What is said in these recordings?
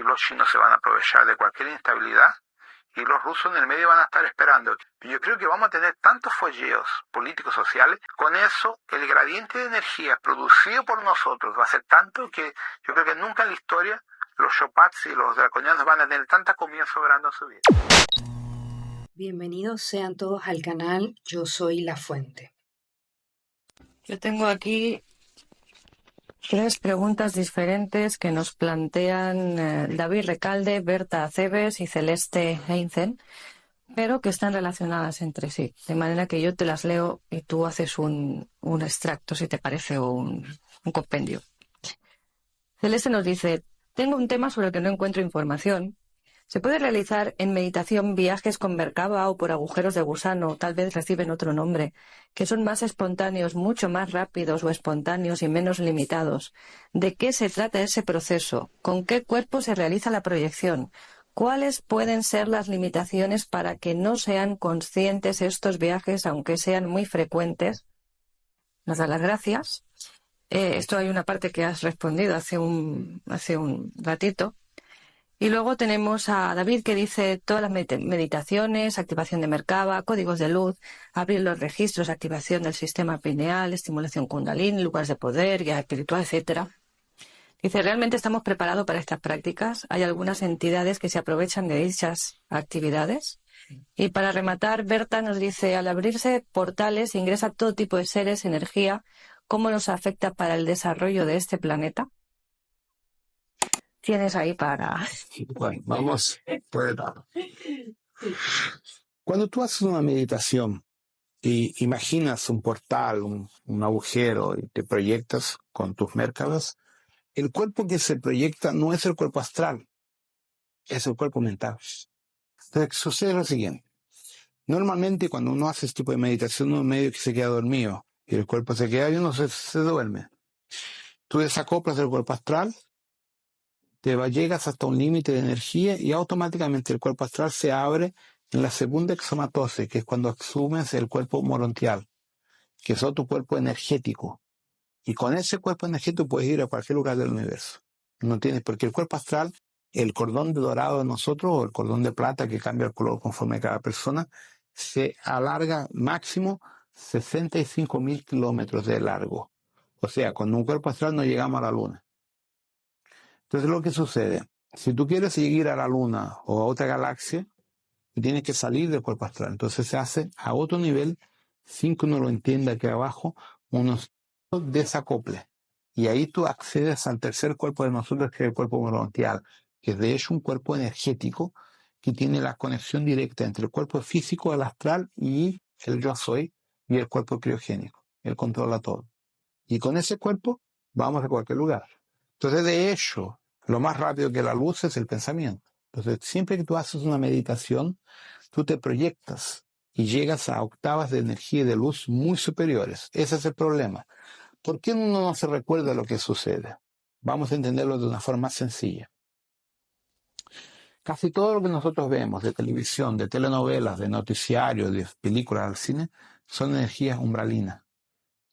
los chinos se van a aprovechar de cualquier inestabilidad y los rusos en el medio van a estar esperando. Yo creo que vamos a tener tantos folleos políticos, sociales, con eso el gradiente de energía producido por nosotros va a ser tanto que yo creo que nunca en la historia los Chopats y los draconianos van a tener tanta comida sobrando en su vida. Bienvenidos sean todos al canal, yo soy La Fuente. Yo tengo aquí 3 preguntas diferentes que nos plantean David Recalde, Berta Aceves y Celeste Heinzen, pero que están relacionadas entre sí. De manera que yo te las leo y tú haces un extracto, si te parece, o un compendio. Celeste nos dice: tengo un tema sobre el que no encuentro información. ¿Se puede realizar en meditación viajes con Merkaba o por agujeros de gusano, tal vez reciben otro nombre, que son más espontáneos, mucho más rápidos o espontáneos y menos limitados? ¿De qué se trata ese proceso? ¿Con qué cuerpo se realiza la proyección? ¿Cuáles pueden ser las limitaciones para que no sean conscientes estos viajes, aunque sean muy frecuentes? Nos da las gracias. Esto hay una parte que has respondido hace un ratito. Y luego tenemos a David que dice todas las meditaciones, activación de Merkaba, códigos de luz, abrir los registros, activación del sistema pineal, estimulación kundalini, lugares de poder, guía espiritual, etcétera. Dice, ¿realmente estamos preparados para estas prácticas? ¿Hay algunas entidades que se aprovechan de dichas actividades? Y para rematar, Berta nos dice, al abrirse portales ingresa todo tipo de seres, energía, ¿cómo nos afecta para el desarrollo de este planeta? Tienes ahí para... Bueno, vamos por el lado. Cuando tú haces una meditación y imaginas un portal, un agujero y te proyectas con tus Merkabas, el cuerpo que se proyecta no es el cuerpo astral, es el cuerpo mental. Entonces sucede lo siguiente. Normalmente cuando uno hace este tipo de meditación, uno medio que se queda dormido y el cuerpo se queda y uno se duerme. Tú desacoplas del cuerpo astral, llegas hasta un límite de energía y automáticamente el cuerpo astral se abre en la segunda exomatose, que es cuando asumes el cuerpo morontial, que es otro cuerpo energético. Y con ese cuerpo energético puedes ir a cualquier lugar del universo. No tienes, porque el cuerpo astral, el cordón de dorado de nosotros, o el cordón de plata que cambia el color conforme cada persona, se alarga máximo 65.000 kilómetros de largo. O sea, con un cuerpo astral no llegamos a la luna. Entonces lo que sucede, si tú quieres ir a la luna o a otra galaxia, tienes que salir del cuerpo astral. Entonces se hace a otro nivel, sin que uno lo entienda aquí abajo, unos desacoples. Y ahí tú accedes al tercer cuerpo de nosotros, que es el cuerpo morontial, que es de hecho un cuerpo energético que tiene la conexión directa entre el cuerpo físico, el astral y el yo soy, y el cuerpo criogénico. Él controla todo. Y con ese cuerpo vamos a cualquier lugar. Entonces, de hecho, lo más rápido que la luz es el pensamiento. Entonces, siempre que tú haces una meditación, tú te proyectas y llegas a octavas de energía y de luz muy superiores. Ese es el problema. ¿Por qué uno no se recuerda lo que sucede? Vamos a entenderlo de una forma más sencilla. Casi todo lo que nosotros vemos de televisión, de telenovelas, de noticiarios, de películas al cine, son energías umbralinas.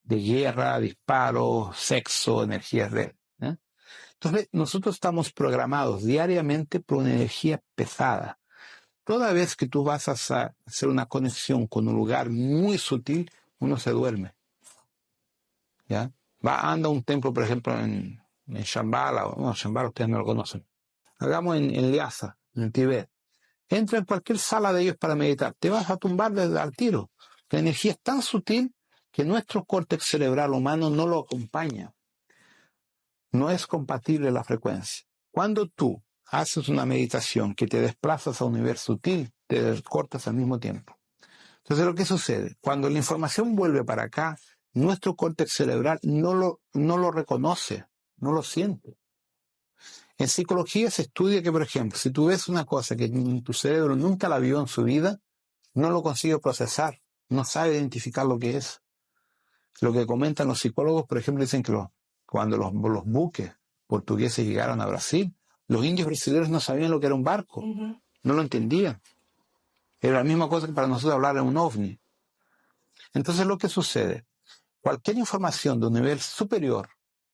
De guerra, disparos, sexo, energías de... Entonces, nosotros estamos programados diariamente por una energía pesada. Toda vez que tú vas a hacer una conexión con un lugar muy sutil, uno se duerme. ¿Ya? Anda a un templo, por ejemplo, en Shambhala, Shambhala ustedes no lo conocen. Hagamos en Lhasa, en Tibet. Entra en cualquier sala de ellos para meditar. Te vas a tumbar desde al tiro. La energía es tan sutil que nuestro córtex cerebral humano no lo acompaña. No es compatible la frecuencia. Cuando tú haces una meditación que te desplazas a un nivel sutil, te cortas al mismo tiempo. Entonces, ¿lo que sucede? Cuando la información vuelve para acá, nuestro córtex cerebral no lo reconoce, no lo siente. En psicología se estudia que, por ejemplo, si tú ves una cosa que tu cerebro nunca la vio en su vida, no lo consigue procesar, no sabe identificar lo que es. Lo que comentan los psicólogos, por ejemplo, dicen que cuando los buques portugueses llegaron a Brasil, los indios brasileños no sabían lo que era un barco, no lo entendían. Era la misma cosa que para nosotros hablar de un ovni. Entonces, lo que sucede, cualquier información de un nivel superior,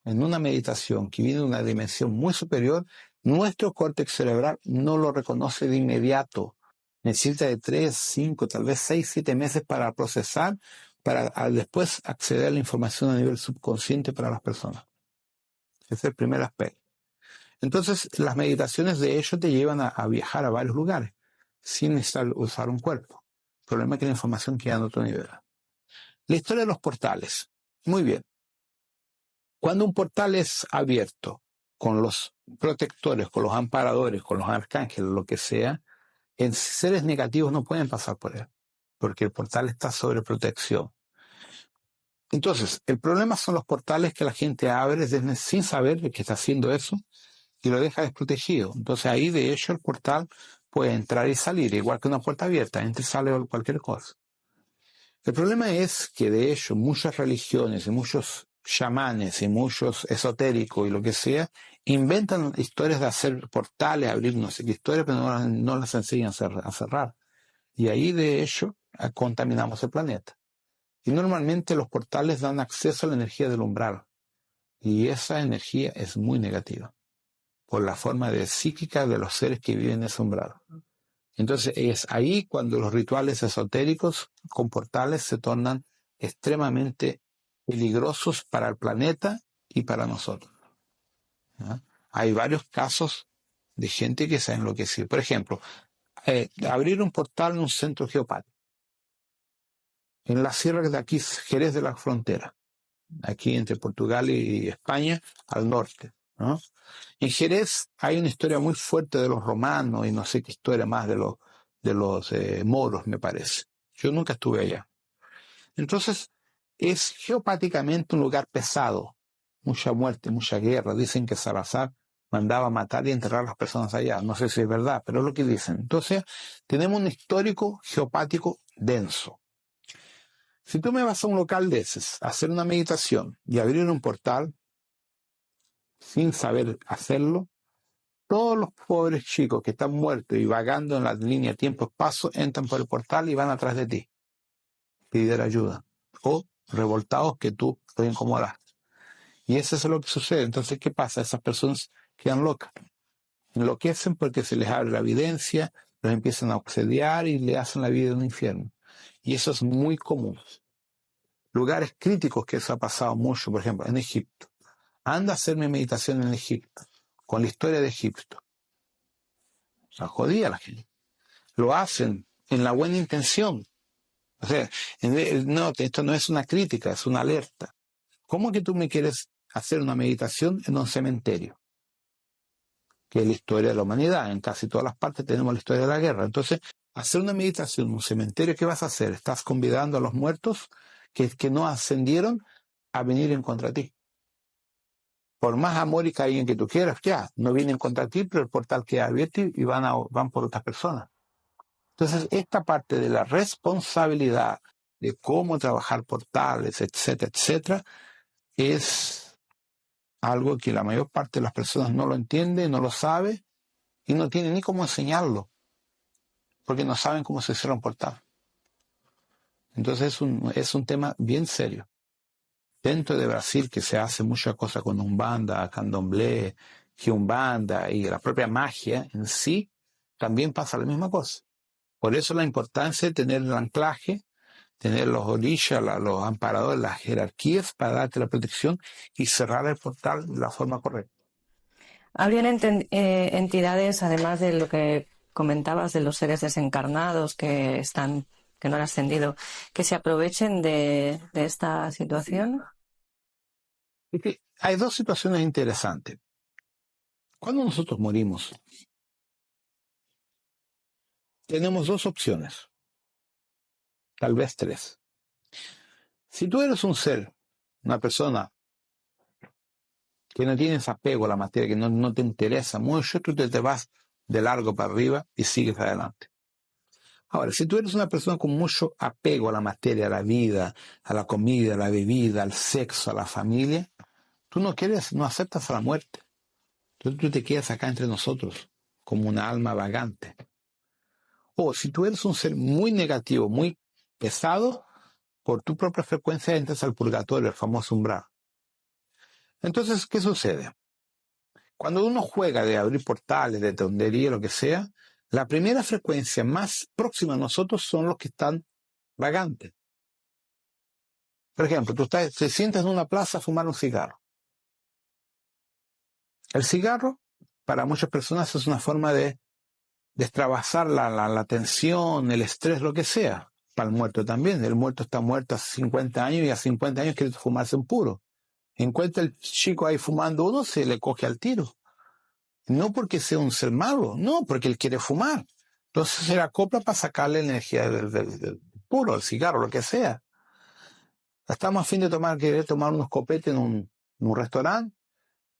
en una meditación que viene de una dimensión muy superior, Nuestro córtex cerebral no lo reconoce de inmediato. Necesita de 3, 5, tal vez 6, 7 meses para procesar, para después acceder a la información a nivel subconsciente para las personas. Ese es el primer aspecto. Entonces, las meditaciones de hecho te llevan a viajar a varios lugares sin necesitar usar un cuerpo. El problema es que la información queda en otro nivel. La historia de los portales. Muy bien. Cuando un portal es abierto con los protectores, con los amparadores, con los arcángeles, lo que sea, en seres negativos no pueden pasar por él, porque el portal está sobre protección. Entonces, el problema son los portales que la gente abre sin saber que está haciendo eso y lo deja desprotegido. Entonces ahí de hecho el portal puede entrar y salir, igual que una puerta abierta, entra y sale cualquier cosa. El problema es que de hecho muchas religiones y muchos chamanes y muchos esotéricos y lo que sea, inventan historias de hacer portales, abrir no sé qué historias, pero no las enseñan a cerrar. Y ahí de hecho contaminamos el planeta. Y normalmente los portales dan acceso a la energía del umbral. Y esa energía es muy negativa, por la forma de psíquica de los seres que viven en ese umbral. Entonces es ahí cuando los rituales esotéricos con portales se tornan extremadamente peligrosos para el planeta y para nosotros. ¿Ya? Hay varios casos de gente que se ha enloquecido. Por ejemplo, abrir un portal en un centro geopático, en la sierra de aquí, Jerez de la Frontera, aquí entre Portugal y España, al norte, ¿no? En Jerez hay una historia muy fuerte de los romanos y no sé qué historia más de los moros, me parece. Yo nunca estuve allá. Entonces, es geopáticamente un lugar pesado, mucha muerte, mucha guerra. Dicen que Salazar mandaba matar y enterrar a las personas allá. No sé si es verdad, pero es lo que dicen. Entonces, tenemos un histórico geopático denso. Si tú me vas a un local de esos, a hacer una meditación y abrir un portal, sin saber hacerlo, todos los pobres chicos que están muertos y vagando en la línea tiempo-espacio entran por el portal y van atrás de ti, pedir ayuda, o revoltados que tú los incomodaste. Y eso es lo que sucede. Entonces, ¿qué pasa? Esas personas quedan locas. Enloquecen porque se les abre la evidencia, los empiezan a obsediar y le hacen la vida un infierno. Y eso es muy común. Lugares críticos que eso ha pasado mucho, por ejemplo, en Egipto. Anda a hacerme meditación en Egipto, con la historia de Egipto. O sea, jodía a la gente. Lo hacen en la buena intención. O sea, no, esto no es una crítica, es una alerta. ¿Cómo que tú me quieres hacer una meditación en un cementerio? Que es la historia de la humanidad. En casi todas las partes tenemos la historia de la guerra. Entonces, hacer una meditación en un cementerio, ¿qué vas a hacer? Estás convidando a los muertos que no ascendieron a venir en contra de ti. Por más amor y cariño que tú quieras, ya, no vienen contra ti, pero el portal queda abierto y van por otras personas. Entonces, esta parte de la responsabilidad de cómo trabajar portales, etcétera, etcétera, es algo que la mayor parte de las personas no lo entiende, no lo sabe y no tiene ni cómo enseñarlo, porque no saben cómo se cierra un portal. Entonces es un tema bien serio. Dentro de Brasil, que se hace mucha cosa con Umbanda, Candomblé, Quiumbanda y la propia magia en sí, también pasa la misma cosa. Por eso la importancia de tener el anclaje, tener los orishas, los amparadores, las jerarquías para darte la protección y cerrar el portal de la forma correcta. ¿Habrían entidades, además de lo que comentabas de los seres desencarnados que no han ascendido, que se aprovechen de esta situación? Es que hay dos situaciones interesantes. Cuando nosotros morimos, tenemos dos opciones, tal vez tres. Si tú eres un ser, una persona que no tienes apego a la materia, que no te interesa mucho, tú te vas de largo para arriba y sigues adelante. Ahora, si tú eres una persona con mucho apego a la materia, a la vida, a la comida, a la bebida, al sexo, a la familia, tú no aceptas a la muerte. Entonces tú te quedas acá entre nosotros, como una alma vagante. O si tú eres un ser muy negativo, muy pesado, por tu propia frecuencia entras al purgatorio, el famoso umbral. Entonces, ¿qué sucede? Cuando uno juega de abrir portales, de tontería, lo que sea, la primera frecuencia más próxima a nosotros son los que están vagantes. Por ejemplo, te sientas en una plaza a fumar un cigarro. El cigarro, para muchas personas, es una forma de destrabazar la tensión, el estrés, lo que sea. Para el muerto también. El muerto está muerto hace 50 años y a 50 años quiere fumarse un puro. Encuentra el chico ahí fumando uno, se le coge al tiro. No porque sea un ser malo, no, porque él quiere fumar. Entonces se le acopla para sacarle energía del puro, el cigarro, lo que sea. Estamos a fin de querer tomar unos copetes en un restaurante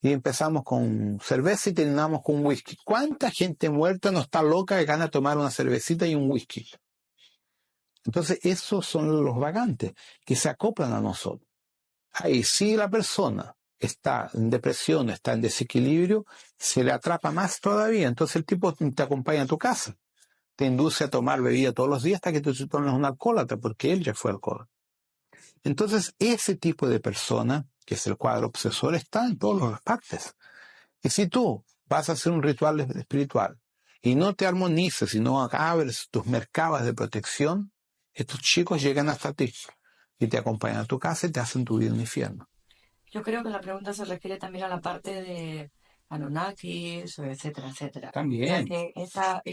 y empezamos con cerveza y terminamos con whisky. ¿Cuánta gente muerta no está loca que gana tomar una cervecita y un whisky? Entonces esos son los vagantes que se acoplan a nosotros. Ahí si la persona está en depresión, está en desequilibrio, se le atrapa más todavía. Entonces el tipo te acompaña a tu casa, te induce a tomar bebida todos los días hasta que tú te tornes un alcohólatra, porque él ya fue alcohólico. Entonces ese tipo de persona, que es el cuadro obsesor, está en todas las partes. Y si tú vas a hacer un ritual espiritual y no te armonices y no abres tus mercados de protección, estos chicos llegan hasta ti y te acompañan a tu casa y te hacen tu vida un infierno. Yo creo que la pregunta se refiere también a la parte de Anunnakis, etcétera, etcétera. También. O sea, que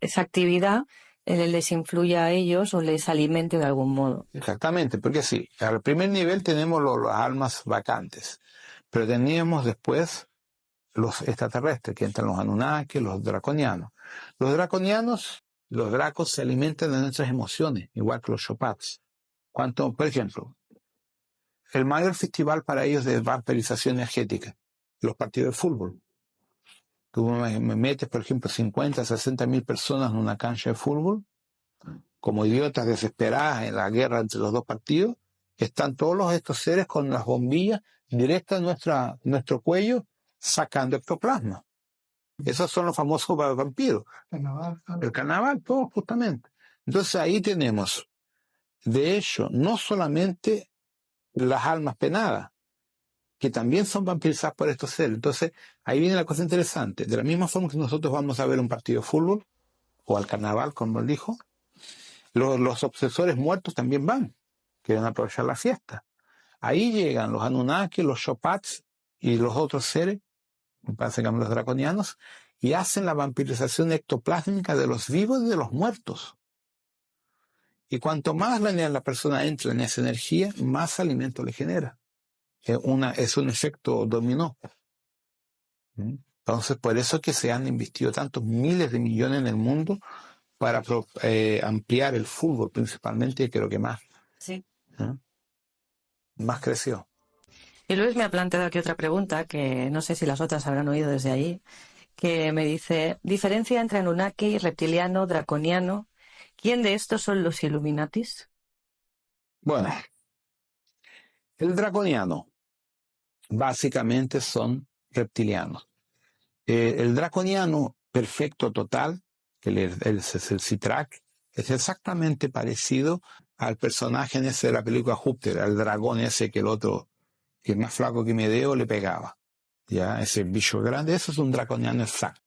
esa actividad les influye a ellos o les alimente de algún modo. Exactamente, porque sí, al primer nivel tenemos las almas vacantes, pero teníamos después los extraterrestres, que entran los Anunnaki, los draconianos. Los dracos se alimentan de nuestras emociones, igual que los Chopats. Por ejemplo, el mayor festival para ellos de vampirización energética, los partidos de fútbol. Tú me metes, por ejemplo, 50, 60 mil personas en una cancha de fútbol, como idiotas desesperadas en la guerra entre los dos partidos, están todos estos seres con las bombillas directas a nuestro cuello, sacando ectoplasma. Esos son los famosos vampiros. El carnaval, todo justamente. Entonces ahí tenemos, de hecho, no solamente las almas penadas, que también son vampirizadas por estos seres. Entonces ahí viene la cosa interesante. De la misma forma que nosotros vamos a ver un partido de fútbol, o al carnaval, como él dijo, los obsesores muertos también van, quieren aprovechar la fiesta. Ahí llegan los Anunnaki, los Chopats y los otros seres, básicamente los draconianos, y hacen la vampirización ectoplásmica de los vivos y de los muertos. Y cuanto más la persona entra en esa energía, más alimento le genera. Es un efecto dominó. Entonces, por eso es que se han investido tantos miles de millones en el mundo para ampliar el fútbol, principalmente, creo que más. Sí. Más creció. Y Luis me ha planteado aquí otra pregunta, que no sé si las otras habrán oído desde allí, que me dice, diferencia entre Anunnaki, reptiliano, draconiano, ¿quién de estos son los Illuminatis? Bueno, el draconiano básicamente son reptilianos. El draconiano perfecto total, que es el Sitrak, es exactamente parecido al personaje en ese de la película Júpiter, al dragón ese que el otro, que es más flaco que Medeo, le pegaba. Ya, ese bicho grande, ese es un draconiano exacto.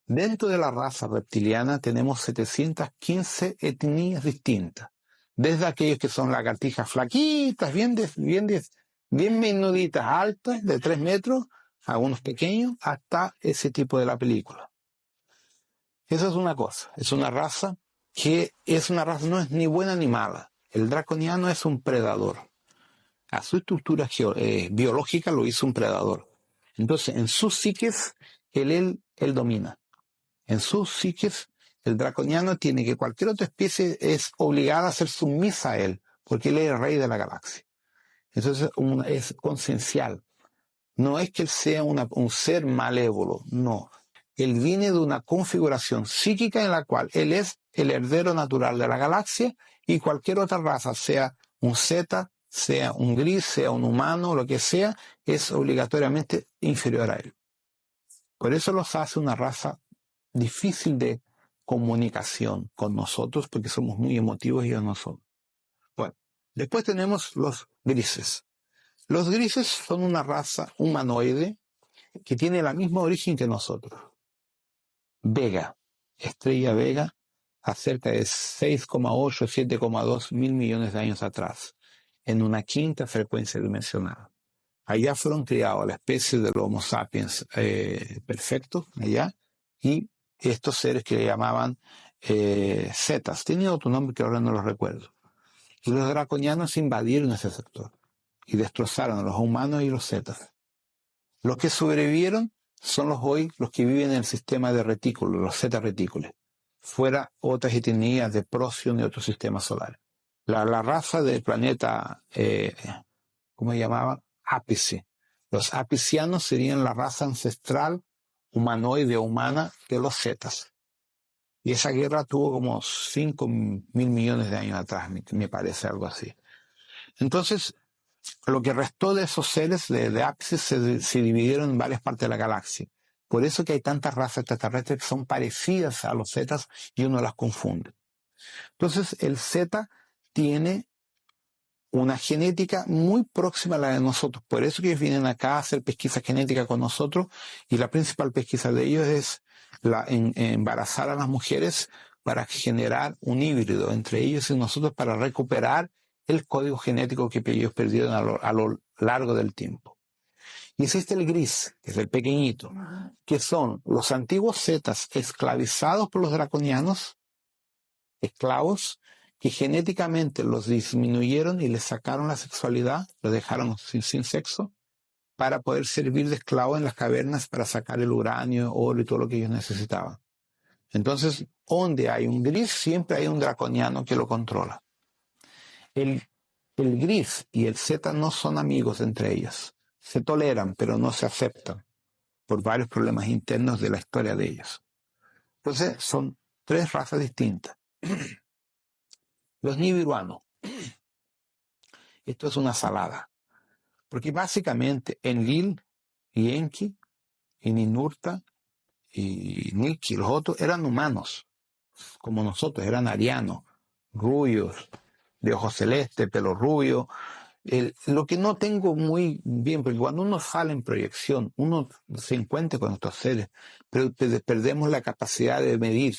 Dentro de la raza reptiliana tenemos 715 etnias distintas. Desde aquellos que son lagartijas flaquitas, bien menuditas, altas, de 3 metros, algunos pequeños, hasta ese tipo de la película. Eso es una cosa, es una raza no es ni buena ni mala. El draconiano es un predador. A su estructura biológica lo hizo un predador. Entonces, en sus psiques, él domina. En sus psiques, el draconiano tiene que cualquier otra especie es obligada a ser sumisa a él, porque él es el rey de la galaxia. Entonces, es consciencial. No es que él sea un ser malévolo, no. Él viene de una configuración psíquica en la cual él es el heredero natural de la galaxia y cualquier otra raza, sea un Zeta, sea un gris, sea un humano, lo que sea, es obligatoriamente inferior a él. Por eso los hace una raza difícil de comunicación con nosotros, porque somos muy emotivos y ellos no son. Bueno, después tenemos los grises. Los grises son una raza humanoide que tiene el mismo origen que nosotros. Vega, estrella Vega, a cerca de 6,8, 7,2 mil millones de años atrás, en una quinta frecuencia dimensional. Allá fueron criados la especie de los Homo sapiens perfectos, allá, y estos seres que le llamaban cetas. Tenían otro nombre que ahora no lo recuerdo. Y los draconianos invadieron ese sector y destrozaron a los humanos y los cetas. Los que sobrevivieron son los que viven en el sistema de retículos, los zeta retículos, fuera otras etnias de Procyon y otros sistemas solares. La raza del planeta, ¿cómo se llamaba? Ápice. Los apicianos serían la raza ancestral humanoide o humana de los zetas. Y esa guerra tuvo como 5.000 millones de años atrás, me parece, algo así. Entonces, lo que restó de esos seres de Ápice se dividieron en varias partes de la galaxia. Por eso que hay tantas razas extraterrestres que son parecidas a los zetas y uno las confunde. Entonces, el zeta tiene una genética muy próxima a la de nosotros. Por eso que ellos vienen acá a hacer pesquisa genética con nosotros, y la principal pesquisa de ellos es embarazar a las mujeres para generar un híbrido entre ellos y nosotros para recuperar el código genético que ellos perdieron a lo largo del tiempo. Y existe el gris, que es el pequeñito, que son los antiguos zetas esclavizados por los draconianos, esclavos, que genéticamente los disminuyeron y les sacaron la sexualidad, los dejaron sin sexo, para poder servir de esclavos en las cavernas para sacar el uranio, oro y todo lo que ellos necesitaban. Entonces, donde hay un gris, siempre hay un draconiano que lo controla. El gris y el zeta no son amigos entre ellos. Se toleran, pero no se aceptan por varios problemas internos de la historia de ellos. Entonces, son tres razas distintas. Los nibiruanos. Esto es una salada. Porque básicamente Enlil y Enki y Ninurta y Nilki, los otros, eran humanos, como nosotros, eran arianos, rubios, de ojos celestes, pelo rubio. Lo que no tengo muy bien, porque cuando uno sale en proyección, uno se encuentra con estos seres, pero perdemos la capacidad de medir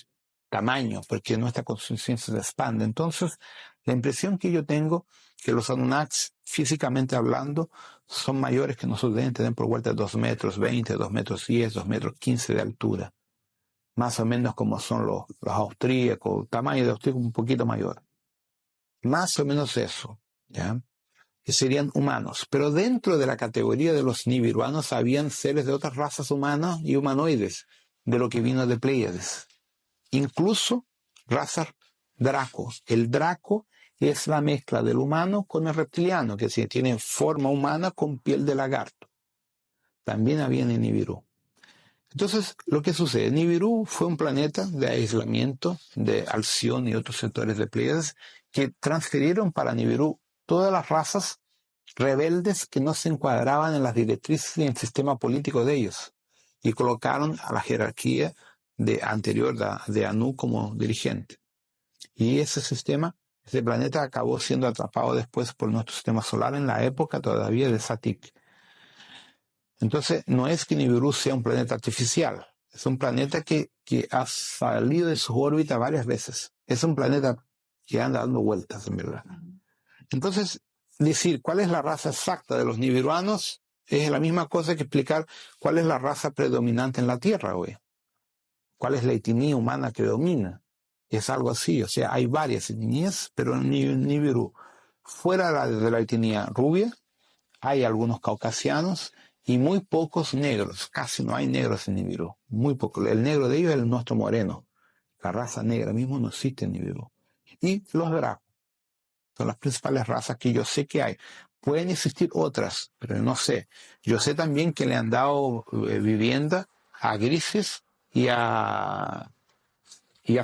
tamaño, porque nuestra conciencia se expande. Entonces, la impresión que yo tengo, que los Anunnakis, físicamente hablando, son mayores que nosotros, deben tener por vuelta de 2 metros 20, 2 metros 10, 2 metros 15 de altura. Más o menos como son los austríacos, tamaño de austríaco un poquito mayor. Más o menos eso, ¿ya? Que serían humanos. Pero dentro de la categoría de los nibiruanos habían seres de otras razas humanas y humanoides, de lo que vino de Pléyades. Incluso razas Draco. El Draco es la mezcla del humano con el reptiliano, que tiene forma humana con piel de lagarto. También había en Nibiru. Entonces, lo que sucede, Nibiru fue un planeta de aislamiento de Alción y otros sectores de Pléyades que transfirieron para Nibiru todas las razas rebeldes que no se encuadraban en las directrices y en el sistema político de ellos, y colocaron a la jerarquía anterior de Anu como dirigente. Y ese planeta acabó siendo atrapado después por nuestro sistema solar en la época todavía de Satik. Entonces, no es que Nibiru sea un planeta artificial, es un planeta que ha salido de su órbita varias veces. Es un planeta que anda dando vueltas, en verdad. Entonces, decir cuál es la raza exacta de los nibiruanos es la misma cosa que explicar cuál es la raza predominante en la Tierra hoy. ¿Cuál es la etnia humana que domina? Es algo así, o sea, hay varias etnias, pero en Nibiru, fuera de la etnia rubia, hay algunos caucasianos y muy pocos negros. Casi no hay negros en Nibiru, muy poco. El negro de ellos es el nuestro moreno. La raza negra mismo no existe en Nibiru. Y los Draco son las principales razas que yo sé que hay. Pueden existir otras, pero no sé. Yo sé también que le han dado vivienda a grises y a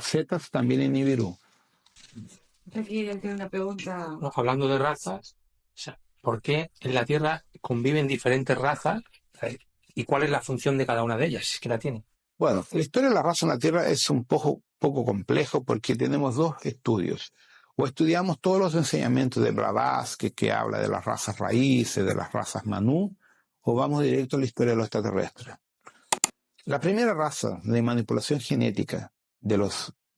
zetas también en Nibiru. Aquí tiene una pregunta. No, hablando de razas, o sea, ¿por qué en la Tierra conviven diferentes razas? ¿Y cuál es la función de cada una de ellas? Si es que la tienen. Bueno, la historia de la raza en la Tierra es un poco complejo porque tenemos dos estudios. O estudiamos todos los enseñamientos de Blavatsky, que habla de las razas raíces, de las razas Manú, o vamos directo a la historia de los extraterrestres. La primera raza de manipulación genética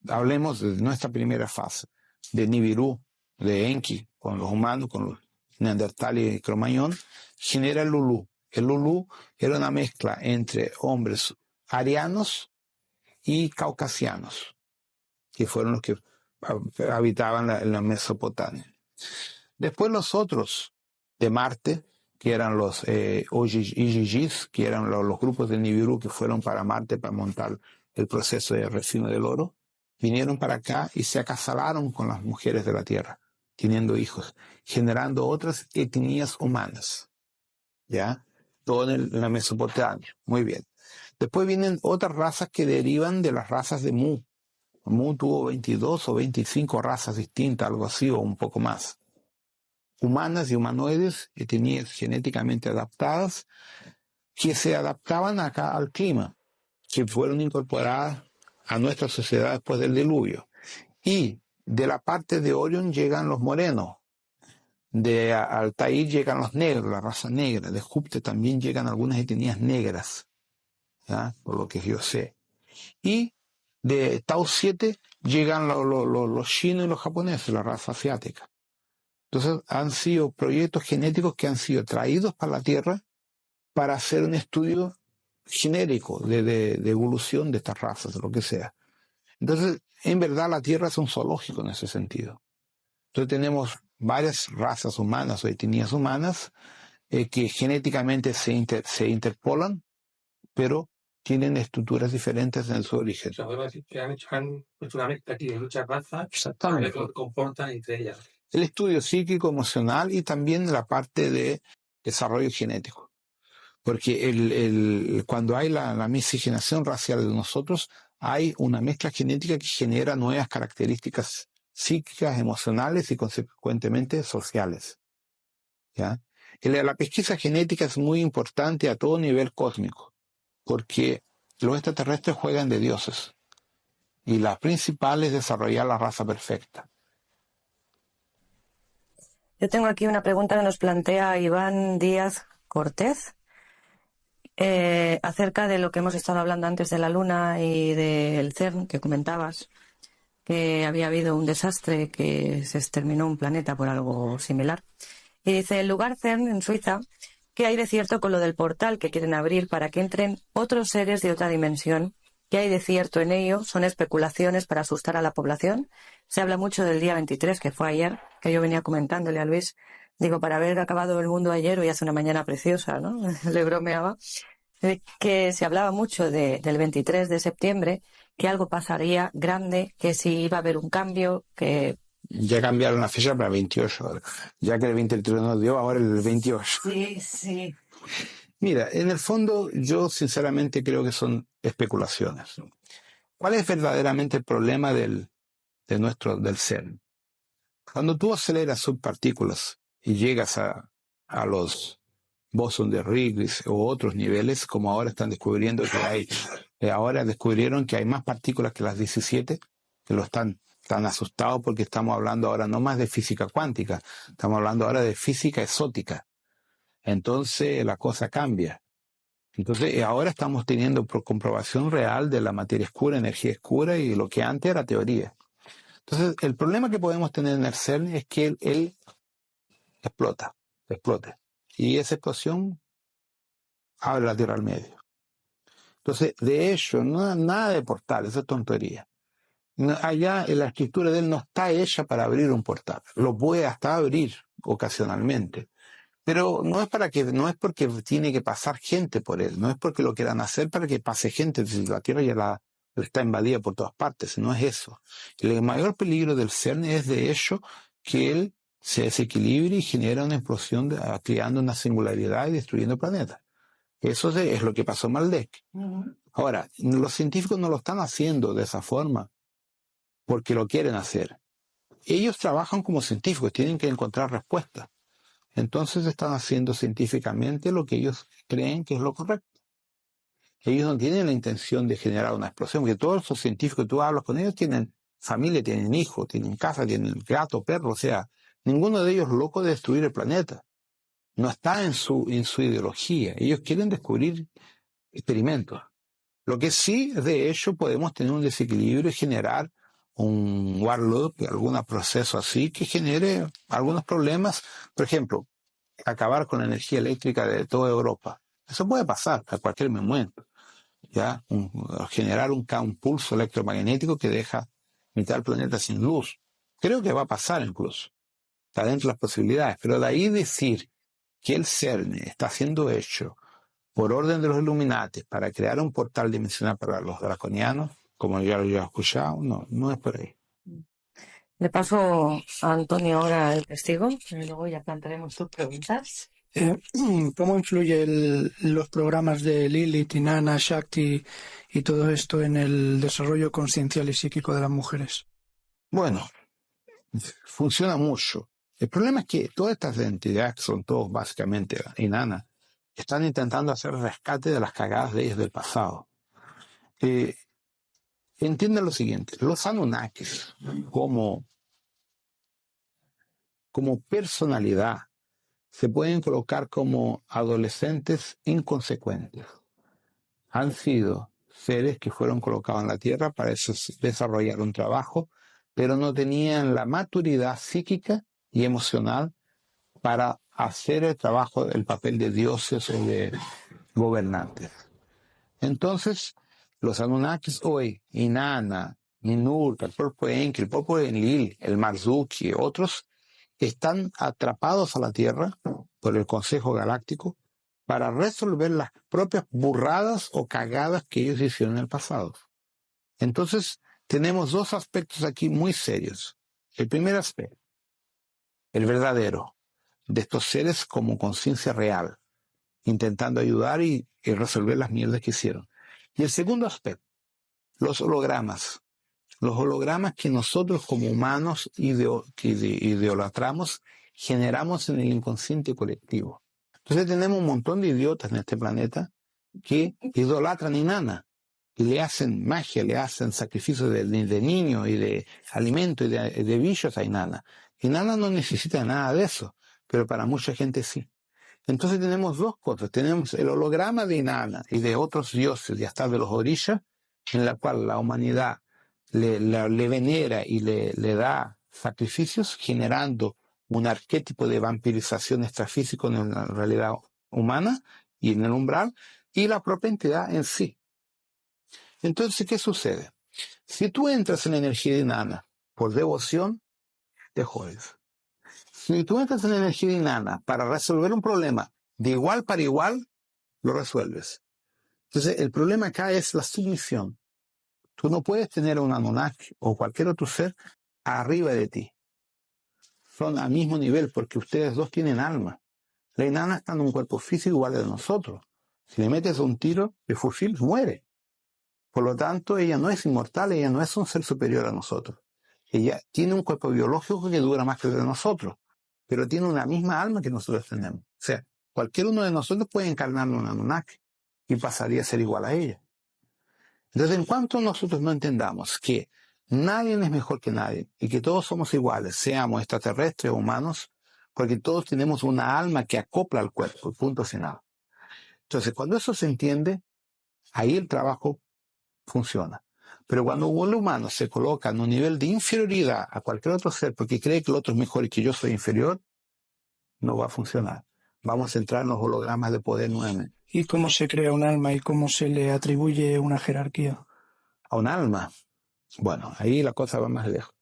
hablemos de nuestra primera fase, de Nibiru, de Enki, con los humanos, con los neandertales y Cromañón, genera el Lulú. El Lulú era una mezcla entre hombres arianos y caucasianos, que fueron los que habitaban la Mesopotamia. Después los otros de Marte, que eran los Ojigis, que eran los grupos de Nibiru que fueron para Marte para montar el proceso de refino del oro, vinieron para acá y se acasalaron con las mujeres de la Tierra, teniendo hijos, generando otras etnias humanas, ¿ya? Todo en la Mesopotamia. Muy bien. Después vienen otras razas que derivan de las razas de Mu. Mu tuvo 22 o 25 razas distintas, algo así, o un poco más. Humanas y humanoides, etnias genéticamente adaptadas, que se adaptaban acá al clima, que fueron incorporadas a nuestra sociedad después del diluvio. Y de la parte de Orión llegan los morenos, de Altair llegan los negros, la raza negra, de Júpiter también llegan algunas etnias negras, ¿ya? Por lo que yo sé. Y de Tau 7 llegan los chinos y los japoneses, la raza asiática. Entonces han sido proyectos genéticos que han sido traídos para la Tierra para hacer un estudio genérico de evolución de estas razas, de lo que sea. Entonces, en verdad la Tierra es un zoológico en ese sentido. Entonces tenemos varias razas humanas o etnias humanas que genéticamente se interpolan, pero tienen estructuras diferentes en su origen. O sea, podemos decir que han hecho una mezcla aquí de muchas razas que Exactamente. se comportan entre ellas. El estudio psíquico, emocional y también la parte de desarrollo genético. Porque cuando hay la miscigenación racial de nosotros, hay una mezcla genética que genera nuevas características psíquicas, emocionales y consecuentemente sociales, ¿ya? La pesquisa genética es muy importante a todo nivel cósmico, porque los extraterrestres juegan de dioses, y la principal es desarrollar la raza perfecta. Yo tengo aquí una pregunta que nos plantea Iván Díaz Cortés acerca de lo que hemos estado hablando antes de la Luna y del CERN que comentabas, que había habido un desastre, que se exterminó un planeta por algo similar. Y dice, el lugar CERN en Suiza, ¿qué hay de cierto con lo del portal que quieren abrir para que entren otros seres de otra dimensión? ¿Qué hay de cierto en ello? ¿Son especulaciones para asustar a la población? Se habla mucho del día 23, que fue ayer, que yo venía comentándole a Luis. Digo, para haber acabado el mundo ayer, hoy hace una mañana preciosa, ¿no? Le bromeaba. Que se hablaba mucho del 23 de septiembre, que algo pasaría grande, que si iba a haber un cambio, que... Ya cambiaron la fecha para 28, ya que el 23 nos dio, ahora el 28. Sí, sí. Mira, en el fondo yo sinceramente creo que son especulaciones. ¿Cuál es verdaderamente el problema del CERN? Cuando tú aceleras subpartículas y llegas a los bosón de Higgs o otros niveles, como ahora están descubriendo que ahora descubrieron que hay más partículas que las 17, que están asustados porque estamos hablando ahora no más de física cuántica, estamos hablando ahora de física exótica. Entonces la cosa cambia. Entonces ahora estamos teniendo comprobación real de la materia oscura, energía oscura y lo que antes era teoría. Entonces el problema que podemos tener en el CERN es que él explota. Y esa explosión abre la Tierra al medio. Entonces, de hecho, nada de portal, eso es tontería. Allá en la escritura de él no está hecha para abrir un portal. Lo puede hasta abrir ocasionalmente. Pero no es porque tiene que pasar gente por él, no es porque lo quieran hacer para que pase gente, la Tierra ya está invadida por todas partes, no es eso. El mayor peligro del CERN es de hecho que él se desequilibre y genera una explosión creando una singularidad y destruyendo planetas. Eso es lo que pasó en Maldek. Ahora, los científicos no lo están haciendo de esa forma porque lo quieren hacer. Ellos trabajan como científicos, tienen que encontrar respuestas. Entonces están haciendo científicamente lo que ellos creen que es lo correcto. Ellos no tienen la intención de generar una explosión, porque todos esos científicos que tú hablas con ellos tienen familia, tienen hijos, tienen casa, tienen gato, perro, o sea, ninguno de ellos es loco de destruir el planeta. no está en su ideología. Ellos quieren descubrir experimentos. Lo que sí, de hecho, podemos tener un desequilibrio y generar un war loop, algún proceso así que genere algunos problemas. Por ejemplo, acabar con la energía eléctrica de toda Europa. Eso puede pasar a cualquier momento. ¿Ya? Generar un pulso electromagnético que deja mitad del planeta sin luz. Creo que va a pasar incluso. Está dentro de las posibilidades. Pero de ahí decir que el CERN está siendo hecho por orden de los Illuminati para crear un portal dimensional para los draconianos, como ya lo he escuchado, no es por ahí. Le paso a Antonio ahora el testigo, y luego ya plantearemos tus preguntas. ¿Cómo influye los programas de Lilith, Inanna, Shakti y todo esto en el desarrollo consciencial y psíquico de las mujeres? Bueno, funciona mucho. El problema es que todas estas entidades, que son todos básicamente Inanna, están intentando hacer rescate de las cagadas de ellos del pasado. Entiendan lo siguiente, los Anunnakis como personalidad se pueden colocar como adolescentes inconsecuentes. Han sido seres que fueron colocados en la Tierra para desarrollar un trabajo, pero no tenían la maturidad psíquica y emocional para hacer el trabajo, el papel de dioses o de gobernantes. Entonces, los Anunnakis hoy, Inanna, Ninurta, el Purple Enki, el Purple Enlil, el Marzuki y otros, están atrapados a la Tierra por el Consejo Galáctico para resolver las propias burradas o cagadas que ellos hicieron en el pasado. Entonces, tenemos dos aspectos aquí muy serios. El primer aspecto, el verdadero, de estos seres como conciencia real, intentando ayudar y resolver las mierdas que hicieron. Y el segundo aspecto, los hologramas. Los hologramas que nosotros como humanos que idolatramos, generamos en el inconsciente colectivo. Entonces tenemos un montón de idiotas en este planeta que idolatran a Inanna y le hacen magia, le hacen sacrificios de niños y de alimentos y de bichos a Inanna. Inanna no necesita nada de eso, pero para mucha gente sí. Entonces tenemos dos cosas. Tenemos el holograma de Inanna y de otros dioses y hasta de los orishas, en la cual la humanidad le venera y le da sacrificios, generando un arquetipo de vampirización extrafísico en la realidad humana y en el umbral, y la propia entidad en sí. Entonces, ¿qué sucede? Si tú entras en la energía de Inanna por devoción, te jodes. Si tú entras en la energía de Inanna para resolver un problema de igual para igual, lo resuelves. Entonces, el problema acá es la sumisión. Tú no puedes tener a un Anunnaki o cualquier otro ser arriba de ti. Son al mismo nivel porque ustedes dos tienen alma. La Inanna está en un cuerpo físico igual de nosotros. Si le metes un tiro, el fusil muere. Por lo tanto, ella no es inmortal, ella no es un ser superior a nosotros. Ella tiene un cuerpo biológico que dura más que el de nosotros, pero tiene una misma alma que nosotros tenemos. O sea, cualquier uno de nosotros puede encarnar en un Anunnaki y pasaría a ser igual a ella. Entonces, en cuanto nosotros no entendamos que nadie es mejor que nadie y que todos somos iguales, seamos extraterrestres o humanos, porque todos tenemos una alma que acopla al cuerpo, punto final. Entonces, cuando eso se entiende, ahí el trabajo funciona. Pero cuando un humano se coloca en un nivel de inferioridad a cualquier otro ser porque cree que el otro es mejor y que yo soy inferior, no va a funcionar. Vamos a entrar en los hologramas de poder nuevamente. ¿Y cómo se crea un alma y cómo se le atribuye una jerarquía? A un alma, bueno, ahí la cosa va más lejos.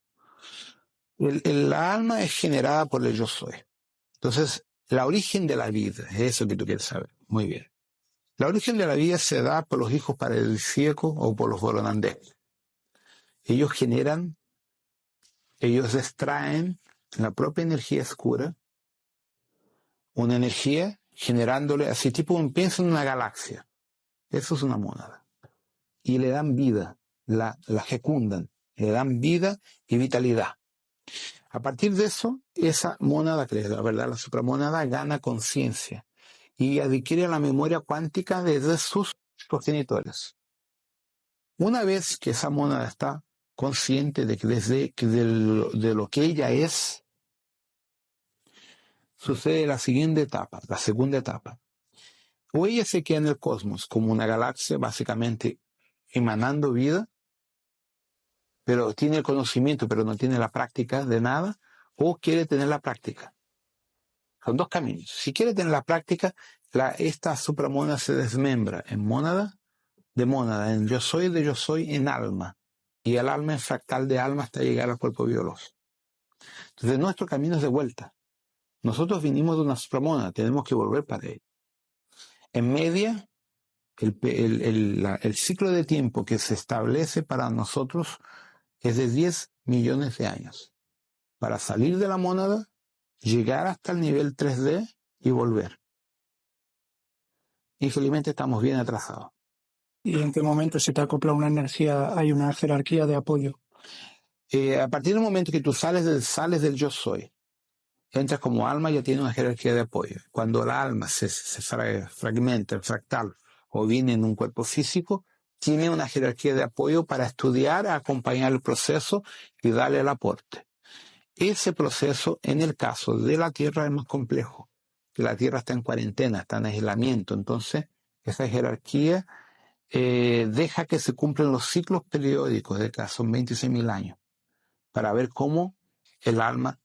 La alma es generada por el yo soy. Entonces, la origen de la vida, es eso que tú quieres saber. Muy bien. La origen de la vida se da por los hijos paradisíacos o por los Boronandés. Ellos extraen la propia energía oscura, una energía generándole, así tipo, piensa en una galaxia. Eso es una mónada. Y le dan vida, la fecundan, le dan vida y vitalidad. A partir de eso, esa mónada, que es la verdad, la supramónada, gana conciencia y adquiere la memoria cuántica de sus progenitores. Una vez que esa mónada está consciente de lo que ella es, sucede la siguiente etapa, la segunda etapa. O ella se queda en el cosmos como una galaxia, básicamente emanando vida, pero tiene el conocimiento, pero no tiene la práctica de nada, o quiere tener la práctica. Son dos caminos. Si quiere tener la práctica, esta supramónada se desmembra en mónada, de mónada, en yo soy, de yo soy, en alma. Y el alma en fractal de alma hasta llegar al cuerpo biológico. Entonces nuestro camino es de vuelta. Nosotros vinimos de una supramónada, tenemos que volver para ella. En media, el ciclo de tiempo que se establece para nosotros es de 10 millones de años. Para salir de la mónada, llegar hasta el nivel 3D y volver. Infelizmente estamos bien atrasados. ¿Y en qué momento se te acopla una energía, hay una jerarquía de apoyo? A partir del momento que tú sales del yo soy, entras como alma, ya tiene una jerarquía de apoyo. Cuando la alma se fragmenta, el fractal, o viene en un cuerpo físico, tiene una jerarquía de apoyo para estudiar, acompañar el proceso y darle el aporte. Ese proceso, en el caso de la Tierra, es más complejo. La Tierra está en cuarentena, está en aislamiento. Entonces, esa jerarquía deja que se cumplan los ciclos periódicos, de que son 26.000 años, para ver cómo el alma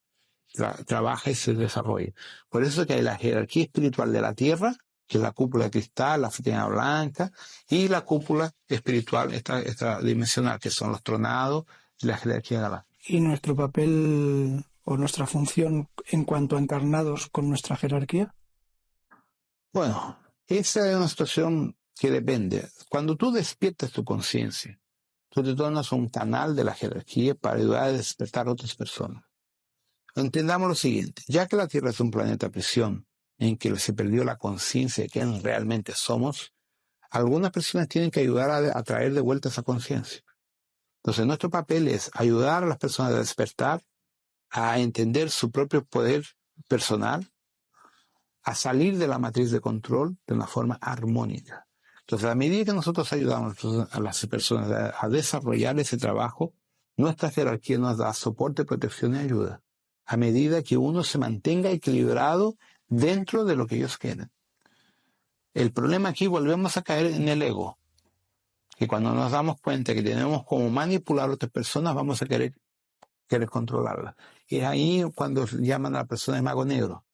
trabaja y se desarrolla. Por eso es que hay la jerarquía espiritual de la Tierra, que es la cúpula de cristal, la fitena blanca, y la cúpula espiritual esta dimensional, que son los tronados y la jerarquía galáctica. ¿Y nuestro papel o nuestra función en cuanto a encarnados con nuestra jerarquía? Bueno, esa es una situación que depende. Cuando tú despiertas tu conciencia, tú te tornas un canal de la jerarquía para ayudar a despertar a otras personas. Entendamos lo siguiente, ya que la Tierra es un planeta prisión en que se perdió la conciencia de quién realmente somos, algunas personas tienen que ayudar a traer de vuelta esa conciencia. Entonces nuestro papel es ayudar a las personas a despertar, a entender su propio poder personal, a salir de la matriz de control de una forma armónica. Entonces, a medida que nosotros ayudamos a las personas a desarrollar ese trabajo, nuestra jerarquía nos da soporte, protección y ayuda. A medida que uno se mantenga equilibrado dentro de lo que ellos quieren. El problema aquí, volvemos a caer en el ego. Que cuando nos damos cuenta que tenemos como manipular a otras personas, vamos a querer controlarlas. Y es ahí cuando llaman a la persona de mago negro.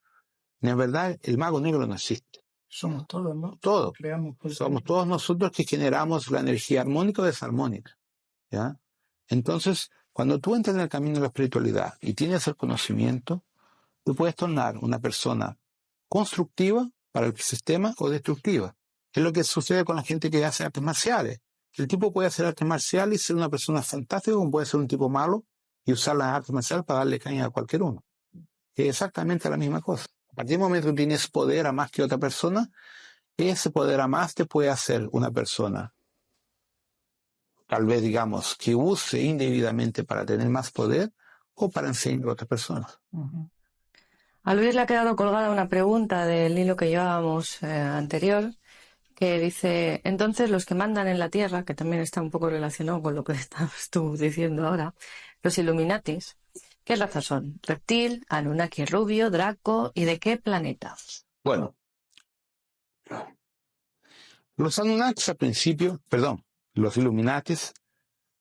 En verdad, el mago negro no existe. Somos todos, ¿no? Todos. Creamos Somos todos nosotros que generamos la energía armónica o desarmónica. ¿Ya? Entonces, cuando tú entras en el camino de la espiritualidad y tienes el conocimiento, tú puedes tornar una persona constructiva para el sistema o destructiva. Es lo que sucede con la gente que hace artes marciales. El tipo puede hacer artes marciales y ser una persona fantástica, como puede ser un tipo malo y usar las artes marciales para darle caña a cualquier uno. Es exactamente la misma cosa. A partir del momento que tienes poder a más que otra persona, ese poder a más te puede hacer una persona, tal vez digamos, que use indebidamente para tener más poder o para enseñar a otras personas. Uh-huh. A Luis le ha quedado colgada una pregunta del hilo que llevábamos anterior, que dice, entonces los que mandan en la Tierra, que también está un poco relacionado con lo que estabas tú diciendo ahora, los Illuminatis, ¿qué raza son? ¿Reptil, Anunnaki rubio, Draco y de qué planeta? Bueno, los Anunnakis al principio, los Illuminatis,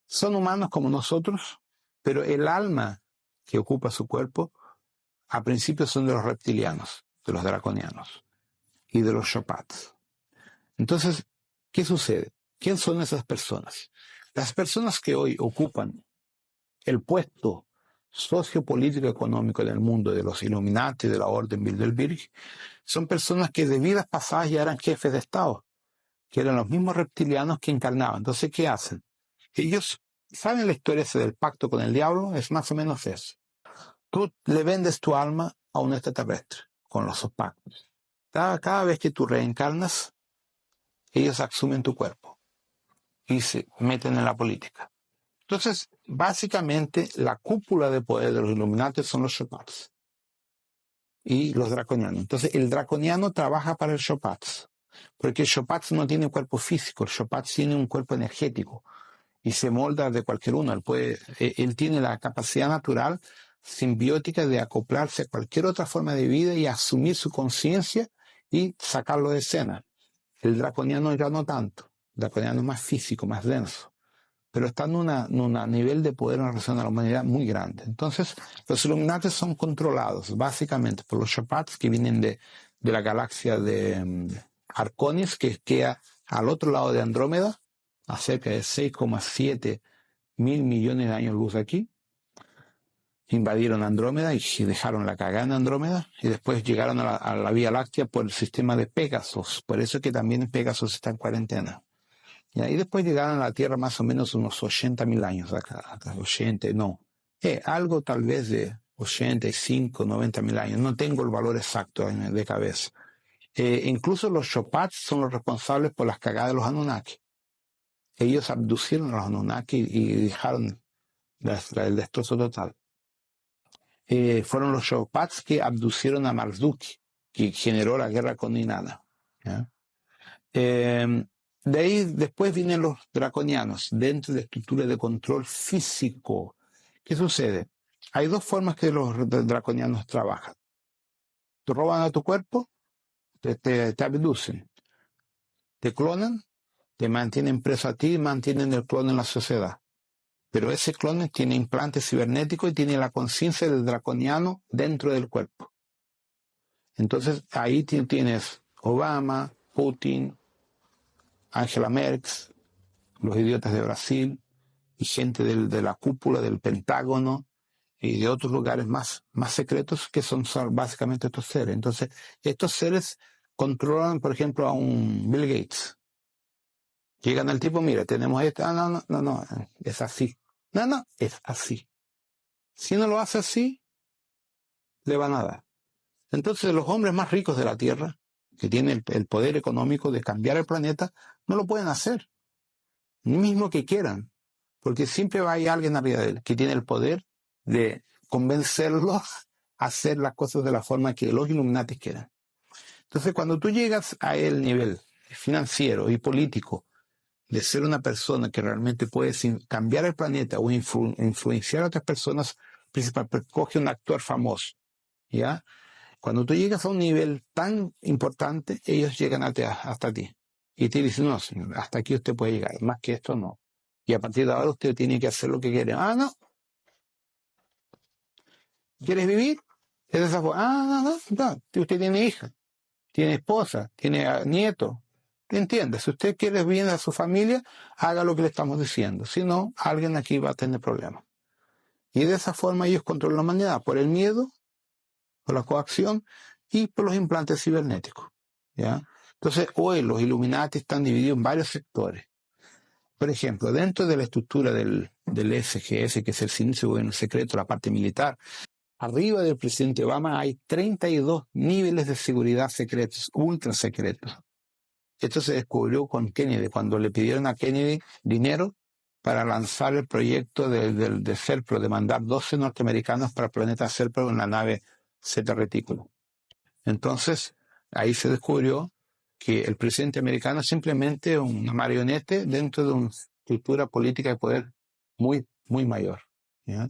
son humanos como nosotros, pero el alma que ocupa su cuerpo, a principio son de los reptilianos, de los draconianos y de los Shopats. Entonces, ¿qué sucede? ¿Quién son esas personas? Las personas que hoy ocupan el puesto sociopolítico económico del mundo de los Illuminati, de la Orden Bilderberg, son personas que de vidas pasadas ya eran jefes de Estado, que eran los mismos reptilianos que encarnaban. Entonces, ¿qué hacen? Ellos saben la historia esa del pacto con el diablo, es más o menos eso. Tú le vendes tu alma a un extraterrestre con los pactos. Cada vez que tú reencarnas, ellos asumen tu cuerpo y se meten en la política. Entonces, básicamente, la cúpula de poder de los Illuminati son los Shopats y los draconianos. Entonces, el draconiano trabaja para el Shopats, porque el Shopats no tiene cuerpo físico, el Shopats tiene un cuerpo energético y se molda de cualquier uno. Él tiene la capacidad natural simbiótica de acoplarse a cualquier otra forma de vida y asumir su conciencia y sacarlo de escena. El draconiano ya no tanto. El draconiano es más físico, más denso, pero está en un nivel de poder en relación a la humanidad muy grande. Entonces, los Illuminati son controlados básicamente por los Shapats, que vienen de la galaxia de Arconis, que queda al otro lado de Andrómeda, a cerca de 6,7 mil millones de años luz aquí. Invadieron Andrómeda y dejaron la cagada en Andrómeda, y después llegaron a la Vía Láctea por el sistema de Pegasus. Por eso es que también Pegasus está en cuarentena. Y ahí después llegaron a la Tierra más o menos unos 80.000 años, acá 80, no. Algo tal vez de 85, 90.000 años. No tengo el valor exacto de cabeza. Incluso los Shopats son los responsables por las cagadas de los Anunnaki. Ellos abducieron a los Anunnaki y dejaron el destrozo total. Fueron los Shopats que abducieron a Marduk, que generó la guerra con Inanna. ¿Ya? De ahí después vienen los draconianos, dentro de estructuras de control físico. ¿Qué sucede? Hay dos formas que los draconianos trabajan. Te roban a tu cuerpo, te abducen, te clonan, te mantienen preso a ti y mantienen el clon en la sociedad. Pero ese clon tiene implantes cibernéticos y tiene la conciencia del draconiano dentro del cuerpo. Entonces ahí tienes Obama, Putin, Angela Merkel, los idiotas de Brasil y gente de la cúpula del Pentágono y de otros lugares más secretos, que son básicamente estos seres. Entonces estos seres controlan, por ejemplo, a un Bill Gates. Llegan al tipo, mira, tenemos esto, no, es así. No, es así. Si no lo hace así, le van a dar. Entonces los hombres más ricos de la Tierra, que tienen el poder económico de cambiar el planeta, no lo pueden hacer, ni mismo que quieran, porque siempre va a haber alguien arriba de él que tiene el poder de convencerlos a hacer las cosas de la forma que los Illuminati quieran. Entonces cuando tú llegas a el nivel financiero y político de ser una persona que realmente puede cambiar el planeta o influenciar a otras personas, principalmente coge un actor famoso, ¿ya? Cuando tú llegas a un nivel tan importante, ellos llegan hasta ti y te dicen, no, señor, hasta aquí usted puede llegar, más que esto no. Y a partir de ahora usted tiene que hacer lo que quiere. No. ¿Quieres vivir? Es de esa forma. No. Usted tiene hija, tiene esposa, tiene nieto. ¿Entiendes? Si usted quiere bien a su familia, haga lo que le estamos diciendo. Si no, alguien aquí va a tener problemas. Y de esa forma ellos controlan la humanidad, por el miedo, por la coacción y por los implantes cibernéticos. ¿Ya? Entonces, hoy los Illuminati están divididos en varios sectores. Por ejemplo, dentro de la estructura del SGS, que es el Servicio de Gobierno Secreto, la parte militar, arriba del presidente Obama hay 32 niveles de seguridad secretos, ultra secretos. Esto se descubrió con Kennedy, cuando le pidieron a Kennedy dinero para lanzar el proyecto de Serpro, de mandar 12 norteamericanos para el planeta Serpro en la nave Zeta Reticuli. Entonces, ahí se descubrió que el presidente americano es simplemente una marionete dentro de una estructura política de poder muy, muy mayor. ¿Ya?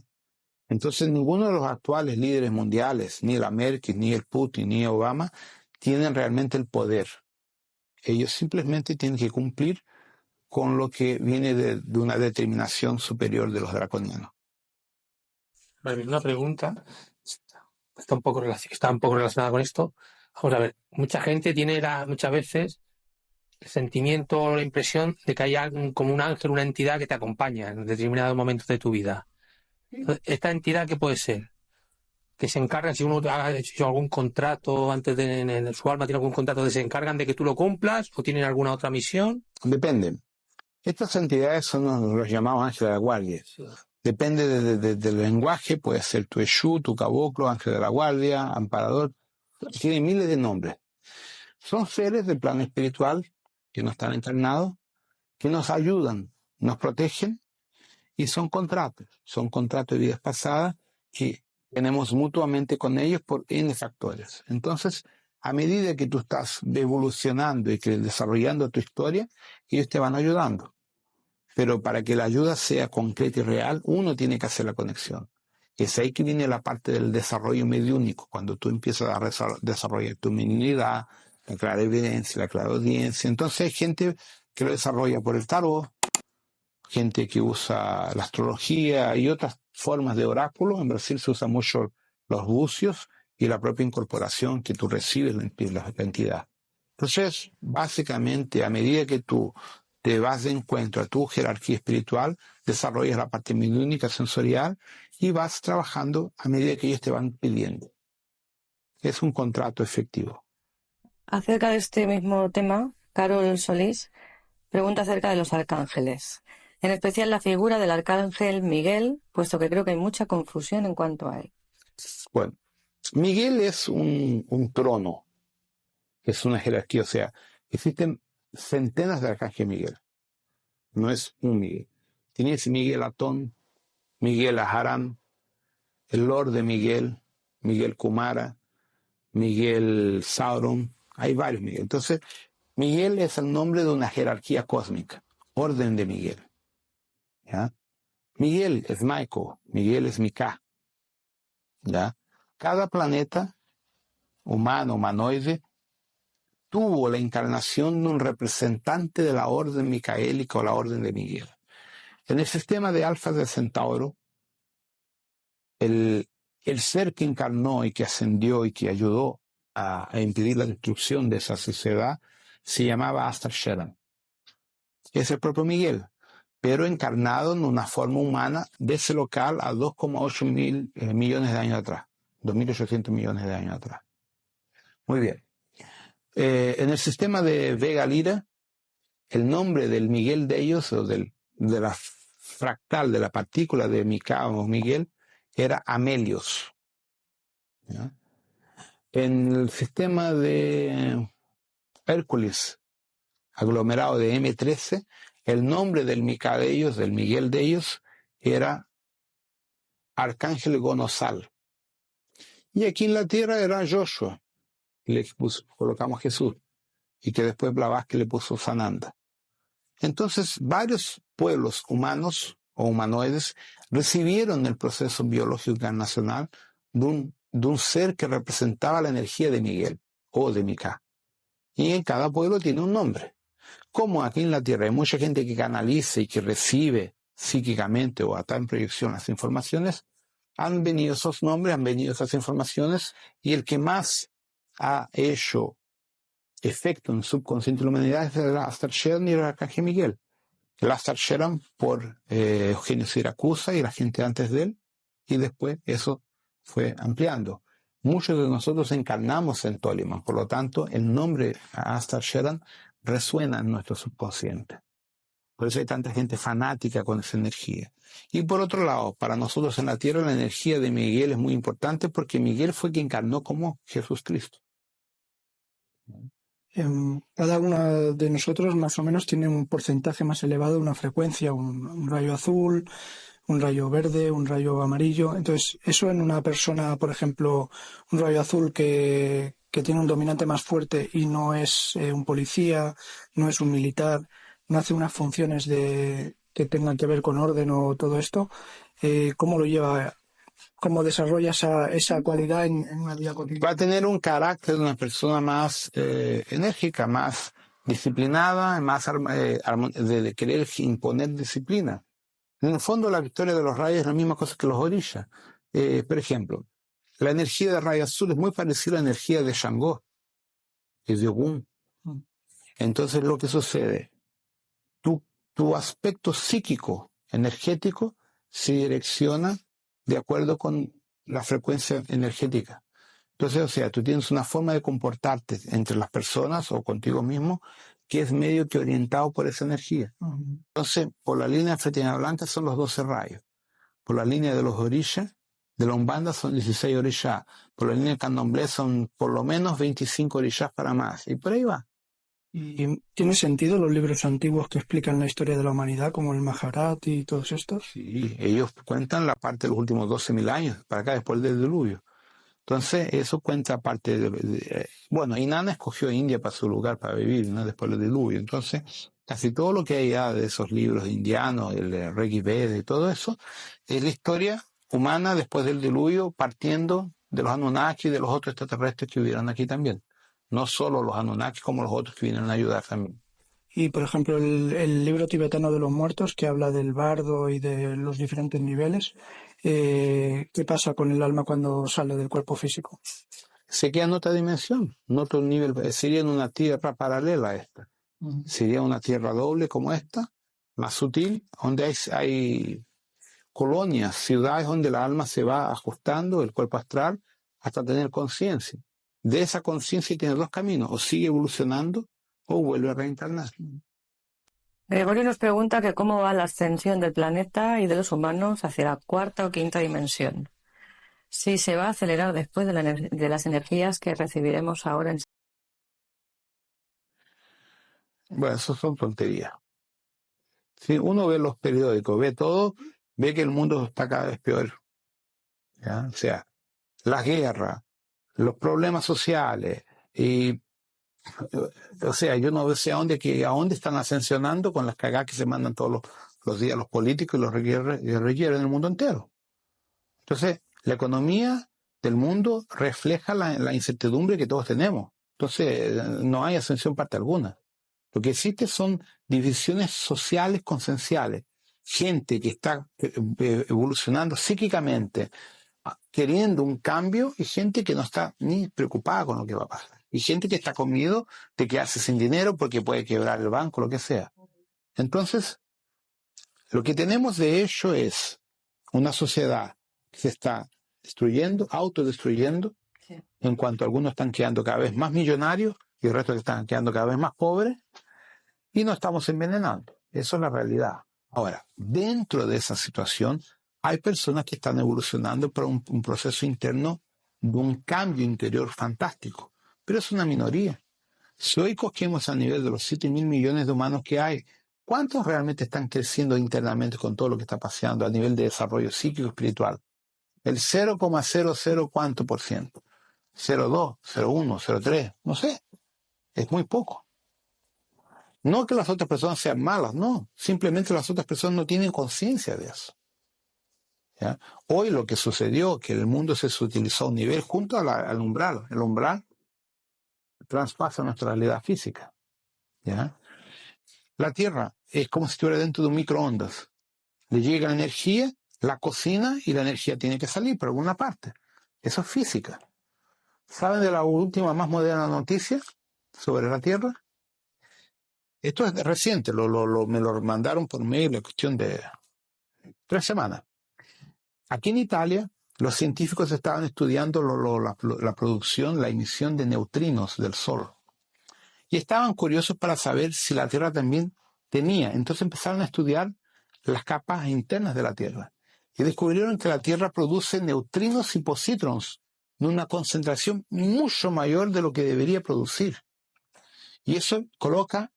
Entonces, ninguno de los actuales líderes mundiales, ni la Merkel, ni el Putin, ni Obama, tienen realmente el poder. Ellos simplemente tienen que cumplir con lo que viene de una determinación superior de los draconianos. Vale, una pregunta, está un poco relacionada con esto. Vamos a ver, mucha gente tiene muchas veces el sentimiento o la impresión de que hay como un ángel, una entidad que te acompaña en determinados momentos de tu vida. Entonces, ¿esta entidad qué puede ser? Que se encargan, si uno ha hecho algún contrato antes en su alma tiene algún contrato, ¿se encargan de que tú lo cumplas o tienen alguna otra misión? Depende. Estas entidades son los llamados ángeles de la guardia. Sí. Depende del lenguaje, puede ser tu Eshu, tu caboclo, ángel de la guardia, amparador. Tiene miles de nombres. Son seres del plano espiritual que no están encarnados, que nos ayudan, nos protegen, y son contratos de vidas pasadas que tenemos mutuamente con ellos por N factores. Entonces, a medida que tú estás evolucionando y que desarrollando tu historia, ellos te van ayudando. Pero para que la ayuda sea concreta y real, uno tiene que hacer la conexión. Es ahí que viene la parte del desarrollo mediúnico, cuando tú empiezas a desarrollar tu mediunidad, la clarividencia, la claraudiencia. Entonces hay gente que lo desarrolla por el tarot, gente que usa la astrología y otras formas de oráculo. En Brasil se usa mucho los bucios y la propia incorporación que tú recibes la entidad. Entonces, básicamente, a medida que tú te vas de encuentro a tu jerarquía espiritual, desarrollas la parte mediúnica sensorial y vas trabajando a medida que ellos te van pidiendo. Es un contrato efectivo. Acerca de este mismo tema, Carol Solís pregunta acerca de los arcángeles, en especial la figura del arcángel Miguel, puesto que creo que hay mucha confusión en cuanto a él. Bueno, Miguel es un trono, es una jerarquía, o sea, existen centenas de arcángeles Miguel, no es un Miguel. Tienes Miguel Atón, Miguel Aharam, el Lord de Miguel, Miguel Kumara, Miguel Sauron, hay varios Miguel. Entonces, Miguel es el nombre de una jerarquía cósmica, orden de Miguel. ¿Ya? Miguel es Michael, Miguel es Mika. ¿Ya? Cada planeta humano, humanoide, tuvo la encarnación de un representante de la orden micaélica o la orden de Miguel. En el sistema de Alfa de Centauro, el ser que encarnó y que ascendió y que ayudó a impedir la destrucción de esa sociedad se llamaba Astar Sheran. Es el propio Miguel, pero encarnado en una forma humana de ese local a 2,8 millones de años atrás, 2.800 millones de años atrás. Muy bien. En el sistema de Vega Lira, el nombre del Miguel de ellos, o de la fractal, de la partícula de Mika o Miguel, era Amelios. ¿Ya? En el sistema de Hércules, aglomerado de M13, el nombre del Mika de ellos, del Miguel de ellos, era Arcángel Gonosal. Y aquí en la tierra era Joshua, le colocamos Jesús, y que después Blavatsky le puso Sananda. Entonces, varios pueblos humanos o humanoides recibieron el proceso biológico internacional de un ser que representaba la energía de Miguel o de Mika. Y en cada pueblo tiene un nombre. Como aquí en la Tierra hay mucha gente que canaliza y que recibe psíquicamente o hasta en proyección las informaciones, han venido esos nombres, han venido esas informaciones, y el que más ha hecho efecto en el subconsciente de la humanidad es el Astar Sheran y el Arcángel Miguel. El Astar Sheran por Eugenio Siracusa y la gente antes de él, y después eso fue ampliando. Muchos de nosotros encarnamos en Toliman, por lo tanto el nombre Astar Sheran resuena en nuestro subconsciente. Por eso hay tanta gente fanática con esa energía. Y por otro lado, para nosotros en la Tierra la energía de Miguel es muy importante porque Miguel fue quien encarnó como Jesús Cristo. Cada uno de nosotros más o menos tiene un porcentaje más elevado, una frecuencia, un rayo azul, un rayo verde, un rayo amarillo. Entonces, eso en una persona, por ejemplo, un rayo azul que tiene un dominante más fuerte y no es un policía, no es un militar, no hace unas funciones que tengan que ver con orden o todo esto, ¿cómo lo lleva? ¿Cómo desarrolla esa cualidad en una vida cotidiana? Va a tener un carácter de una persona más enérgica, más disciplinada, más de querer imponer disciplina. En el fondo, la victoria de los rayos es la misma cosa que los orillas. Por ejemplo, la energía de rayo azul es muy parecida a la energía de Shango y de Ogún. Entonces, lo que sucede, tu aspecto psíquico, energético, se direcciona de acuerdo con la frecuencia energética. Entonces, o sea, tú tienes una forma de comportarte entre las personas o contigo mismo que es medio que orientado por esa energía. Entonces, por la línea de Fretina Blanca son los 12 rayos. Por la línea de los orillas, de la Umbanda son 16 orillas. Por la línea de Candomblé son por lo menos 25 orillas para más. Y por ahí va. ¿Y tiene sentido los libros antiguos que explican la historia de la humanidad, como el Mahabharata y todos estos? Sí, ellos cuentan la parte de los últimos 12.000 años, para acá después del diluvio. Entonces, eso cuenta parte bueno, Inanna escogió India para su lugar para vivir, ¿no? Después del diluvio. Entonces, casi todo lo que hay ya de esos libros indianos, el Reggae Veda y todo eso, es la historia humana después del diluvio, partiendo de los Anunnaki y de los otros extraterrestres que vivieron aquí también. No solo los Anunnaki, como los otros que vinieron a ayudar también. Y, por ejemplo, el libro tibetano de los muertos, que habla del bardo y de los diferentes niveles, ¿qué pasa con el alma cuando sale del cuerpo físico? Se queda en otra dimensión, en otro nivel, sería en una tierra paralela a esta. Sería una tierra doble como esta, más sutil, donde hay colonias, ciudades donde la alma se va ajustando, el cuerpo astral, hasta tener conciencia. De esa conciencia tiene dos caminos, o sigue evolucionando o vuelve a reencarnar. Gregorio nos pregunta que cómo va la ascensión del planeta y de los humanos hacia la cuarta o quinta dimensión. Si se va a acelerar después de las energías que recibiremos ahora en... Bueno, eso son tonterías. Si uno ve los periódicos, ve todo, ve que el mundo está cada vez peor. ¿Ya? O sea, las guerras, los problemas sociales, y o sea, yo no sé a dónde están ascensionando con las cagadas que se mandan todos los días los políticos y los guerrilleros en el mundo entero. Entonces, la economía del mundo refleja la incertidumbre que todos tenemos. Entonces, no hay ascensión parte alguna. Lo que existe son divisiones sociales consensuales. Gente que está evolucionando psíquicamente, queriendo un cambio, y gente que no está ni preocupada con lo que va a pasar. Y gente que está con miedo de quedarse sin dinero porque puede quebrar el banco, lo que sea. Entonces, lo que tenemos de hecho es una sociedad que se está destruyendo, autodestruyendo, sí, en cuanto algunos están quedando cada vez más millonarios y el resto están quedando cada vez más pobres, y nos estamos envenenando. Eso es la realidad. Ahora, dentro de esa situación, hay personas que están evolucionando por un proceso interno de un cambio interior fantástico, pero es una minoría. Si hoy cogemos a nivel de los 7.000 millones de humanos que hay, ¿cuántos realmente están creciendo internamente con todo lo que está pasando a nivel de desarrollo psíquico y espiritual? El 0,00 cuánto por ciento. 0,2, 0,1, 0,3, no sé. Es muy poco. No que las otras personas sean malas, no. Simplemente las otras personas no tienen conciencia de eso. ¿Ya? Hoy lo que sucedió, que el mundo se sutilizó a un nivel junto al umbral. El umbral traspasa nuestra realidad física. ¿Ya? La Tierra es como si estuviera dentro de un microondas. Le llega la energía, la cocina y la energía tiene que salir por alguna parte. Eso es física. ¿Saben de la última, más moderna noticia sobre la Tierra? Esto es reciente, me lo mandaron por mail en cuestión de 3 semanas. Aquí en Italia, los científicos estaban estudiando la producción, la emisión de neutrinos del Sol. Y estaban curiosos para saber si la Tierra también tenía. Entonces empezaron a estudiar las capas internas de la Tierra. Y descubrieron que la Tierra produce neutrinos y positrons en una concentración mucho mayor de lo que debería producir. Y eso coloca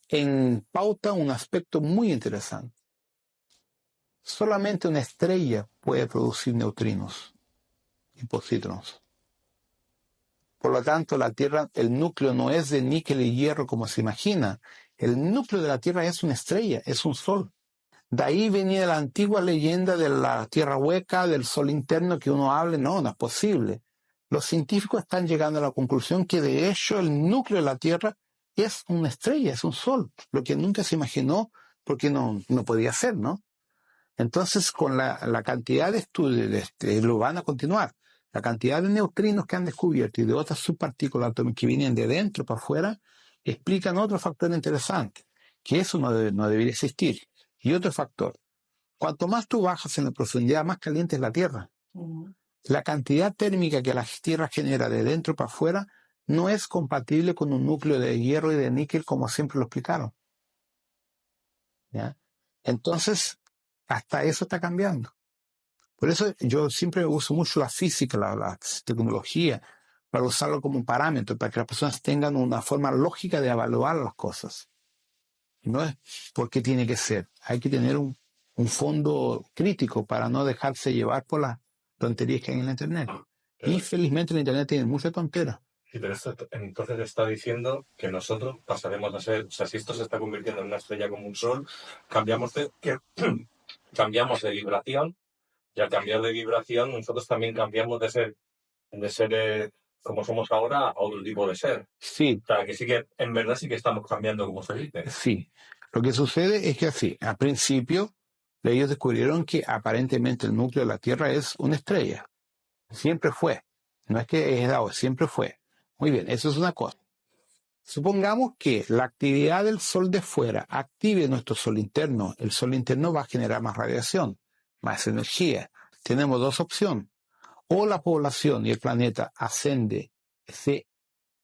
en pauta un aspecto muy interesante. Solamente una estrella puede producir neutrinos y positrons. Por lo tanto, la Tierra, el núcleo no es de níquel y hierro como se imagina. El núcleo de la Tierra es una estrella, es un sol. De ahí venía la antigua leyenda de la Tierra hueca, del sol interno que uno hable. No, no es posible. Los científicos están llegando a la conclusión que de hecho el núcleo de la Tierra es una estrella, es un sol, lo que nunca se imaginó porque no podía ser, ¿no? Entonces, con la cantidad de estudios, lo van a continuar, la cantidad de neutrinos que han descubierto y de otras subpartículas atómicas que vienen de dentro para afuera, explican otro factor interesante, que eso no debería existir. Y otro factor, cuanto más tú bajas en la profundidad, más caliente es la Tierra. La cantidad térmica que la Tierra genera de dentro para afuera no es compatible con un núcleo de hierro y de níquel como siempre lo explicaron. ¿Ya? Entonces, hasta eso está cambiando. Por eso yo siempre uso mucho la física, la tecnología, para usarlo como un parámetro, para que las personas tengan una forma lógica de evaluar las cosas. No es porque tiene que ser. Hay que tener un fondo crítico para no dejarse llevar por las tonterías que hay en la Internet. Y felizmente la Internet tiene mucha tontera. Sí, pero esto entonces está diciendo que nosotros pasaremos a ser, o sea, si esto se está convirtiendo en una estrella como un sol, cambiamos de vibración Y al cambiar de vibración, nosotros también cambiamos de ser como somos ahora a otro tipo de ser. Sí, O sea, que sí que en verdad sí que estamos cambiando como se dice. sí. Lo que sucede es que así, al principio, ellos descubrieron que aparentemente el núcleo de la Tierra es una estrella. Siempre fue. No es que es dado, siempre fue. Muy bien, eso es una cosa. Supongamos que la actividad del Sol de fuera active nuestro Sol interno. El Sol interno va a generar más radiación, más energía. Tenemos dos opciones. O la población y el planeta ascende, se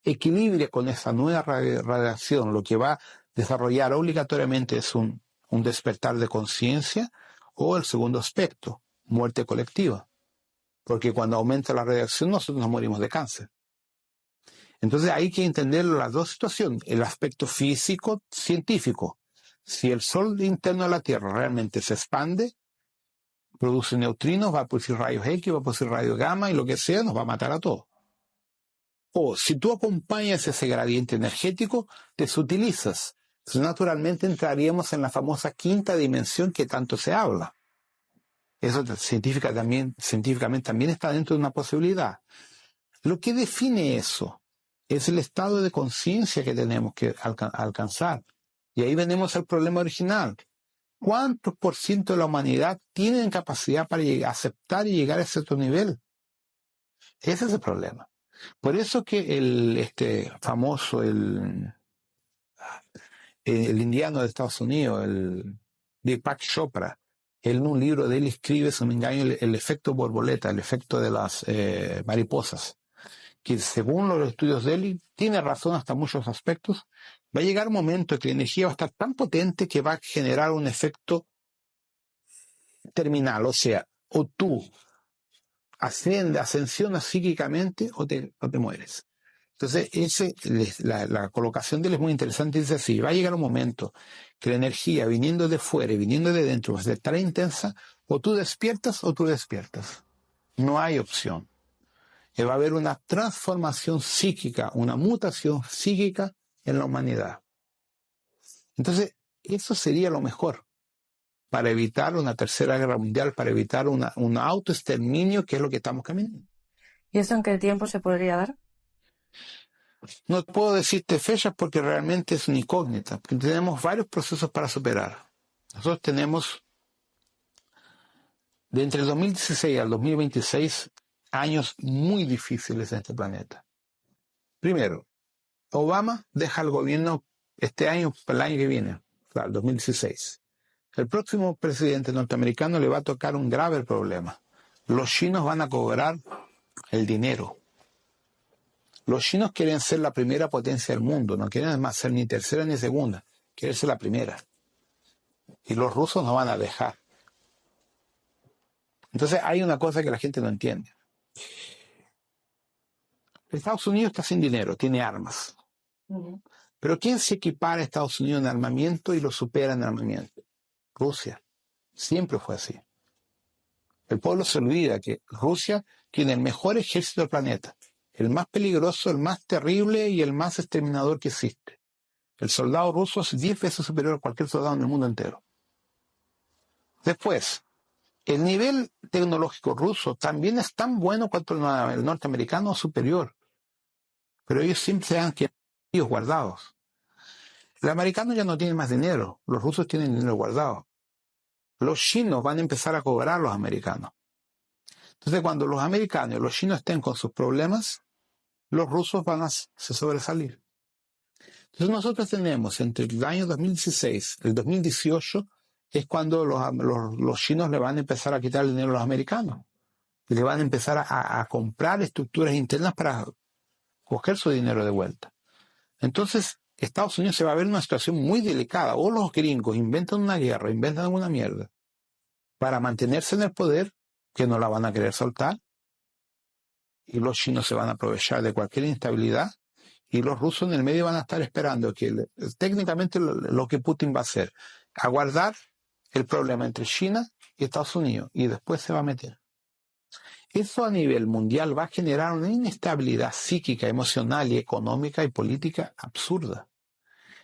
equilibre con esa nueva radiación, lo que va a desarrollar obligatoriamente es un despertar de conciencia, o el segundo aspecto, muerte colectiva. Porque cuando aumenta la radiación nosotros nos morimos de cáncer. Entonces hay que entender las dos situaciones, el aspecto físico, científico. Si el Sol interno de la Tierra realmente se expande, produce neutrinos, va a producir rayos X, va a producir rayos gamma y lo que sea, nos va a matar a todos. O si tú acompañas ese gradiente energético, te sutilizas. Entonces, naturalmente entraríamos en la famosa quinta dimensión que tanto se habla. Eso científicamente también está dentro de una posibilidad. Lo que define eso es el estado de conciencia que tenemos que alcanzar. Y ahí venimos al problema original. ¿Cuántos por ciento de la humanidad tienen capacidad para aceptar y llegar a cierto nivel? Ese es el problema. Por eso que el indiano de Estados Unidos, el Deepak Chopra, él en un libro de él escribe, si no me engaño, el efecto borboleta, el efecto de las mariposas, que según los estudios de él, tiene razón hasta muchos aspectos, va a llegar un momento en que la energía va a estar tan potente que va a generar un efecto terminal, o sea, o tú ascensionas psíquicamente o te mueres. Entonces, la colocación de él es muy interesante. Dice así, va a llegar un momento que la energía viniendo de fuera y viniendo de dentro va a ser tan intensa, o tú despiertas o tú despiertas. No hay opción. Y va a haber una transformación psíquica, una mutación psíquica en la humanidad. Entonces, eso sería lo mejor para evitar una tercera guerra mundial, para evitar un autoexterminio, que es lo que estamos caminando. ¿Y eso en qué tiempo se podría dar? No puedo decirte fechas porque realmente es una incógnita, porque tenemos varios procesos para superar. Nosotros tenemos, de entre el 2016 al 2026, años muy difíciles en este planeta. Primero, Obama deja el gobierno este año, el año que viene, o sea, el 2016. El próximo presidente norteamericano le va a tocar un grave problema. Los chinos van a cobrar el dinero. Los chinos quieren ser la primera potencia del mundo, no quieren más ser ni tercera ni segunda, quieren ser la primera. Y los rusos no van a dejar. Entonces hay una cosa que la gente no entiende. Estados Unidos está sin dinero, tiene armas. Pero ¿quién se equipara a Estados Unidos en armamento y lo supera en armamento? Rusia. Siempre fue así. El pueblo se olvida que Rusia tiene el mejor ejército del planeta. El más peligroso, el más terrible y el más exterminador que existe. El soldado ruso es 10 veces superior a cualquier soldado en el mundo entero. Después, el nivel tecnológico ruso también es tan bueno cuanto el norteamericano o superior. Pero ellos siempre se han quedado guardados. El americano ya no tiene más dinero. Los rusos tienen dinero guardado. Los chinos van a empezar a cobrar a los americanos. Entonces, cuando los americanos y los chinos estén con sus problemas, los rusos van a sobresalir. Entonces, nosotros tenemos entre el año 2016 y el 2018 es cuando los chinos le van a empezar a quitar el dinero a los americanos. Y le van a empezar a comprar estructuras internas para coger su dinero de vuelta. Entonces, Estados Unidos se va a ver en una situación muy delicada. O los gringos inventan una guerra, inventan alguna mierda para mantenerse en el poder, que no la van a querer soltar, y los chinos se van a aprovechar de cualquier instabilidad, y los rusos en el medio van a estar esperando que técnicamente lo que Putin va a hacer, aguardar el problema entre China y Estados Unidos, y después se va a meter. Eso a nivel mundial va a generar una inestabilidad psíquica, emocional y económica y política absurda.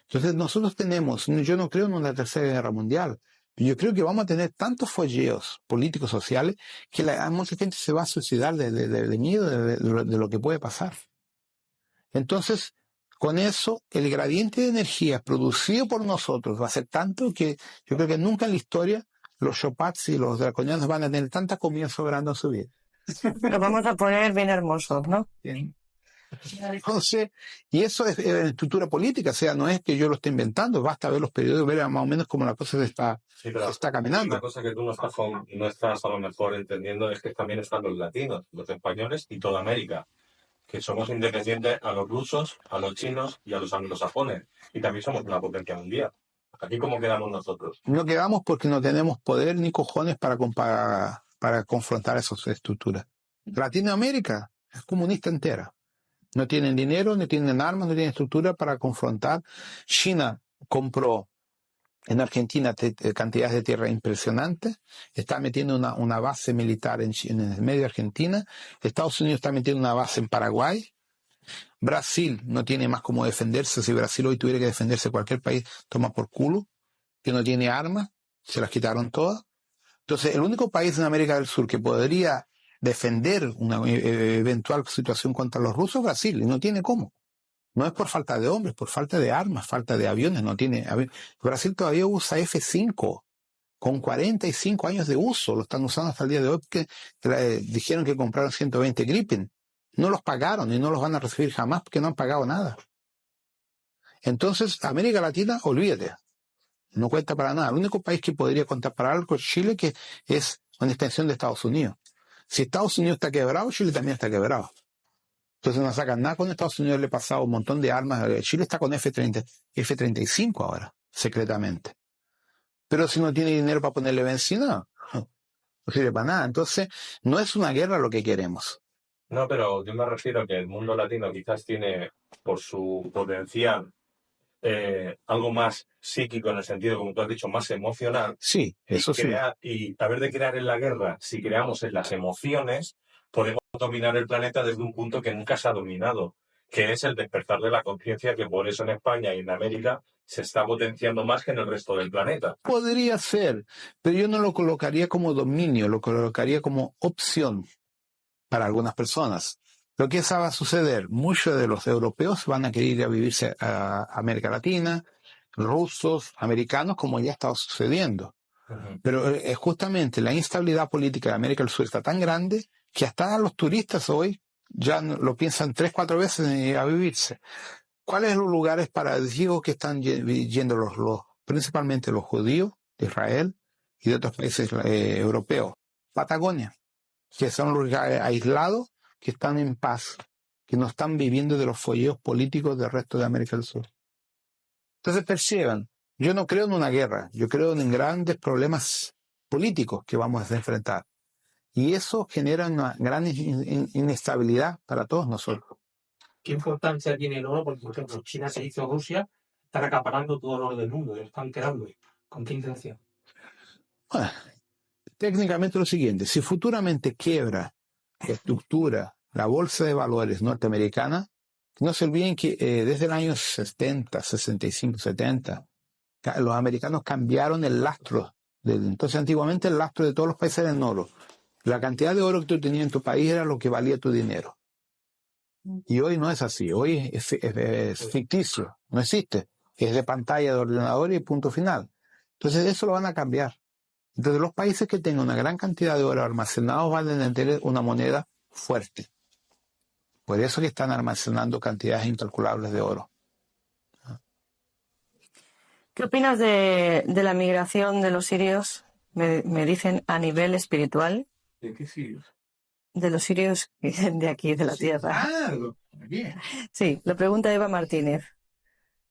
Entonces nosotros tenemos, yo no creo en una tercera guerra mundial, Yo creo que vamos a tener tantos folleos políticos sociales que mucha gente se va a suicidar de miedo de lo que puede pasar. Entonces, con eso, el gradiente de energía producido por nosotros va a ser tanto que yo creo que nunca en la historia los Chopats y los draconianos van a tener tanta comida sobrando en su vida. Lo vamos a poner bien hermoso, ¿no? Bien. Entonces, y eso es estructura política, o sea, no es que yo lo esté inventando, basta ver los periódicos, ver más o menos cómo la cosa está caminando. Una cosa que tú no estás a lo mejor entendiendo es que también están los latinos, los españoles y toda América, que somos independientes a los rusos, a los chinos y a los anglosajones, y también somos una potencia mundial. ¿Aquí cómo quedamos nosotros? No quedamos porque no tenemos poder ni cojones para confrontar esas estructuras. Latinoamérica es comunista entera. No tienen dinero, no tienen armas, no tienen estructura para confrontar. China compró en Argentina cantidades de tierra impresionantes, está metiendo una base militar en el medio de Argentina, Estados Unidos está metiendo una base en Paraguay, Brasil no tiene más cómo defenderse. Si Brasil hoy tuviera que defenderse, cualquier país toma por culo, que no tiene armas, se las quitaron todas. Entonces, el único país en América del Sur que podría defender una eventual situación contra los rusos es Brasil, y no tiene cómo. No es por falta de hombres, por falta de armas, falta de aviones, no tiene. Brasil todavía usa F-5, con 45 años de uso, lo están usando hasta el día de hoy, porque dijeron que compraron 120 Gripen. No los pagaron y no los van a recibir jamás porque no han pagado nada. Entonces, América Latina, olvídate, no cuenta para nada. El único país que podría contar para algo es Chile, que es una extensión de Estados Unidos. Si Estados Unidos está quebrado, Chile también está quebrado. Entonces no sacan nada con Estados Unidos, le he pasado un montón de armas. Chile está con F-35 ahora, secretamente. Pero si no tiene dinero para ponerle benzina, no sirve para nada. Entonces, no es una guerra lo que queremos. No, pero yo me refiero a que el mundo latino quizás tiene, por su potencial, algo más psíquico en el sentido, como tú has dicho, más emocional. Sí, eso sí. Y a ver de crear en la guerra, si creamos en las emociones, podemos dominar el planeta desde un punto que nunca se ha dominado, que es el despertar de la conciencia, que por eso en España y en América se está potenciando más que en el resto del planeta. Podría ser, pero yo no lo colocaría como dominio, lo colocaría como opción para algunas personas. Lo que va a suceder, muchos de los europeos van a querer ir a vivirse a América Latina, rusos, americanos, como ya está sucediendo. Uh-huh. Pero justamente la instabilidad política de América del Sur está tan grande que hasta los turistas hoy ya lo piensan 3-4 veces en ir a vivirse. ¿Cuáles son los lugares paradisíacos que están yendo principalmente los judíos de Israel y de otros países europeos? Patagonia, que son lugares aislados, que están en paz, que no están viviendo de los folleos políticos del resto de América del Sur. Entonces perciban, yo no creo en una guerra, yo creo en grandes problemas políticos que vamos a enfrentar. Y eso genera una gran inestabilidad para todos nosotros. ¿Qué importancia tiene el oro? Porque, por ejemplo, China se hizo Rusia, están acaparando todo el oro del mundo, lo están quedando. ¿Con qué intención? Bueno, técnicamente lo siguiente, si futuramente quiebra la estructura, la bolsa de valores norteamericana, no se olviden que desde el año 70, 65, 70, los americanos cambiaron el lastro. Entonces, antiguamente el lastro de todos los países era en oro. La cantidad de oro que tú tenías en tu país era lo que valía tu dinero. Y hoy no es así. Hoy es ficticio. No existe. Es de pantalla de ordenador y punto final. Entonces, eso lo van a cambiar. Entonces, los países que tengan una gran cantidad de oro almacenado van a tener una moneda fuerte. Por eso que están almacenando cantidades incalculables de oro. ¿Qué opinas de la migración de los sirios? Me dicen a nivel espiritual. ¿De qué sirios? De los sirios de aquí, de la tierra. Ah, aquí. Sí, lo pregunta Eva Martínez.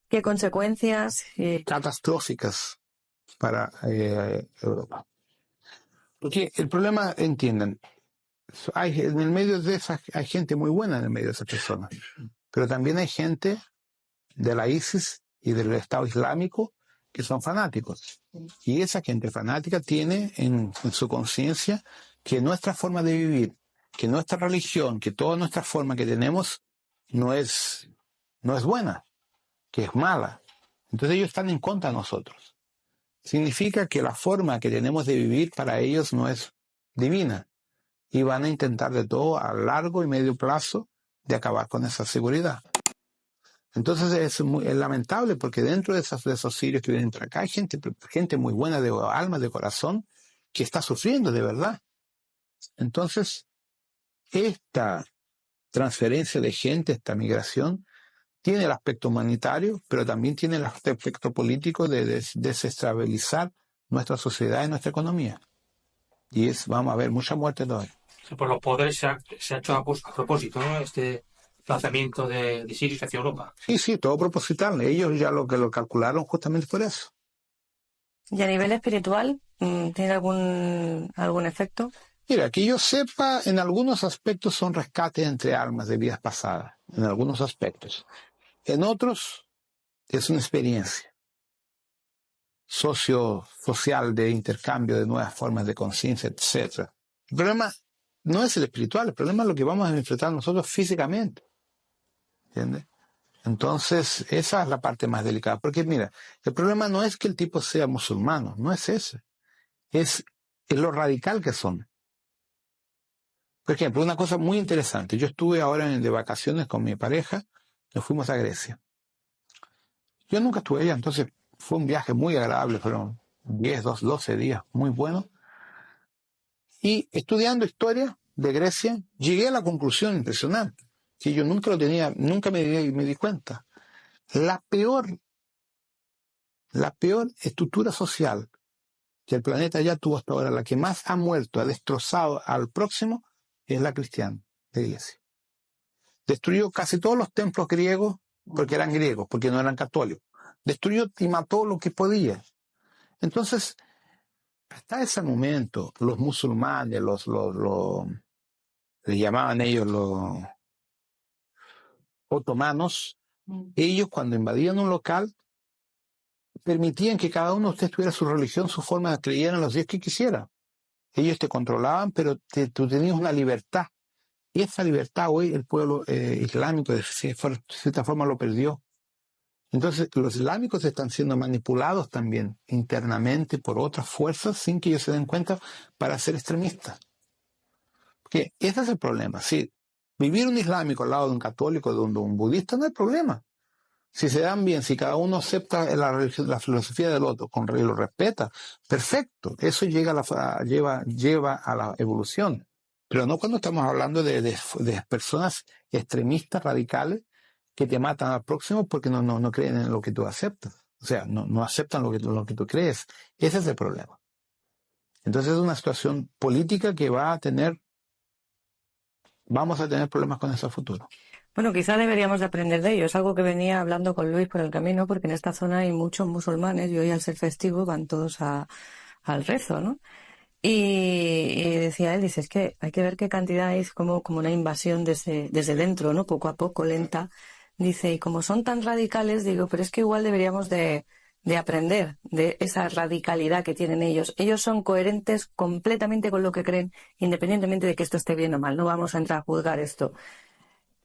¿Qué consecuencias? Catastróficas para Europa. Porque el problema, entiendan, en el medio de esas hay gente muy buena en el medio de esas personas, pero también hay gente de la ISIS y del Estado Islámico que son fanáticos. Y esa gente fanática tiene en su conciencia que nuestra forma de vivir, que nuestra religión, que toda nuestra forma que tenemos no es buena, que es mala. Entonces ellos están en contra de nosotros. significa que la forma que tenemos de vivir para ellos no es divina. Y van a intentar de todo a largo y medio plazo de acabar con esa seguridad. Entonces es lamentable porque dentro de esos sirios que vienen para acá hay gente muy buena de alma, de corazón, que está sufriendo de verdad. Entonces, esta transferencia de gente, esta migración, tiene el aspecto humanitario, pero también tiene el aspecto político de desestabilizar nuestra sociedad y nuestra economía. Y vamos a ver mucha muerte todavía. Por los poderes se ha hecho a propósito, ¿no? Este lanzamiento de sirios hacia Europa. Sí, todo proposital. Ellos ya lo calcularon justamente por eso. ¿Y a nivel espiritual tiene algún efecto? Mira, que yo sepa, en algunos aspectos son rescates entre almas de vidas pasadas, en algunos aspectos. En otros es una experiencia social de intercambio de nuevas formas de conciencia, etc. El problema no es el espiritual, el problema es lo que vamos a enfrentar nosotros físicamente. ¿Entiendes? Entonces, esa es la parte más delicada. Porque mira, el problema no es que el tipo sea musulmano, no es ese. Es lo radical que son. Por ejemplo, una cosa muy interesante. Yo estuve ahora de vacaciones con mi pareja, nos fuimos a Grecia. Yo nunca estuve allá, entonces fue un viaje muy agradable, fueron 12 días, muy buenos. Y estudiando historia de Grecia, llegué a la conclusión impresionante, que yo nunca me di cuenta. La peor estructura social que el planeta ya tuvo hasta ahora, la que más ha muerto, ha destrozado al próximo, es la cristiana, la iglesia. Destruyó casi todos los templos griegos, porque eran griegos, porque no eran católicos. Destruyó y mató lo que podía. Entonces, hasta ese momento, los musulmanes, le llamaban ellos los otomanos, ellos cuando invadían un local, permitían que cada uno de ustedes tuviera su religión, su forma de creer en los dioses que quisiera. Ellos te controlaban, pero tú tenías una libertad. Y esa libertad hoy el pueblo islámico de cierta forma lo perdió. Entonces los islámicos están siendo manipulados también internamente por otras fuerzas sin que ellos se den cuenta para ser extremistas. Porque ese es el problema. Si vivir un islámico al lado de un católico, de un budista, no hay problema. Si se dan bien, si cada uno acepta la filosofía del otro y lo respeta, perfecto. Eso lleva a la evolución. Pero no cuando estamos hablando de personas extremistas, radicales, que te matan al próximo porque no creen en lo que tú aceptas. O sea, no aceptan lo que tú crees. Ese es el problema. Entonces es una situación política que vamos a tener problemas con eso a futuro. Bueno, quizá deberíamos de aprender de ello. Es algo que venía hablando con Luis por el camino, porque en esta zona hay muchos musulmanes y hoy al ser festivo van todos al rezo, ¿no? Y decía él, es que hay que ver qué cantidad es como una invasión desde dentro, ¿no? Poco a poco, lenta. Dice, y como son tan radicales, digo, pero es que igual deberíamos de aprender de esa radicalidad que tienen ellos. Ellos son coherentes completamente con lo que creen, independientemente de que esto esté bien o mal. No vamos a entrar a juzgar esto.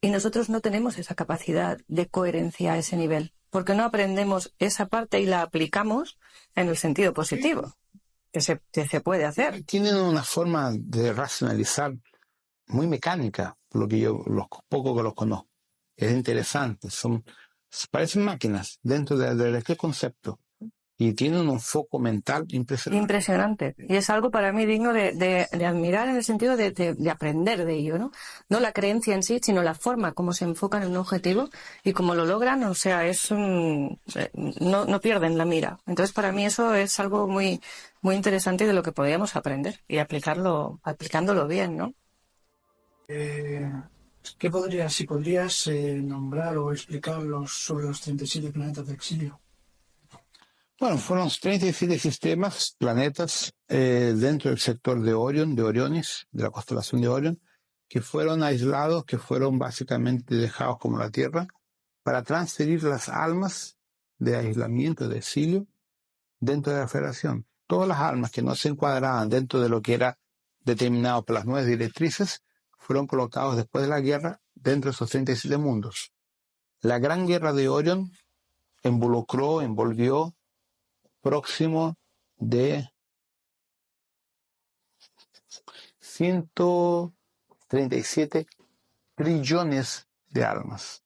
Y nosotros no tenemos esa capacidad de coherencia a ese nivel, porque no aprendemos esa parte y la aplicamos en el sentido positivo, que se puede hacer. Tienen una forma de racionalizar muy mecánica, por lo que los pocos que los conozco. Es interesante, parecen máquinas dentro de este concepto. Y tienen un foco mental impresionante. Impresionante. Y es algo para mí digno de admirar en el sentido de aprender de ello, ¿no? No la creencia en sí, sino la forma como se enfocan en un objetivo y cómo lo logran, o sea, no pierden la mira. Entonces, para mí eso es algo muy, muy interesante de lo que podríamos aprender y aplicándolo bien, ¿no? Si podrías nombrar o explicar sobre los 37 planetas de exilio? Bueno, fueron 37 sistemas, planetas, dentro del sector de Orión, de Oriones, de la constelación de Orión, que fueron aislados, que fueron básicamente dejados como la Tierra, para transferir las almas de aislamiento, de exilio, dentro de la Federación. Todas las almas que no se encuadraban dentro de lo que era determinado por las 9 directrices, fueron colocados después de la guerra dentro de esos 37 mundos. La gran guerra de Orión envolvió Próximo, de 137 trillones de almas.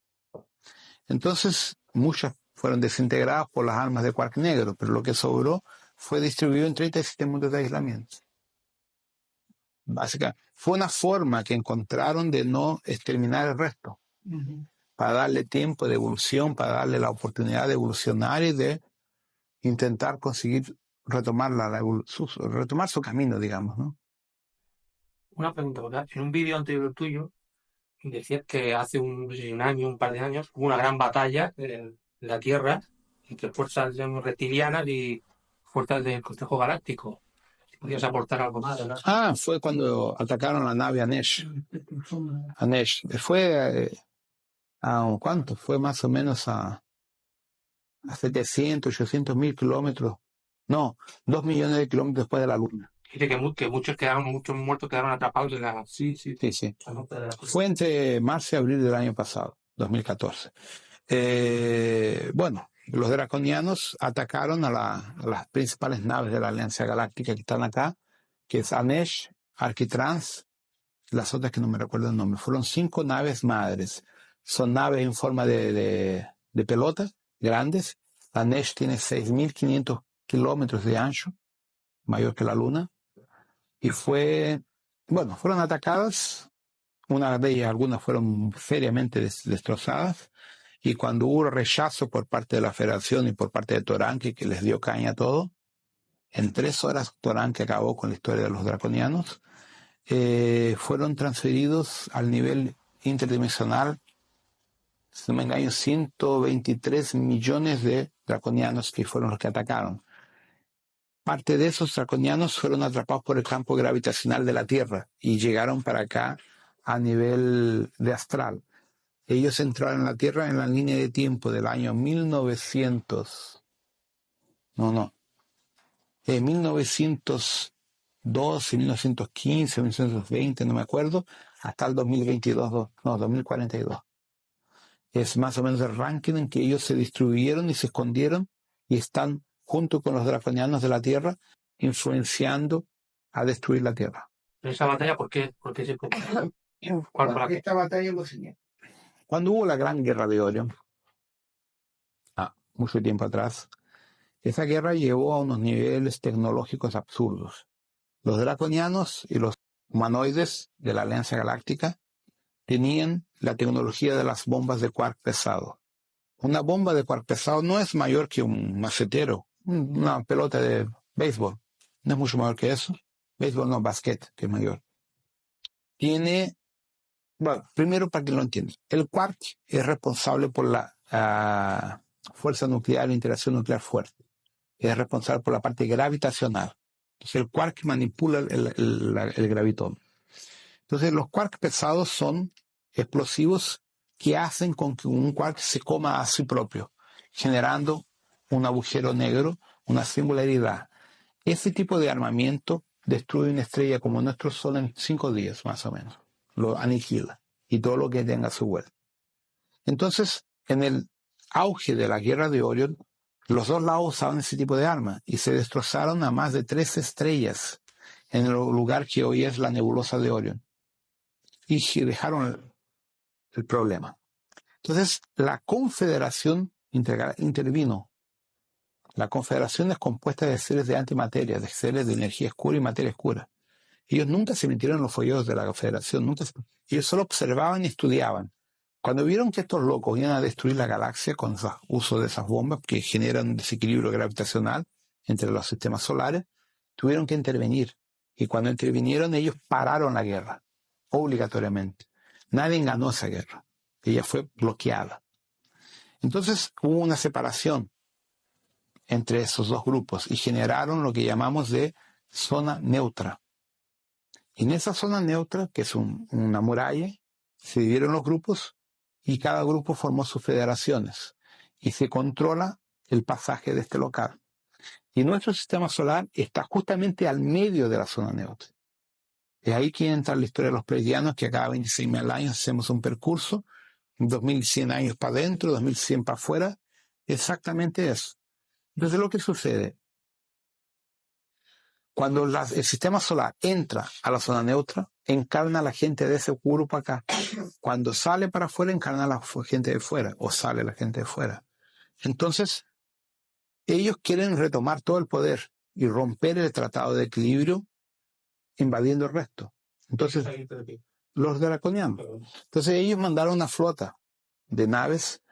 Entonces, muchas fueron desintegradas por las armas de quark negro, pero lo que sobró fue distribuido en 37 mundos de aislamiento. Básicamente, fue una forma que encontraron de no exterminar el resto, para darle tiempo de evolución, para darle la oportunidad de evolucionar y de intentar conseguir retomar retomar su camino, digamos, ¿no? Una pregunta, ¿verdad? En un vídeo anterior tuyo decías que hace un año, un par de años, hubo una gran batalla en la Tierra entre fuerzas, digamos, reptilianas y fuerzas del Consejo Galáctico. Si podías aportar algo más, ¿verdad? Fue cuando atacaron la nave Anesh. Fue ¿cuánto? Fue más o menos a 700, 800 mil kilómetros. No, 2 millones de kilómetros después de la Luna. Dice que muchos muertos quedaron atrapados en la... Sí. Fue entre marzo y abril del año pasado, 2014. Bueno, los draconianos atacaron a las principales naves de la Alianza Galáctica que están acá, que es Anesh, Architrans, las otras que no me recuerdo el nombre. Fueron 5 naves madres. Son naves en forma de pelota, grandes. Anesh tiene 6.500 kilómetros de ancho, mayor que la Luna. Y fueron atacadas. Una de ellas, algunas fueron seriamente destrozadas. Y cuando hubo rechazo por parte de la Federación y por parte de Toranque, que les dio caña a todo, en 3 horas Toranque acabó con la historia de los draconianos. Fueron transferidos al nivel interdimensional, si no me engaño, 123 millones de draconianos que fueron los que atacaron. Parte de esos draconianos fueron atrapados por el campo gravitacional de la Tierra y llegaron para acá a nivel de astral. Ellos entraron en la Tierra en la línea de tiempo del año 1912, 1915, 1920, no me acuerdo, hasta el 2042. Es más o menos el ranking en que ellos se distribuyeron y se escondieron y están junto con los draconianos de la Tierra influenciando a destruir la Tierra. ¿Esa batalla por qué se produjo? ¿Cuál fue la que? Esta batalla es lo siguiente. Cuando hubo la Gran Guerra de Orion, mucho tiempo atrás, esa guerra llevó a unos niveles tecnológicos absurdos. Los draconianos y los humanoides de la Alianza Galáctica tenían la tecnología de las bombas de quark pesado. Una bomba de quark pesado no es mayor que un macetero, una pelota de béisbol. No es mucho mayor que eso. Béisbol no, basquet, que es mayor. Primero para que lo entiendan. El quark es responsable por la fuerza nuclear, interacción nuclear fuerte. Es responsable por la parte gravitacional. Entonces el quark manipula el gravitón. Entonces los quarks pesados son explosivos que hacen con que un quark se coma a sí propio, generando un agujero negro, una singularidad. Ese tipo de armamento destruye una estrella como nuestro Sol en 5 días, más o menos. Lo aniquila y todo lo que tenga a su vuelta. Entonces, en el auge de la guerra de Orion, los dos lados usaban ese tipo de arma y se destrozaron a más de 3 estrellas en el lugar que hoy es la nebulosa de Orion. Y dejaron el problema. Entonces, la Confederación intervino. La Confederación es compuesta de seres de antimateria, de seres de energía oscura y materia oscura. Ellos nunca se metieron en los folletos de la Confederación, ellos solo observaban y estudiaban. Cuando vieron que estos locos iban a destruir la galaxia con el uso de esas bombas que generan un desequilibrio gravitacional entre los sistemas solares, tuvieron que intervenir. Y cuando intervinieron, ellos pararon la guerra, obligatoriamente. Nadie ganó esa guerra. Ella fue bloqueada. Entonces hubo una separación entre esos dos grupos y generaron lo que llamamos de zona neutra. En esa zona neutra, que es una muralla, se dividieron los grupos y cada grupo formó sus federaciones y se controla el pasaje de este local. Y nuestro sistema solar está justamente al medio de la zona neutra. Es ahí que entra la historia de los pleiadianos, que cada 26.000 años hacemos un percurso, 2.100 años para adentro, 2.100 para afuera, exactamente eso. Entonces lo que sucede, Cuando el sistema solar entra a la zona neutra, encarna a la gente de ese grupo acá. Cuando sale para afuera, encarna a la gente de fuera, o sale la gente de fuera. Entonces, ellos quieren retomar todo el poder y romper el tratado de equilibrio, invadiendo el resto. Entonces, los draconianos. Entonces, ellos mandaron una flota de naves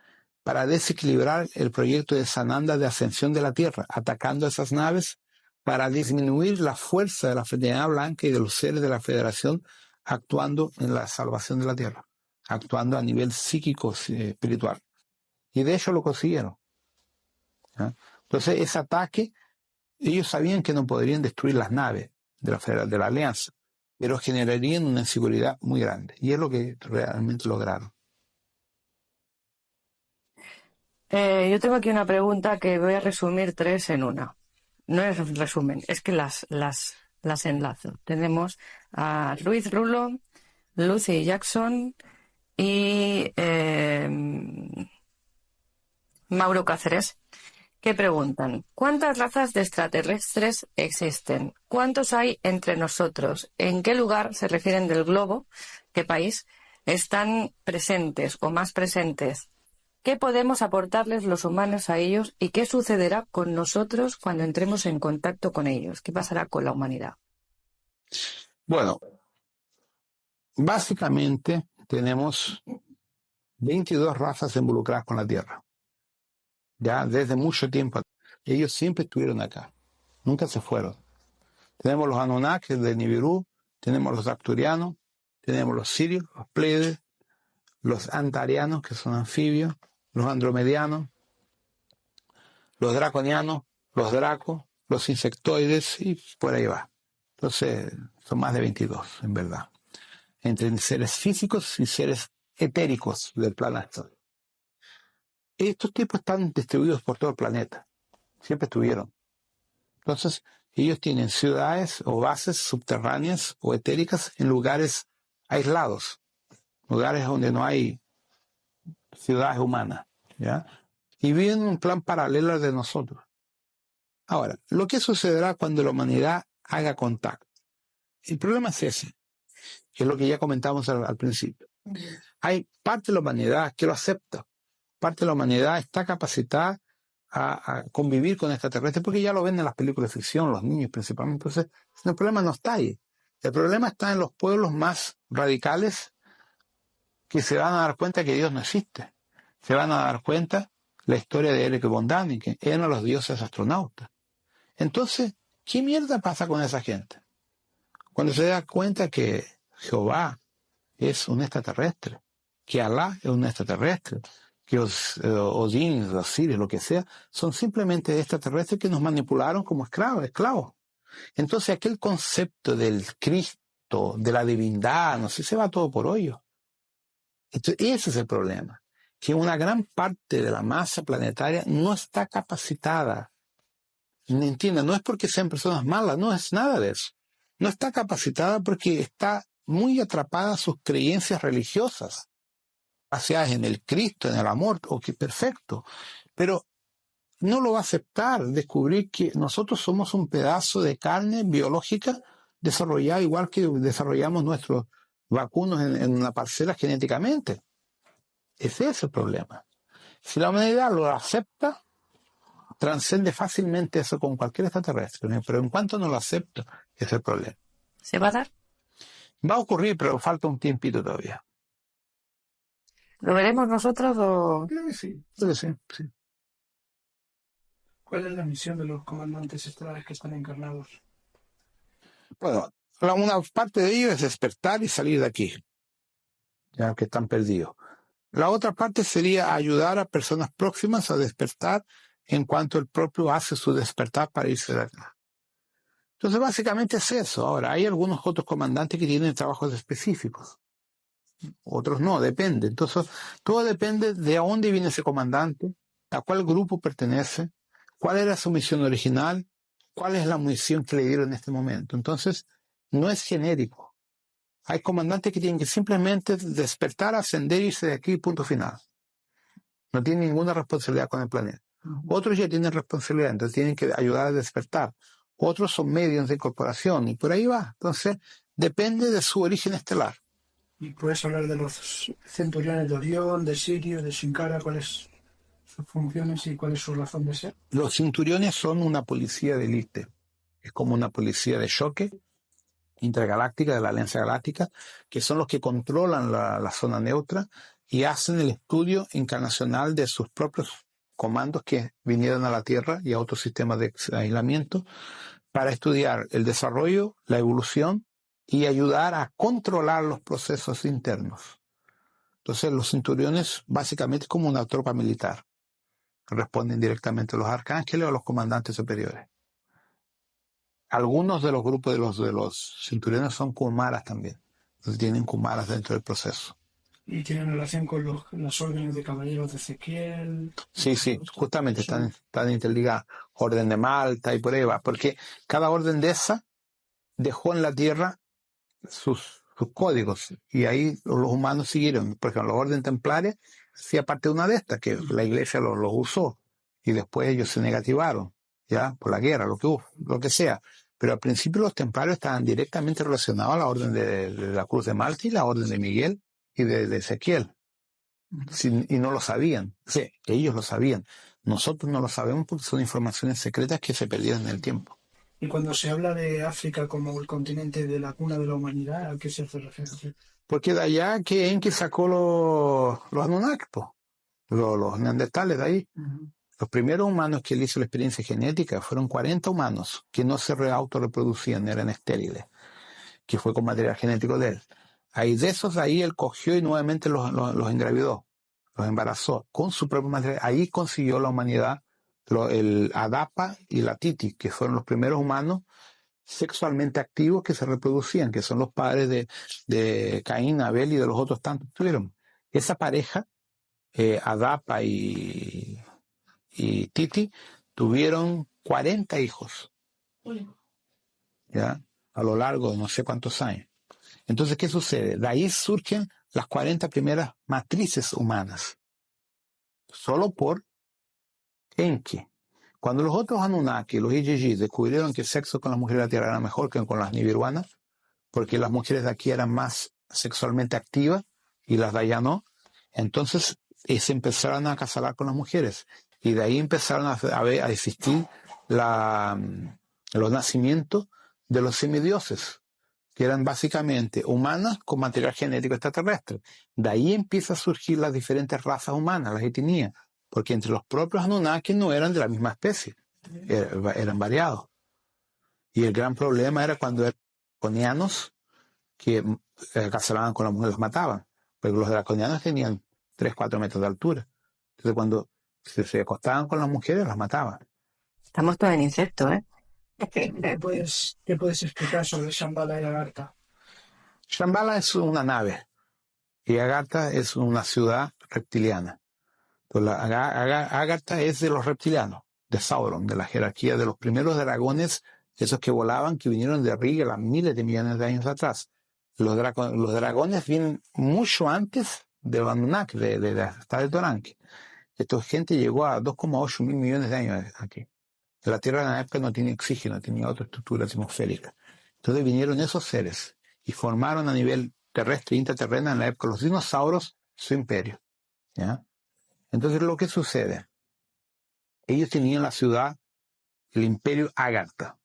para desequilibrar el proyecto de Sananda de ascensión de la Tierra, atacando esas naves para disminuir la fuerza de la Fraternidad Blanca y de los seres de la Federación actuando en la salvación de la Tierra, actuando a nivel psíquico, espiritual. Y de hecho lo consiguieron. ¿Ya? Entonces, ese ataque, ellos sabían que no podrían destruir las naves de la Alianza, pero generarían una inseguridad muy grande. Y es lo que realmente lograron. Yo tengo aquí una pregunta que voy a resumir 3 en una. No es un resumen, es que las enlazo. Tenemos a Ruiz Rulo, Lucy Jackson y Mauro Cáceres, que preguntan: ¿cuántas razas de extraterrestres existen? ¿Cuántos hay entre nosotros? ¿En qué lugar, se refieren del globo, qué país, están presentes o más presentes? ¿Qué podemos aportarles los humanos a ellos y qué sucederá con nosotros cuando entremos en contacto con ellos? ¿Qué pasará con la humanidad? Bueno, básicamente tenemos 22 razas involucradas con la Tierra. Ya desde mucho tiempo. Ellos siempre estuvieron acá. Nunca se fueron. Tenemos los Anunnakis de Nibiru, tenemos los Arcturianos, tenemos los Sirios, los Pleiades, los Antarianos, que son anfibios, los Andromedianos, los Draconianos, los Dracos, los Insectoides, y por ahí va. Entonces, son más de 22, en verdad. Entre seres físicos y seres etéricos del plano astral. Estos tipos están distribuidos por todo el planeta. Siempre estuvieron. Entonces, ellos tienen ciudades o bases subterráneas o etéricas en lugares aislados. Lugares donde no hay ciudades humanas, ¿ya? Y viven en un plan paralelo al de nosotros. Ahora, lo que sucederá cuando la humanidad haga contacto. El problema es ese, que es lo que ya comentamos al principio. Hay parte de la humanidad que lo acepta. Parte de la humanidad está capacitada a convivir con extraterrestres porque ya lo ven en las películas de ficción, los niños principalmente. Entonces, el problema no está ahí. El problema está en los pueblos más radicales que se van a dar cuenta que Dios no existe. Se van a dar cuenta la historia de Eric von Däniken, que eran los dioses astronautas. Entonces, ¿qué mierda pasa con esa gente? Cuando se da cuenta que Jehová es un extraterrestre, que Alá es un extraterrestre, que Odín, los Sirios, lo que sea, son simplemente extraterrestres que nos manipularon como esclavos. Entonces aquel concepto del Cristo, de la divindad, no sé, se va todo por hoyo. Entonces, ese es el problema, que una gran parte de la masa planetaria no está capacitada. ¿Me entiendes? No es porque sean personas malas, no es nada de eso. No está capacitada porque está muy atrapada a sus creencias religiosas, basadas en el Cristo, en el amor, ok, perfecto. Pero no lo va a aceptar, descubrir que nosotros somos un pedazo de carne biológica desarrollada igual que desarrollamos nuestros vacunos en una parcela genéticamente. Ese es el problema. Si la humanidad lo acepta, transcende fácilmente eso con cualquier extraterrestre, pero en cuanto no lo acepta, ese es el problema. ¿Se va a dar? Va a ocurrir, pero falta un tiempito todavía. ¿Lo veremos nosotros o...? Creo que sí. Creo que sí, sí. ¿Cuál es la misión de los comandantes estelares que están encarnados? Bueno, una parte de ellos es despertar y salir de aquí, ya que están perdidos. La otra parte sería ayudar a personas próximas a despertar en cuanto el propio hace su despertar para irse de acá. Entonces, básicamente es eso. Ahora, hay algunos otros comandantes que tienen trabajos específicos. Otros no, depende. Entonces, todo depende de a dónde viene ese comandante, a cuál grupo pertenece, cuál era su misión original, cuál es la misión que le dieron en este momento. Entonces, no es genérico. Hay comandantes que tienen que simplemente despertar, ascender, irse de aquí, punto final. No tienen ninguna responsabilidad con el planeta. Otros ya tienen responsabilidad, entonces tienen que ayudar a despertar. otros son medios de incorporación, y por ahí va. Entonces, depende de su origen estelar. ¿Y puedes hablar de los centuriones de Orión, de Sirio, de Sincara? ¿Cuáles sus funciones y cuál es su razón de ser? Los centuriones son una policía de élite. Es como una policía de choque intergaláctica, de la Alianza Galáctica, que son los que controlan la zona neutra y hacen el estudio encarnacional de sus propios comandos que vinieron a la Tierra y a otros sistemas de aislamiento para estudiar el desarrollo, la evolución y ayudar a controlar los procesos internos. Entonces los centuriones básicamente es como una tropa militar. Responden directamente a los arcángeles o a los comandantes superiores. Algunos de los grupos de los centuriones son kumaras también. Entonces tienen kumaras dentro del proceso. ¿Y tienen relación con las órdenes de caballeros de Ezequiel? Sí, justamente están interligadas. Orden de Malta y por ahí va. Porque cada orden de esa dejó en la Tierra sus códigos. Y ahí los humanos siguieron. Por ejemplo, la orden templaria hacía parte de una de estas, que la iglesia los usó. Y después ellos se negativaron, ya, por la guerra, lo que sea. Pero al principio los templarios estaban directamente relacionados a la orden de la Cruz de Malta y la orden de Miguel y de Ezequiel. Y no lo sabían. Sí, ellos lo sabían. Nosotros no lo sabemos porque son informaciones secretas que se perdieron en el tiempo. Y cuando se habla de África como el continente de la cuna de la humanidad, ¿a qué se hace referencia? Porque de allá que Enki sacó los Anunnaki, los neandertales de ahí. Uh-huh. Los primeros humanos que él hizo la experiencia genética fueron 40 humanos que no se autorreproducían, eran estériles, que fue con material genético de él. Ahí de esos, ahí él cogió y nuevamente los engravidó, los embarazó con su propio material. Ahí consiguió la humanidad el Adapa y la Titi, que fueron los primeros humanos sexualmente activos que se reproducían, que son los padres de Caín, Abel y de los otros tantos que tuvieron. Esa pareja, Adapa y Titi, tuvieron 40 hijos, ¿ya? A lo largo de no sé cuántos años. Entonces, ¿qué sucede? De ahí surgen las 40 primeras matrices humanas, solo por Enki. Cuando los otros Anunnaki, los Igigi, descubrieron que el sexo con las mujeres de la Tierra era mejor que con las nibiruanas, porque las mujeres de aquí eran más sexualmente activas y las de allá no, entonces se empezaron a casar con las mujeres. Y de ahí empezaron a existir los nacimientos de los semidioses, que eran básicamente humanas con material genético extraterrestre. De ahí empiezan a surgir las diferentes razas humanas, las etnias, porque entre los propios Anunnaki no eran de la misma especie, eran variados. Y el gran problema era cuando eran draconianos que casaban con las mujeres, los mataban, porque los draconianos tenían 3-4 metros de altura. Entonces cuando se acostaban con las mujeres, las mataban. Estamos todos en insecto, ¿eh? ¿Qué puedes explicar sobre Shambhala y Agartha? Shambhala es una nave y Agartha es una ciudad reptiliana. Entonces, Agartha es de los reptilianos, de Sauron, de la jerarquía de los primeros dragones, esos que volaban, que vinieron de Rigel miles de millones de años atrás. Los dragones vienen mucho antes de los Anunnaki, hasta de Toranque. Esta gente llegó a 2,8 mil millones de años aquí. La Tierra en la época no tenía oxígeno, tenía otra estructura atmosférica. Entonces vinieron esos seres y formaron a nivel terrestre e intraterreno en la época los dinosaurios su imperio, ¿ya? Entonces lo que sucede, ellos tenían la ciudad, el imperio Agartha.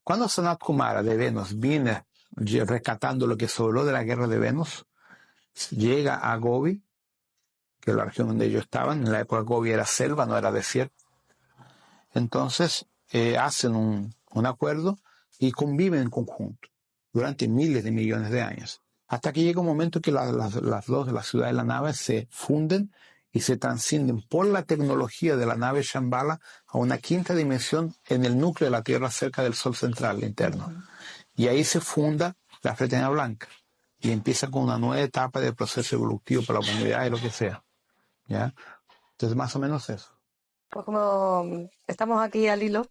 Cuando Sanat Kumara de Venus viene rescatando lo que sobró de la guerra de Venus, llega a Gobi, que es la región donde ellos estaban. En la época Gobi era selva, no era desierto. Entonces hacen un acuerdo y conviven en conjunto durante miles de millones de años. Hasta que llega un momento que las dos de la ciudad y la nave se funden y se transcienden por la tecnología de la nave Shambhala a una quinta dimensión en el núcleo de la Tierra cerca del Sol central interno. Y ahí se funda la Fraternidad Blanca y empieza con una nueva etapa de proceso evolutivo para la humanidad y lo que sea, ¿ya? Entonces más o menos eso. Pues como estamos aquí al hilo,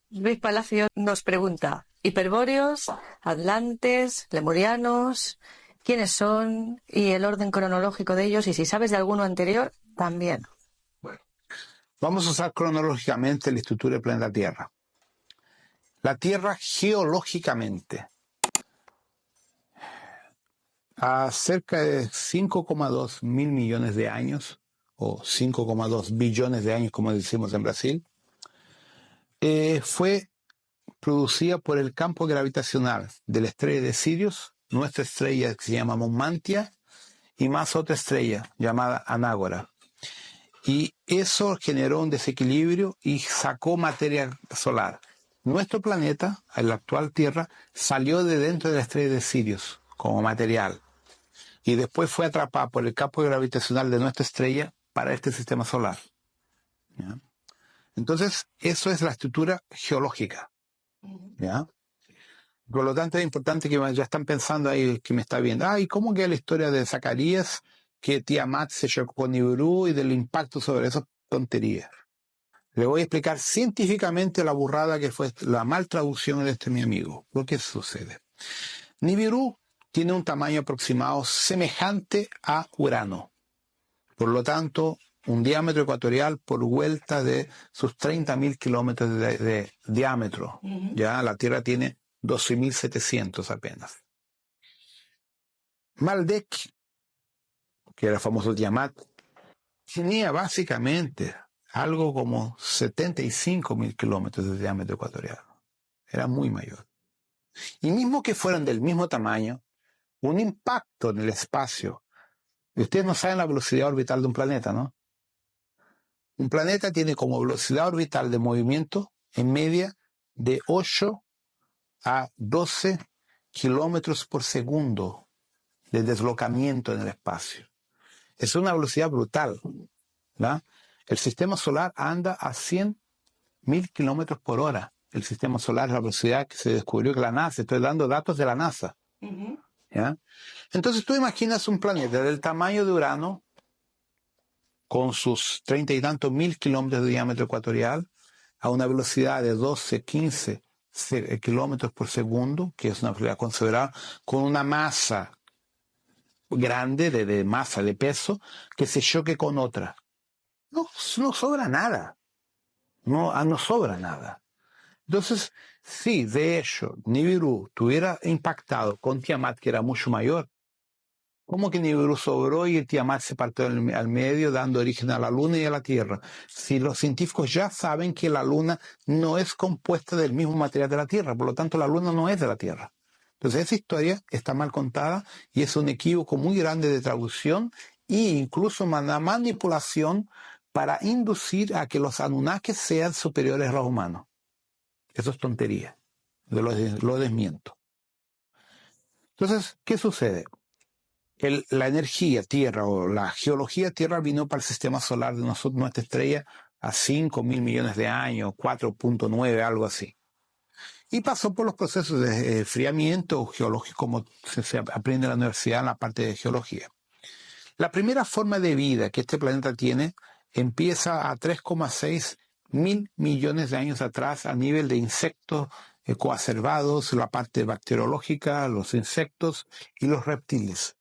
Luis Palacio nos pregunta: hiperbóreos, atlantes, lemurianos, ¿quiénes son? Y el orden cronológico de ellos, y si sabes de alguno anterior, también. Bueno, vamos a usar cronológicamente la estructura del planeta Tierra. La Tierra geológicamente, a cerca de 5,2 mil millones de años, o 5,2 billones de años, como decimos en Brasil, fue producida por el campo gravitacional de la estrella de Sirius, nuestra estrella que se llama Montmantia, y más otra estrella llamada Anágora. Y eso generó un desequilibrio y sacó materia solar. Nuestro planeta, la actual Tierra, salió de dentro de la estrella de Sirius como material. Y después fue atrapada por el campo gravitacional de nuestra estrella para este sistema solar. ¿Ya? Entonces, eso es la estructura geológica. ¿Ya? Por lo tanto, es importante que ya están pensando ahí, que me está viendo, ¿y cómo queda la historia de Zacarías, que Tiamat se chocó con Nibiru y del impacto sobre esas tonterías? Le voy a explicar científicamente la burrada que fue la mal traducción de este mi amigo. ¿Por qué sucede? Nibiru tiene un tamaño aproximado semejante a Urano. Por lo tanto, un diámetro ecuatorial por vuelta de sus 30.000 kilómetros de diámetro. Ya la Tierra tiene 12.700 apenas. Maldek, que era el famoso Tiamat, tenía básicamente algo como 75.000 kilómetros de diámetro ecuatorial. Era muy mayor. Y mismo que fueran del mismo tamaño, un impacto en el espacio. Y ustedes no saben la velocidad orbital de un planeta, ¿no? Un planeta tiene como velocidad orbital de movimiento en media de 8 a 12 kilómetros por segundo de deslocamiento en el espacio. Es una velocidad brutal, ¿verdad? El sistema solar anda a 100.000 kilómetros por hora. El sistema solar es la velocidad que se descubrió que la NASA, estoy dando datos de la NASA. ¿Ya? Entonces tú imaginas un planeta del tamaño de Urano, con sus 30 y tantos mil kilómetros de diámetro ecuatorial, a una velocidad de 12, 15 kilómetros por segundo, que es una velocidad considerable, con una masa grande de masa, de peso, que se choque con otra. No sobra nada. No sobra nada. Entonces, si de hecho Nibiru tuviera impactado con Tiamat, que era mucho mayor, ¿cómo que Nibiru sobró y el Tiamat se partió al medio, dando origen a la Luna y a la Tierra? Si los científicos ya saben que la Luna no es compuesta del mismo material de la Tierra, por lo tanto la Luna no es de la Tierra. Entonces esa historia está mal contada y es un equívoco muy grande de traducción e incluso una manipulación para inducir a que los Anunnakis sean superiores a los humanos. Eso es tontería. Lo desmiento. Entonces, ¿qué sucede? La energía Tierra o la geología Tierra vino para el sistema solar de nosotros, nuestra estrella, a 5.000 millones de años, 4.9, algo así. Y pasó por los procesos de enfriamiento geológico, como se aprende en la universidad en la parte de geología. La primera forma de vida que este planeta tiene empieza a 3,6 mil millones de años atrás a nivel de insectos coacervados, la parte bacteriológica, los insectos y los reptiles.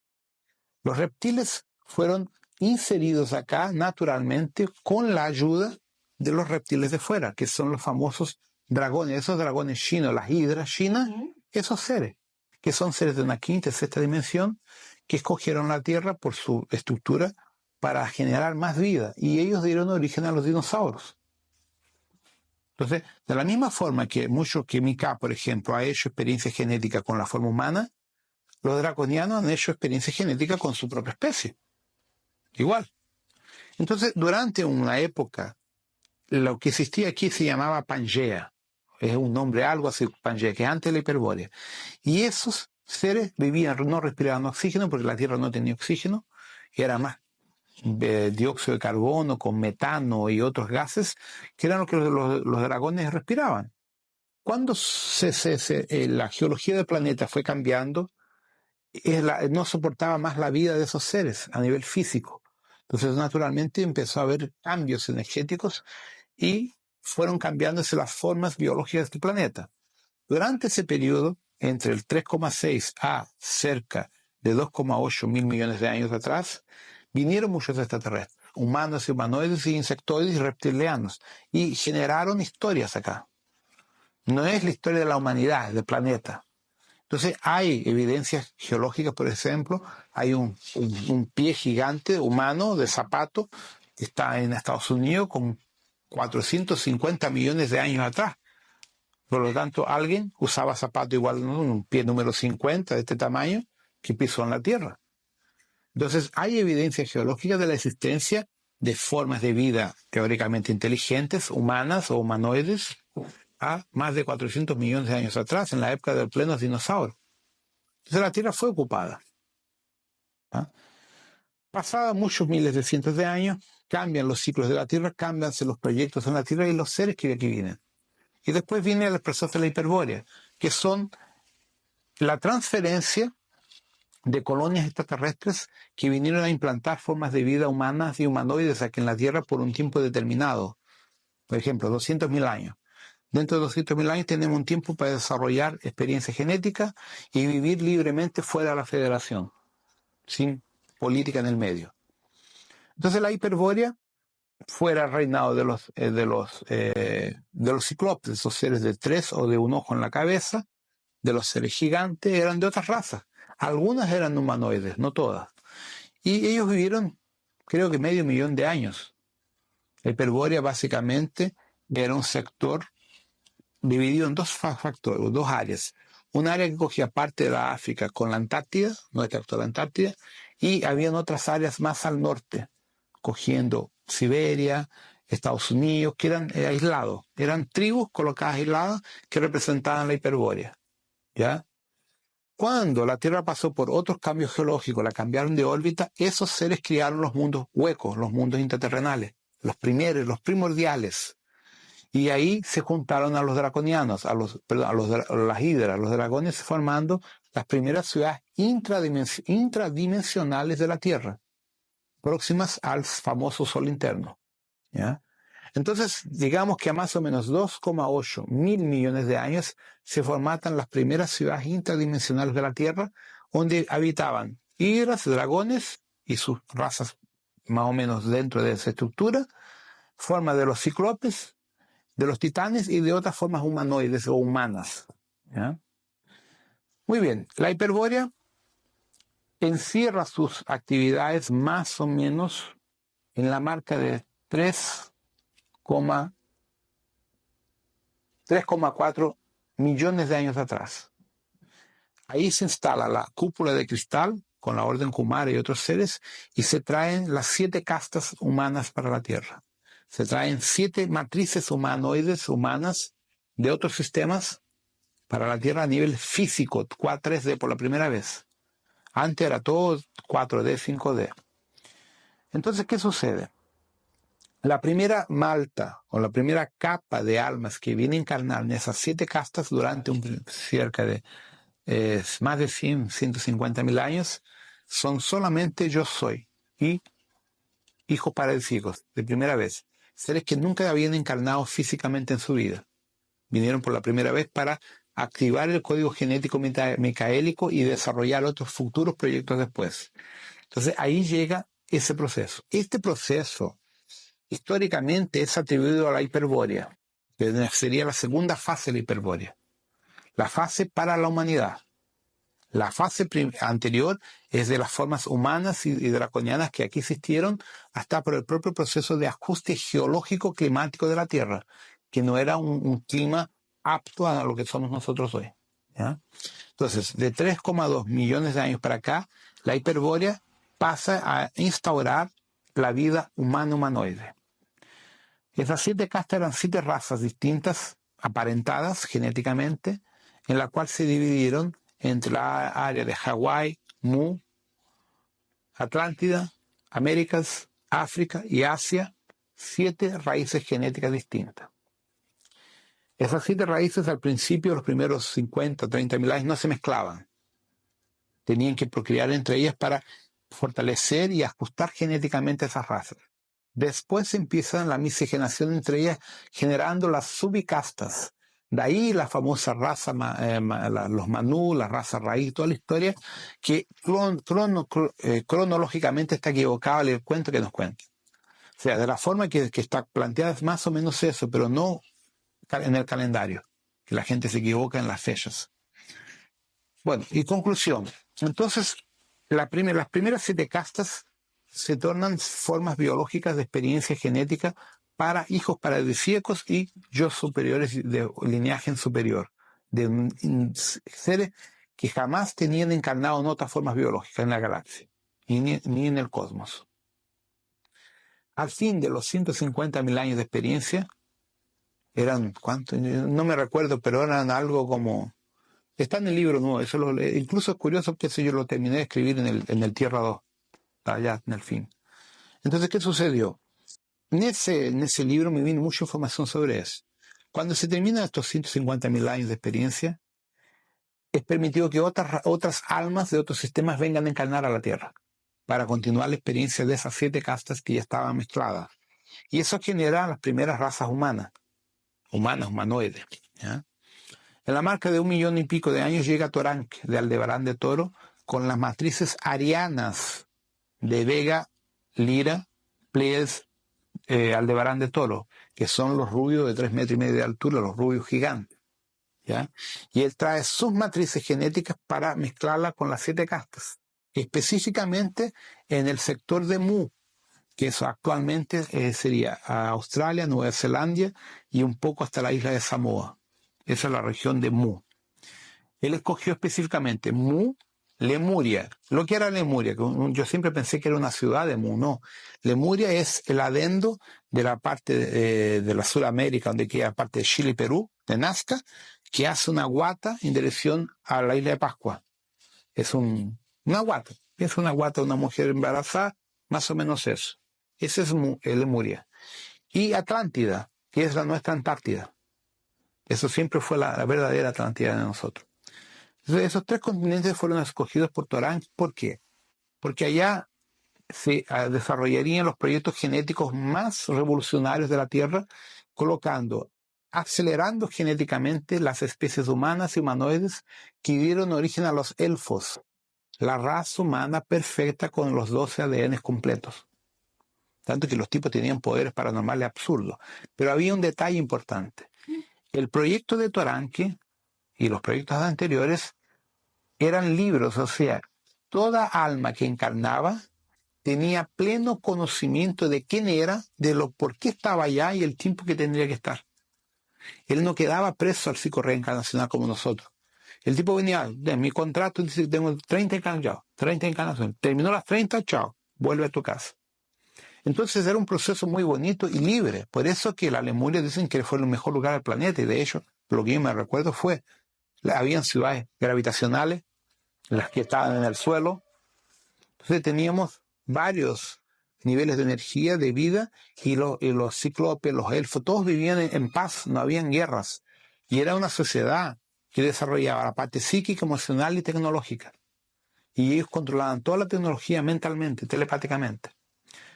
Los reptiles fueron inseridos acá naturalmente con la ayuda de los reptiles de fuera, que son los famosos dragones, esos dragones chinos, las hidras chinas, esos seres, que son seres de una quinta y sexta dimensión, que escogieron la Tierra por su estructura para generar más vida, y ellos dieron origen a los dinosaurios. Entonces, de la misma forma que Mika, por ejemplo, ha hecho experiencia genética con la forma humana, los draconianos han hecho experiencia genética con su propia especie. Igual. Entonces, durante una época, lo que existía aquí se llamaba Pangea. Es un nombre, algo así, Pangea, que es antes de la Hiperbórea. Y esos seres vivían, no respiraban oxígeno, porque la Tierra no tenía oxígeno, era más dióxido de carbono con metano y otros gases, que eran lo que los dragones respiraban. Cuando la geología del planeta fue cambiando, no soportaba más la vida de esos seres a nivel físico. Entonces, naturalmente, empezó a haber cambios energéticos y fueron cambiándose las formas biológicas del planeta. Durante ese periodo, entre el 3,6 a cerca de 2,8 mil millones de años atrás, vinieron muchos extraterrestres, humanos y humanoides y insectoides y reptilianos, y generaron historias acá. No es la historia de la humanidad, del planeta. Entonces hay evidencias geológicas, por ejemplo, hay un pie gigante humano de zapato que está en Estados Unidos con 450 millones de años atrás. Por lo tanto, alguien usaba zapato igual, ¿no? Un pie número 50 de este tamaño que pisó en la Tierra. Entonces hay evidencia geológica de la existencia de formas de vida teóricamente inteligentes, humanas o humanoides, a más de 400 millones de años atrás, en la época de los plenos dinosaurios. Entonces la Tierra fue ocupada. ¿Ah? Pasados muchos miles de cientos de años, cambian los ciclos de la Tierra, cambian los proyectos en la Tierra y los seres que aquí vienen. Y después viene el proceso de la hiperbórea, que son la transferencia de colonias extraterrestres que vinieron a implantar formas de vida humanas y humanoides aquí en la Tierra por un tiempo determinado. Por ejemplo, 200.000 años. Dentro de 200.000 años tenemos un tiempo para desarrollar experiencia genética y vivir libremente fuera de la federación, sin política en el medio. Entonces la hiperbórea, fuera el reinado de los ciclopes, esos seres de 3 o de un ojo en la cabeza, de los seres gigantes, eran de otras razas. Algunas eran humanoides, no todas. Y ellos vivieron, creo que 500.000 de años. La hiperbórea básicamente era un sector dividido en dos factores, dos áreas. Un área que cogía parte de la África con la Antártida, nuestra actual Antártida, y habían otras áreas más al norte, cogiendo Siberia, Estados Unidos, que eran aislados. Eran tribus colocadas aisladas que representaban la hiperbórea. ¿Ya? Cuando la Tierra pasó por otros cambios geológicos, la cambiaron de órbita, esos seres crearon los mundos huecos, los mundos interterrenales, los primeros, los primordiales. Y ahí se juntaron a los draconianos, a las hidras, los dragones, formando las primeras ciudades intradimensionales de la Tierra, próximas al famoso Sol interno. ¿Ya? Entonces, digamos que a más o menos 2,8 mil millones de años se formaban las primeras ciudades intradimensionales de la Tierra, donde habitaban hidras, dragones y sus razas más o menos dentro de esa estructura, forma de los cíclopes, de los titanes y de otras formas humanoides o humanas. ¿Ya? Muy bien, la hiperbórea encierra sus actividades más o menos en la marca de 3,4 millones de años atrás. Ahí se instala la cúpula de cristal con la Orden Kumara y otros seres y se traen las 7 castas humanas para la Tierra. Se traen 7 matrices humanoides humanas de otros sistemas para la Tierra a nivel físico, 3D por la primera vez. Antes era todo 4D, 5D. Entonces, ¿qué sucede? La primera malta o la primera capa de almas que viene a encarnar en esas 7 castas durante cerca de más de 150.000 años son solamente yo soy y hijos paradisíacos, de primera vez. Seres que nunca habían encarnado físicamente en su vida. Vinieron por la primera vez para activar el código genético micaélico y desarrollar otros futuros proyectos después. Entonces ahí llega ese proceso. Este proceso históricamente es atribuido a la hiperbórea, que sería la segunda fase de la hiperbórea. La fase para la humanidad. La fase anterior es de las formas humanas y draconianas que aquí existieron hasta por el propio proceso de ajuste geológico climático de la Tierra, que no era un clima apto a lo que somos nosotros hoy. ¿Ya? Entonces, de 3,2 millones de años para acá, la hiperbórea pasa a instaurar la vida humano-humanoide. Esas 7 castas eran 7 razas distintas, aparentadas genéticamente, en la cual se dividieron entre la área de Hawái, Mu, Atlántida, Américas, África y Asia, 7 raíces genéticas distintas. Esas 7 raíces al principio, los primeros 50, 30.000 años, no se mezclaban. Tenían que procrear entre ellas para fortalecer y ajustar genéticamente esas razas. Después empieza la miscigenación entre ellas, generando las subicastas. De ahí la famosa raza, los Manú, la raza raíz, toda la historia, que cronológicamente está equivocada el cuento que nos cuenta. O sea, de la forma que está planteada es más o menos eso, pero no en el calendario. que la gente se equivoca en las fechas. Bueno, y conclusión. Entonces, las primeras 7 castas se tornan formas biológicas de experiencia genética para hijos paradisíacos y yo superiores de linaje superior, de seres que jamás tenían encarnado en otras formas biológicas en la galaxia, ni en el cosmos. Al fin de los 150.000 años de experiencia, eran, ¿cuánto? No me recuerdo, pero eran algo como... Está en el libro nuevo, incluso es curioso que eso yo lo terminé de escribir en el Tierra 2, allá en el fin. Entonces, ¿qué sucedió? En ese libro me vino mucha información sobre eso. Cuando se terminan estos 150.000 años de experiencia, es permitido que otras almas de otros sistemas vengan a encarnar a la Tierra para continuar la experiencia de esas 7 castas que ya estaban mezcladas. Y eso genera las primeras razas humanoides. ¿Ya? En la marca de 1 millón y pico de años llega Toranque, de Aldebarán de Toro, con las matrices arianas de Vega, Lira, Pleiades, Aldebarán de Toro, que son los rubios de 3,5 metros de altura, los rubios gigantes. ¿Ya? Y él trae sus matrices genéticas para mezclarlas con las 7 castas, específicamente en el sector de Mu, que eso actualmente sería Australia, Nueva Zelanda y un poco hasta la isla de Samoa. Esa es la región de Mu. Él escogió específicamente Mu, Lemuria. Lo que era Lemuria, que yo siempre pensé que era una ciudad de Mu, no. Lemuria es el adendo de la parte de la Sudamérica, donde queda parte de Chile y Perú, de Nazca, que hace una guata en dirección a la isla de Pascua. Es una guata. Es una guata de una mujer embarazada, más o menos eso. Ese es Lemuria. Y Atlántida, que es la nuestra Antártida. Eso siempre fue la verdadera Atlántida de nosotros. Entonces, esos 3 continentes fueron escogidos por Toranque. ¿Por qué? Porque allá se desarrollarían los proyectos genéticos más revolucionarios de la Tierra, acelerando genéticamente las especies humanas y humanoides que dieron origen a los elfos, la raza humana perfecta con los 12 ADN completos. Tanto que los tipos tenían poderes paranormales absurdos. Pero había un detalle importante. El proyecto de Toranque y los proyectos anteriores eran libros, o sea, toda alma que encarnaba tenía pleno conocimiento de quién era, por qué estaba allá y el tiempo que tendría que estar. Él no quedaba preso al ciclo reencarnacional como nosotros. El tipo venía, de mi contrato dice que tengo 30 encarnaciones, terminó las 30, chao, vuelve a tu casa. Entonces era un proceso muy bonito y libre. Por eso que la Lemuria dicen que fue el mejor lugar del planeta. Y de hecho, lo que yo me recuerdo fue, habían ciudades gravitacionales, las que estaban en el suelo. Entonces teníamos varios niveles de energía, de vida, y los cíclopes, los elfos, todos vivían en paz, no habían guerras. Y era una sociedad que desarrollaba la parte psíquica, emocional y tecnológica. Y ellos controlaban toda la tecnología mentalmente, telepáticamente.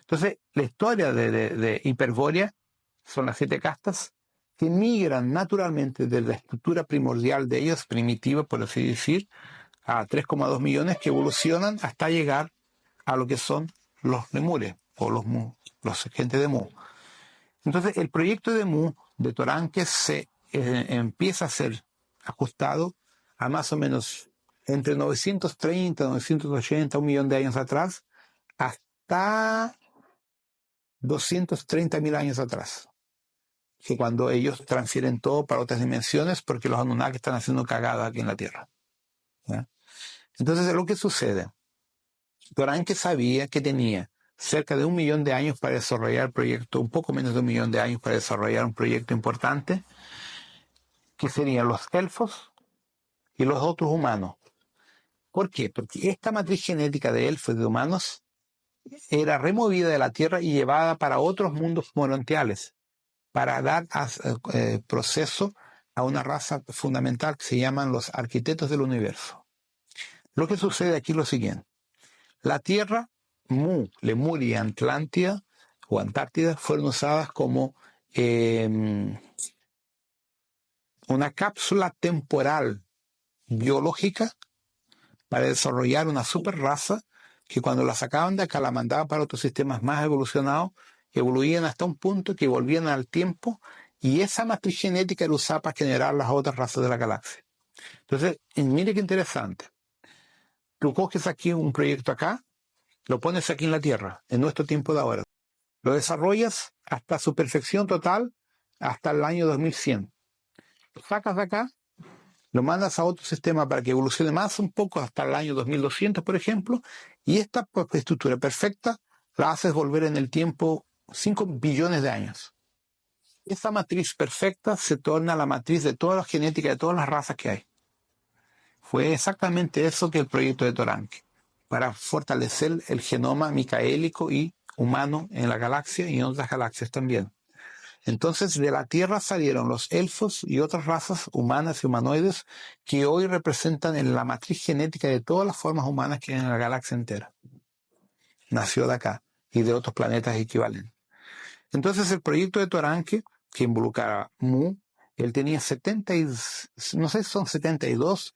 Entonces, la historia de Hiperbórea son las 7 castas que migran naturalmente de la estructura primordial de ellos, primitiva, por así decir, a 3,2 millones que evolucionan hasta llegar a lo que son los Lemures o los gente de Mu. Entonces, el proyecto de Mu, de Toranque, se empieza a ser ajustado a más o menos entre 930, 980, 1 millón de años atrás, hasta 230.000 años atrás, que cuando ellos transfieren todo para otras dimensiones porque los Anunnaki están haciendo cagada aquí en la Tierra. ¿Ya? Entonces, lo que sucede, Toranque sabía que tenía cerca de 1 millón de años para desarrollar el proyecto, un poco menos de 1 millón de años para desarrollar un proyecto importante, que serían los elfos y los otros humanos. ¿Por qué? Porque esta matriz genética de elfos y de humanos era removida de la Tierra y llevada para otros mundos morontiales, para dar proceso a una raza fundamental que se llaman los arquitectos del universo. Lo que sucede aquí es lo siguiente. La Tierra, Mu, Lemuria, Atlántida o Antártida fueron usadas como una cápsula temporal biológica para desarrollar una super raza que cuando la sacaban de acá la mandaban para otros sistemas más evolucionados, evoluían hasta un punto que volvían al tiempo Y esa matriz genética era usada para generar las otras razas de la galaxia. Entonces, mire qué interesante. Tú coges aquí un proyecto acá, lo pones aquí en la Tierra, en nuestro tiempo de ahora. Lo desarrollas hasta su perfección total, hasta el año 2100. Lo sacas de acá, lo mandas a otro sistema para que evolucione más un poco hasta el año 2200, por ejemplo, y esta estructura perfecta la haces volver en el tiempo 5 billones de años. Esa matriz perfecta se torna la matriz de toda la genética de todas las razas que hay. Fue exactamente eso que el proyecto de Toranque, para fortalecer el genoma micaélico y humano en la galaxia y en otras galaxias también. Entonces, de la Tierra salieron los elfos y otras razas humanas y humanoides que hoy representan en la matriz genética de todas las formas humanas que hay en la galaxia entera. Nació de acá y de otros planetas equivalentes. Entonces, el proyecto de Toranque, que involucraba Mu, él tenía 72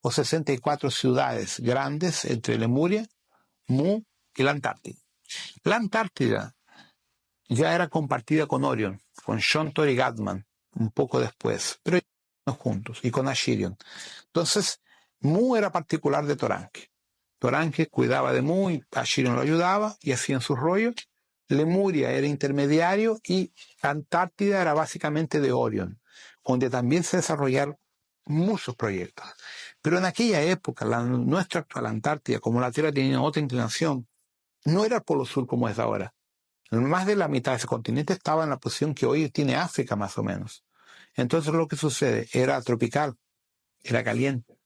o 64 ciudades grandes entre Lemuria, Mu y la Antártida. La Antártida ya era compartida con Orion, con Shontor y Gatman, un poco después, pero no juntos, y con Ashirion. Entonces, Mu era particular de Toranque. Toranque cuidaba de Mu y Ashirion lo ayudaba y hacían sus rollos. Lemuria era intermediario y Antártida era básicamente de Orion, donde también se desarrollaron muchos proyectos. Pero en aquella época, nuestra actual Antártida, como la Tierra tenía otra inclinación, no era el Polo Sur como es ahora. Más de la mitad de ese continente estaba en la posición que hoy tiene África, más o menos. Entonces lo que sucede, era tropical, era caliente.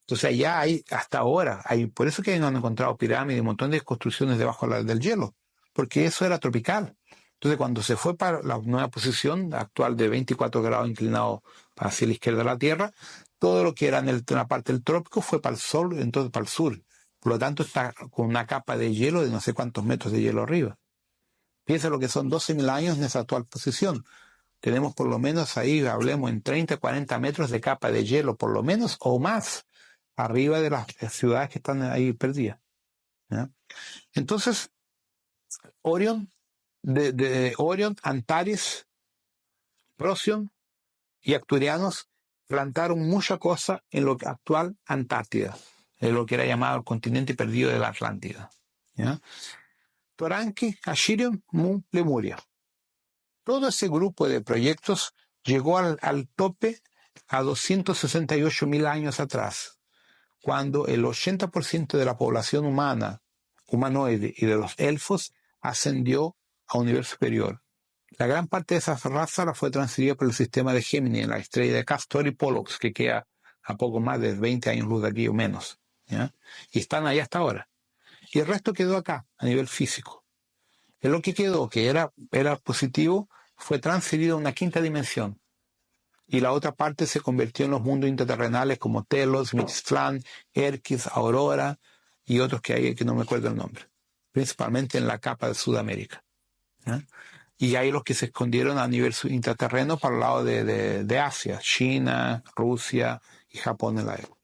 Entonces allá hay, hasta ahora, por eso que han encontrado pirámides y un montón de construcciones debajo del hielo, porque eso era tropical. Entonces cuando se fue para la nueva posición actual de 24 grados inclinado hacia la izquierda de la Tierra, todo lo que era en la parte del trópico fue para el sol, entonces para el sur. Por lo tanto está con una capa de hielo de no sé cuántos metros de hielo arriba. Piensa lo que son 12.000 años en esa actual posición. Tenemos por lo menos ahí, hablemos, en 30, 40 metros de capa de hielo, por lo menos, o más, arriba de las ciudades que están ahí perdidas. ¿Ya? Entonces, Orion, Orion, Antares, Procyon y Arcturianos plantaron mucha cosa en lo actual Antártida, en lo que era llamado el continente perdido de la Atlántida. ¿Ya? Toranque, Ashirion, Mu, Lemuria. Todo ese grupo de proyectos llegó al tope a 268.000 años atrás, cuando el 80% de la población humanoide y de los elfos ascendió a un nivel superior. La gran parte de esa raza la fue transferida por el sistema de Géminis en la estrella de Castor y Pollux, que queda a poco más de 20 años luz de aquí o menos. ¿Ya? Y están ahí hasta ahora. Y el resto quedó acá, a nivel físico. En lo que quedó, que era positivo, fue transferido a una quinta dimensión. Y la otra parte se convirtió en los mundos interterrenales como Telos, Mixtlan, Erquis, Aurora y otros que hay que no me acuerdo el nombre. Principalmente en la capa de Sudamérica. ¿Ya? Y hay los que se escondieron a nivel interterreno para el lado de Asia, China, Rusia y Japón en la época.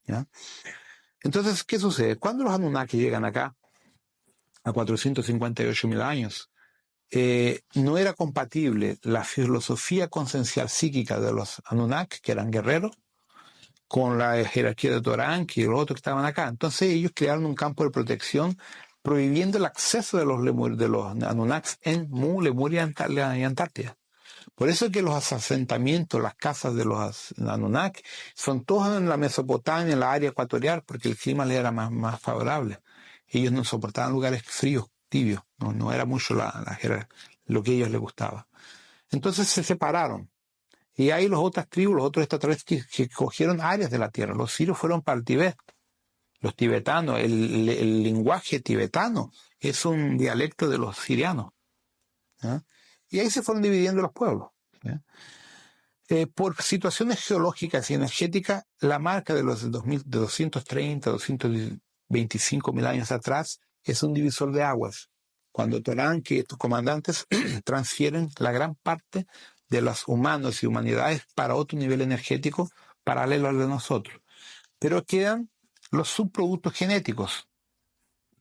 ¿Ya? Entonces, ¿qué sucede? Cuando los Anunnaki llegan acá, a 458.000 años, no era compatible la filosofía concencial psíquica de los Anunnaki, que eran guerreros, con la jerarquía de Toranque y los otros que estaban acá. Entonces ellos crearon un campo de protección prohibiendo el acceso de los Anunnaki en Mu, Lemuria y Antártida. Por eso es que los asentamientos, las casas de los Anunnaki, son todas en la Mesopotamia, en la área ecuatorial, porque el clima les era más favorable. Ellos no soportaban lugares fríos, tibios, no era mucho lo que a ellos les gustaba. Entonces se separaron. Y hay las otras tribus, los otros extraterrestres que cogieron áreas de la Tierra. Los sirios fueron para el Tibet. Los tibetanos, el lenguaje tibetano es un dialecto de los sirianos. ¿Ya? Y ahí se fueron dividiendo los pueblos. ¿Ya? Por situaciones geológicas y energéticas, la marca de los de 230, 225.000 años atrás es un divisor de aguas. Cuando Toranque y estos comandantes transfieren la gran parte de los humanos y humanidades para otro nivel energético paralelo al de nosotros. Pero quedan los subproductos genéticos,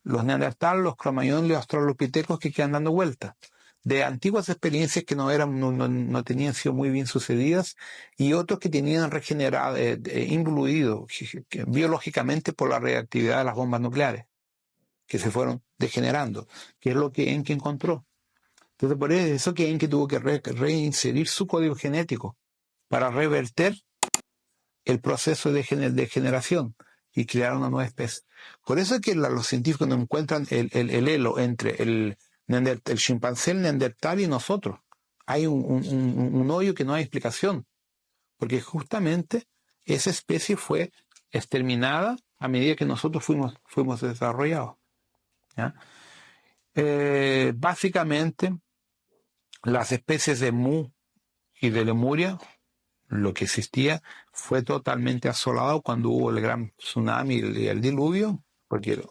los neandertales, los cromañones y los australopitecos que quedan dando vueltas. de antiguas experiencias que no tenían sido muy bien sucedidas y otros que tenían regenerado, involuido biológicamente por la reactividad de las bombas nucleares, que se fueron degenerando, que es lo que Encke encontró. Entonces, por eso que Encke tuvo que reinserir su código genético para reverter el proceso de generación y crear una nueva especie. Por eso es que los científicos no encuentran el elo entre el chimpancé, el neandertal y nosotros. Hay un hoyo que no hay explicación, porque justamente esa especie fue exterminada a medida que nosotros fuimos desarrollados, ¿ya? Básicamente, las especies de Mu y de Lemuria, lo que existía, fue totalmente asolado cuando hubo el gran tsunami y el diluvio, porque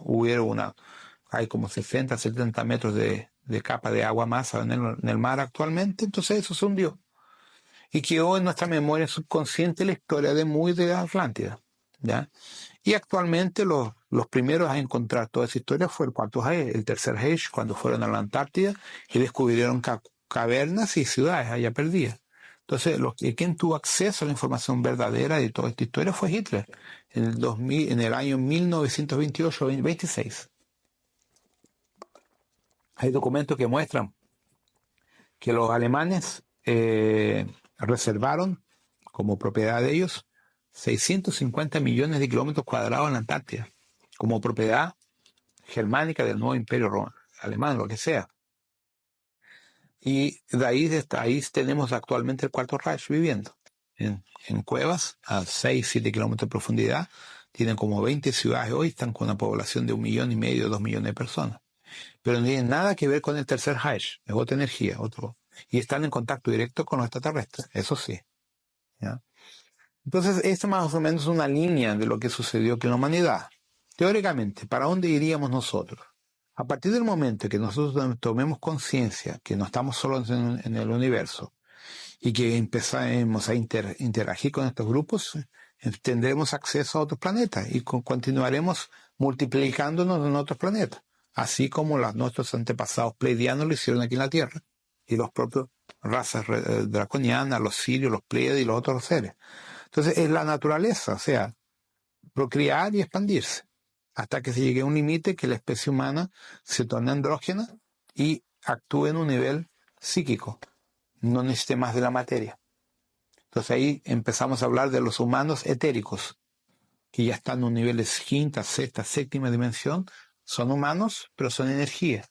hay como 60, 70 metros de capa de agua masa en el mar actualmente, entonces eso se hundió. Y quedó en nuestra memoria subconsciente la historia de Mu y de Atlántida, ¿ya? Y actualmente los primeros a encontrar toda esa historia fue el cuarto Reich, el tercer Reich, cuando fueron a la Antártida y descubrieron cavernas y ciudades allá perdidas. Entonces, quien tuvo acceso a la información verdadera de toda esta historia fue Hitler, en el año 1928-26. Hay documentos que muestran que los alemanes reservaron como propiedad de ellos 650 millones de kilómetros cuadrados en la Antártida, como propiedad germánica del nuevo imperio alemán, lo que sea. Y de ahí tenemos actualmente el Cuarto Reich viviendo en cuevas a 6-7 kilómetros de profundidad. Tienen como 20 ciudades hoy, están con una población de 1,5 millones, 2 millones de personas. Pero no tienen nada que ver con el Tercer Reich, es otra energía, y están en contacto directo con los extraterrestres, eso sí, ¿ya? Entonces, esta más o menos es una línea de lo que sucedió aquí en la humanidad. Teóricamente, ¿para dónde iríamos nosotros? A partir del momento que nosotros tomemos conciencia que no estamos solos en el universo y que empezamos a interagir con estos grupos, tendremos acceso a otros planetas y continuaremos multiplicándonos en otros planetas, así como nuestros antepasados pleiadianos lo hicieron aquí en la Tierra, y los propios razas draconianas, los sirios, los pleiades y los otros seres. Entonces es la naturaleza, o sea, procrear y expandirse, hasta que se llegue a un límite que la especie humana se torne andrógena y actúe en un nivel psíquico, no necesite más de la materia. Entonces ahí empezamos a hablar de los humanos etéricos, que ya están en un nivel de quinta, sexta, séptima dimensión, son humanos, pero son energía.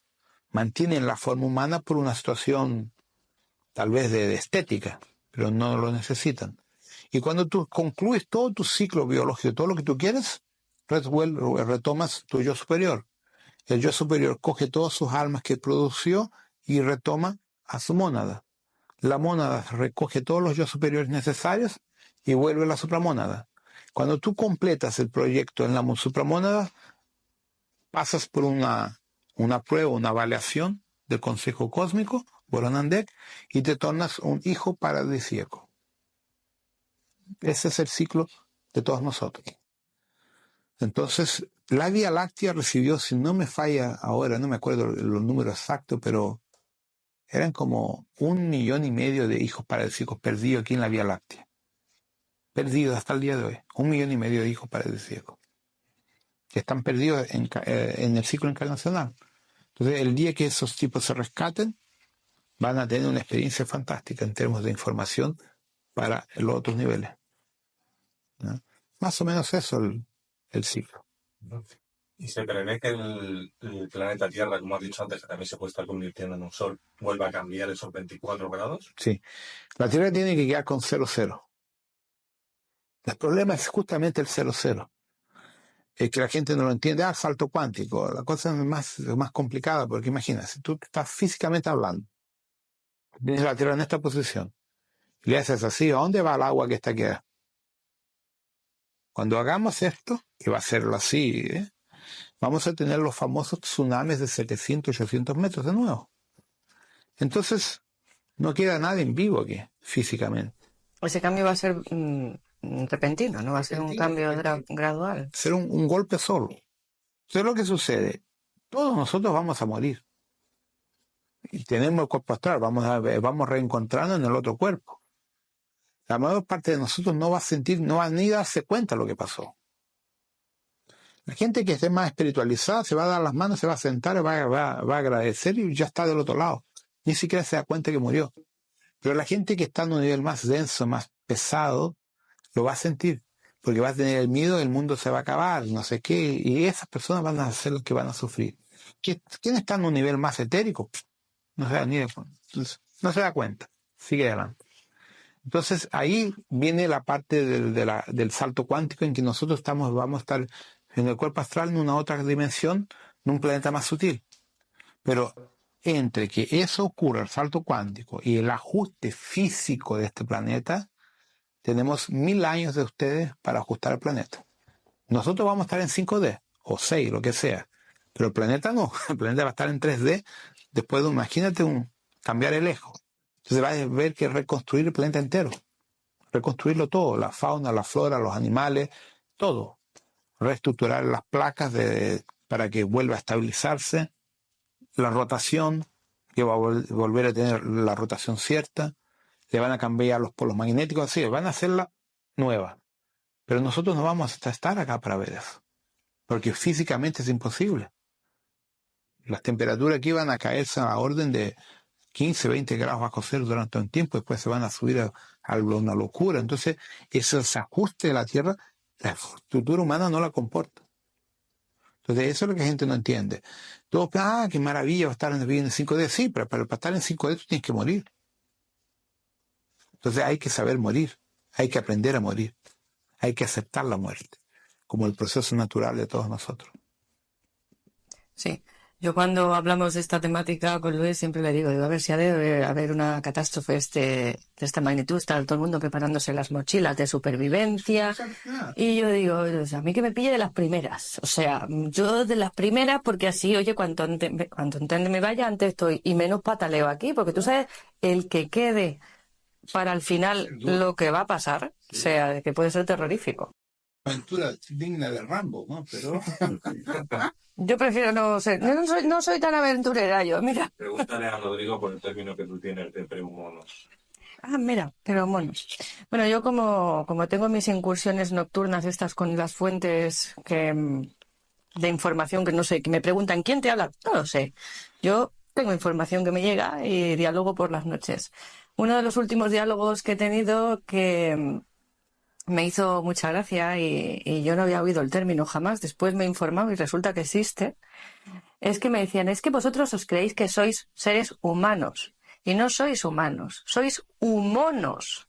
Mantienen la forma humana por una situación tal vez de estética, pero no lo necesitan. Y cuando tú concluyes todo tu ciclo biológico, todo lo que tú quieres, retomas tu yo superior. El yo superior coge todas sus almas que produció y retoma a su mónada. La mónada recoge todos los yo superiores necesarios y vuelve a la supramónada. Cuando tú completas el proyecto en la supramónada, pasas por una prueba, una avaliación del Consejo Cósmico, Boronandek, y te tornas un hijo paradisíaco. Ese es el ciclo de todos nosotros. Entonces, la Vía Láctea recibió, si no me falla ahora, no me acuerdo los números exactos, pero eran como 1,5 millones de hijos paradisíacos perdidos aquí en la Vía Láctea. Perdidos hasta el día de hoy. 1,5 millones de hijos paradisíacos que están perdidos en el ciclo encarnacional. Entonces, el día que esos tipos se rescaten, van a tener una experiencia fantástica en términos de información para los otros niveles, ¿no? Más o menos eso el ciclo. ¿Y se prevé que el planeta Tierra, como has dicho antes, que también se puede estar convirtiendo en un sol, vuelva a cambiar esos 24 grados? Sí. La Tierra tiene que quedar con 0,0. El problema es justamente el 0,0. Es que la gente no lo entiende. Salto cuántico. La cosa es más complicada, porque imagínate, si tú estás físicamente hablando, tienes la Tierra en esta posición, y le haces así, ¿a dónde va el agua que está aquí? Cuando hagamos esto, que va a serlo así, vamos a tener los famosos tsunamis de 700, 800 metros de nuevo. Entonces, no queda nada en vivo aquí, físicamente. Ese cambio va a ser repentino, no va a ser un cambio gradual. Ser un golpe solo. Entonces, lo que sucede, todos nosotros vamos a morir. y tenemos el cuerpo astral, vamos reencontrando en el otro cuerpo. La mayor parte de nosotros no va a sentir, no va ni a darse cuenta de lo que pasó. La gente que esté más espiritualizada se va a dar las manos, se va a sentar, va a agradecer y ya está del otro lado. Ni siquiera se da cuenta que murió. Pero la gente que está en un nivel más denso, más pesado, lo va a sentir. Porque va a tener el miedo, el mundo se va a acabar, no sé qué. Y esas personas van a ser los que van a sufrir. ¿Quién está en un nivel más etérico? No se da ni de cuenta. Entonces, no se da cuenta. Sigue adelante. Entonces ahí viene la parte del salto cuántico en que nosotros vamos a estar en el cuerpo astral en una otra dimensión, en un planeta más sutil. Pero entre que eso ocurra, el salto cuántico, y el ajuste físico de este planeta, tenemos 1000 años de ustedes para ajustar el planeta. Nosotros vamos a estar en 5D, o 6, lo que sea. Pero el planeta no, el planeta va a estar en 3D, después de, imagínate, cambiar el eje. Entonces va a haber que reconstruir el planeta entero, reconstruirlo todo, la fauna, la flora, los animales, todo. Reestructurar las placas para que vuelva a estabilizarse, la rotación, que va a volver a tener la rotación cierta, le van a cambiar los polos magnéticos, así, van a hacerla nueva. Pero nosotros no vamos a estar acá para ver eso, porque físicamente es imposible. Las temperaturas aquí van a caerse a la orden de 15, 20 grados bajo cero durante un tiempo, después se van a subir a una locura. Entonces, ese ajuste de la Tierra, la estructura humana no la comporta. Entonces, eso es lo que la gente no entiende. Todos piensan, qué maravilla va a estar vivir en 5D. Sí, pero para estar en 5D tú tienes que morir. Entonces, hay que saber morir. Hay que aprender a morir. Hay que aceptar la muerte, como el proceso natural de todos nosotros. Sí. Yo cuando hablamos de esta temática con Luis siempre le digo, a ver si ha de haber una catástrofe de esta magnitud, está todo el mundo preparándose las mochilas de supervivencia, y yo digo, a mí que me pille de las primeras, o sea, yo de las primeras, porque así, oye, cuanto antes me vaya, antes estoy, y menos pataleo aquí, porque tú sabes, el que quede para el final lo que va a pasar, o sea, que puede ser terrorífico. Aventura digna de Rambo, ¿no? Pero... Yo prefiero no ser, no soy tan aventurera yo, mira. Pregúntale a Rodrigo por el término que tú tienes de prehumanos. Ah, mira, pero monos. Bueno, yo como tengo mis incursiones nocturnas estas con las fuentes de información que no sé, que me preguntan ¿quién te habla? No lo sé. Yo tengo información que me llega y diálogo por las noches. Uno de los últimos diálogos que he tenido que me hizo mucha gracia y yo no había oído el término jamás, después me he informado y resulta que existe, es que me decían, es que vosotros os creéis que sois seres humanos y no sois humanos, sois humonos.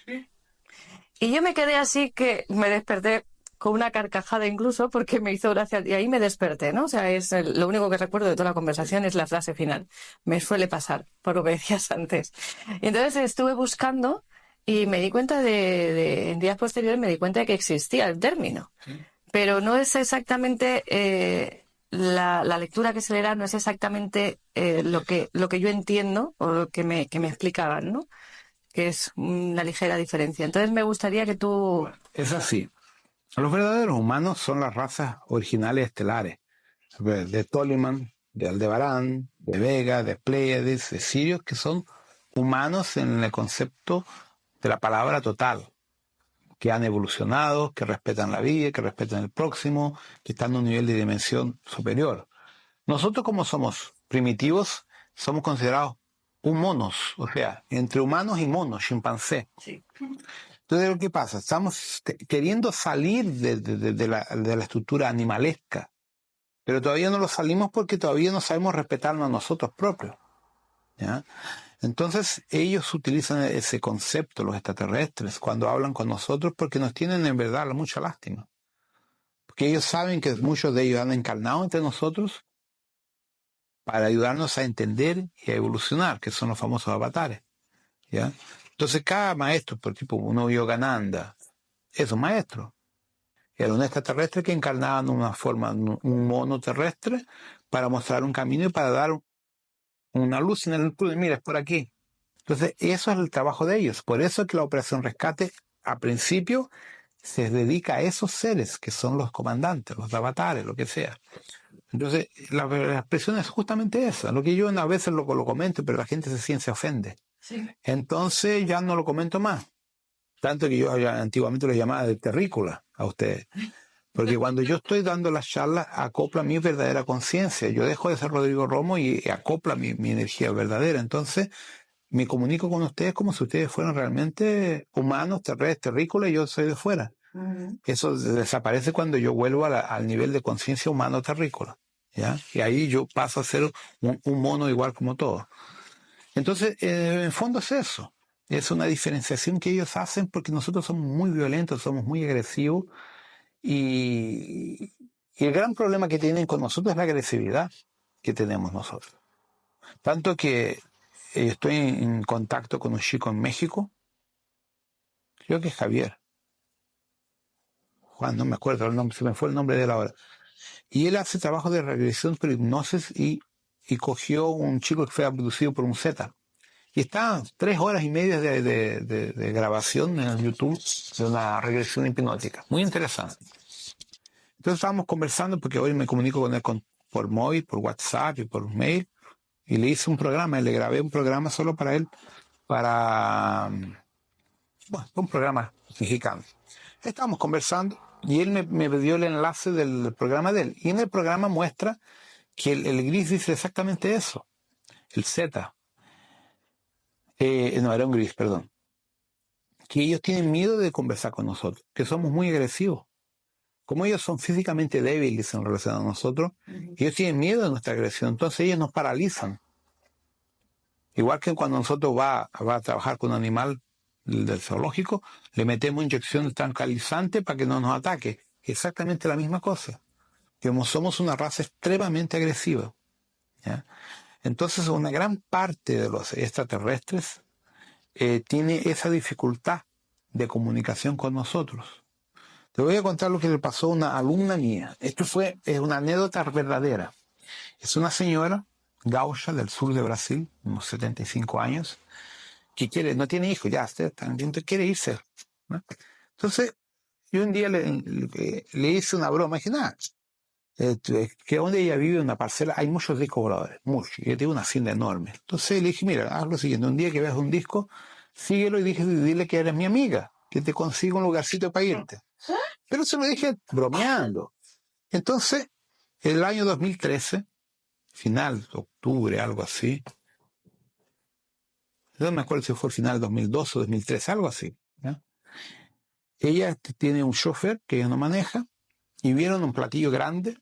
¿Sí? Y yo me quedé así que me desperté con una carcajada incluso porque me hizo gracia y ahí me desperté, ¿no? O sea, lo único que recuerdo de toda la conversación es la frase final. Me suele pasar, por lo que decías antes. Y entonces estuve buscando y me di cuenta en días posteriores me di cuenta de que existía el término. ¿Sí? Pero no es exactamente la lectura que se le da, no es exactamente lo que yo entiendo o lo que me explicaban, ¿no? Que es una ligera diferencia. Entonces me gustaría que tú... Es así. Los verdaderos humanos son las razas originales estelares, de Toliman, de Aldebarán, de Vega, de Pleiades, de Sirius, que son humanos en el concepto de la palabra total, que han evolucionado, que respetan la vida, que respetan el próximo, que están en un nivel de dimensión superior. Nosotros, como somos primitivos, somos considerados humonos, o sea, entre humanos y monos, chimpancé. Sí. Entonces, ¿qué pasa? Estamos queriendo salir de la estructura animalesca, pero todavía no lo salimos porque todavía no sabemos respetarnos a nosotros propios, ¿ya? Entonces ellos utilizan ese concepto, los extraterrestres, cuando hablan con nosotros porque nos tienen en verdad mucha lástima. Porque ellos saben que muchos de ellos han encarnado entre nosotros para ayudarnos a entender y a evolucionar, que son los famosos avatares, ¿ya? Entonces cada maestro, por tipo uno Yogananda, es un maestro. Era un extraterrestre que encarnaba en una forma, un mono terrestre, para mostrar un camino y para dar una luz en el túnel. Mira, es por aquí. Entonces, eso es el trabajo de ellos. Por eso es que la Operación Rescate, a principio, se dedica a esos seres que son los comandantes, los avatares, lo que sea. Entonces, la expresión es justamente esa. Lo que yo a veces lo comento, pero la gente se ofende. Sí. Entonces ya no lo comento más. Tanto que yo antiguamente lo llamaba de terrícola a ustedes. Porque cuando yo estoy dando las charlas, acopla mi verdadera conciencia. Yo dejo de ser Rodrigo Romo y acopla mi energía verdadera. Entonces, me comunico con ustedes como si ustedes fueran realmente humanos, terrícolas, y yo soy de fuera. Eso desaparece cuando yo vuelvo al nivel de conciencia humano terrícola, ¿ya? Y ahí yo paso a ser un mono igual como todos. Entonces, en el fondo es eso. Es una diferenciación que ellos hacen porque nosotros somos muy violentos, somos muy agresivos y el gran problema que tienen con nosotros es la agresividad que tenemos nosotros. Tanto que estoy en contacto con un chico en México, creo que es Javier. Juan, no me acuerdo el nombre, se me fue el nombre de él ahora. Y él hace trabajo de regresión por hipnosis y cogió un chico que fue abducido por un Z. Y está 3 horas y media de grabación en YouTube de una regresión hipnótica. Muy interesante. Entonces estábamos conversando porque hoy me comunico con él por móvil, por WhatsApp y por mail. Y le hice un programa, le grabé un programa solo para él, un programa mexicano. Estábamos conversando y él me dio el enlace del programa de él. Y en el programa muestra que el gris dice exactamente eso. El Z. No, era un gris, perdón. Que ellos tienen miedo de conversar con nosotros, que somos muy agresivos. Como ellos son físicamente débiles en relación a nosotros, ellos tienen miedo de nuestra agresión, entonces ellos nos paralizan. Igual que cuando nosotros va a trabajar con un animal del zoológico, le metemos inyecciones tranquilizantes para que no nos ataque. Exactamente la misma cosa. Como somos una raza extremadamente agresiva, ¿ya? Entonces una gran parte de los extraterrestres tiene esa dificultad de comunicación con nosotros. Te voy a contar lo que le pasó a una alumna mía. Esto es una anécdota verdadera. Es una señora gaúcha del sur de Brasil, unos 75 años, que no tiene hijos, ya quiere irse, ¿no? Entonces, yo un día le hice una broma, dije, nada, que donde ella vive en una parcela hay muchos discos voladores, muchos, y ella tiene una hacienda enorme. Entonces le dije, mira, haz lo siguiente, un día que veas un disco, síguelo y dile que eres mi amiga, que te consigo un lugarcito para irte. Pero se lo dije bromeando. Entonces, el año 2013, final de octubre, algo así, no me acuerdo si fue el final de 2012 o 2013, algo así, ¿ya? Ella tiene un chofer que ella no maneja y vieron un platillo grande,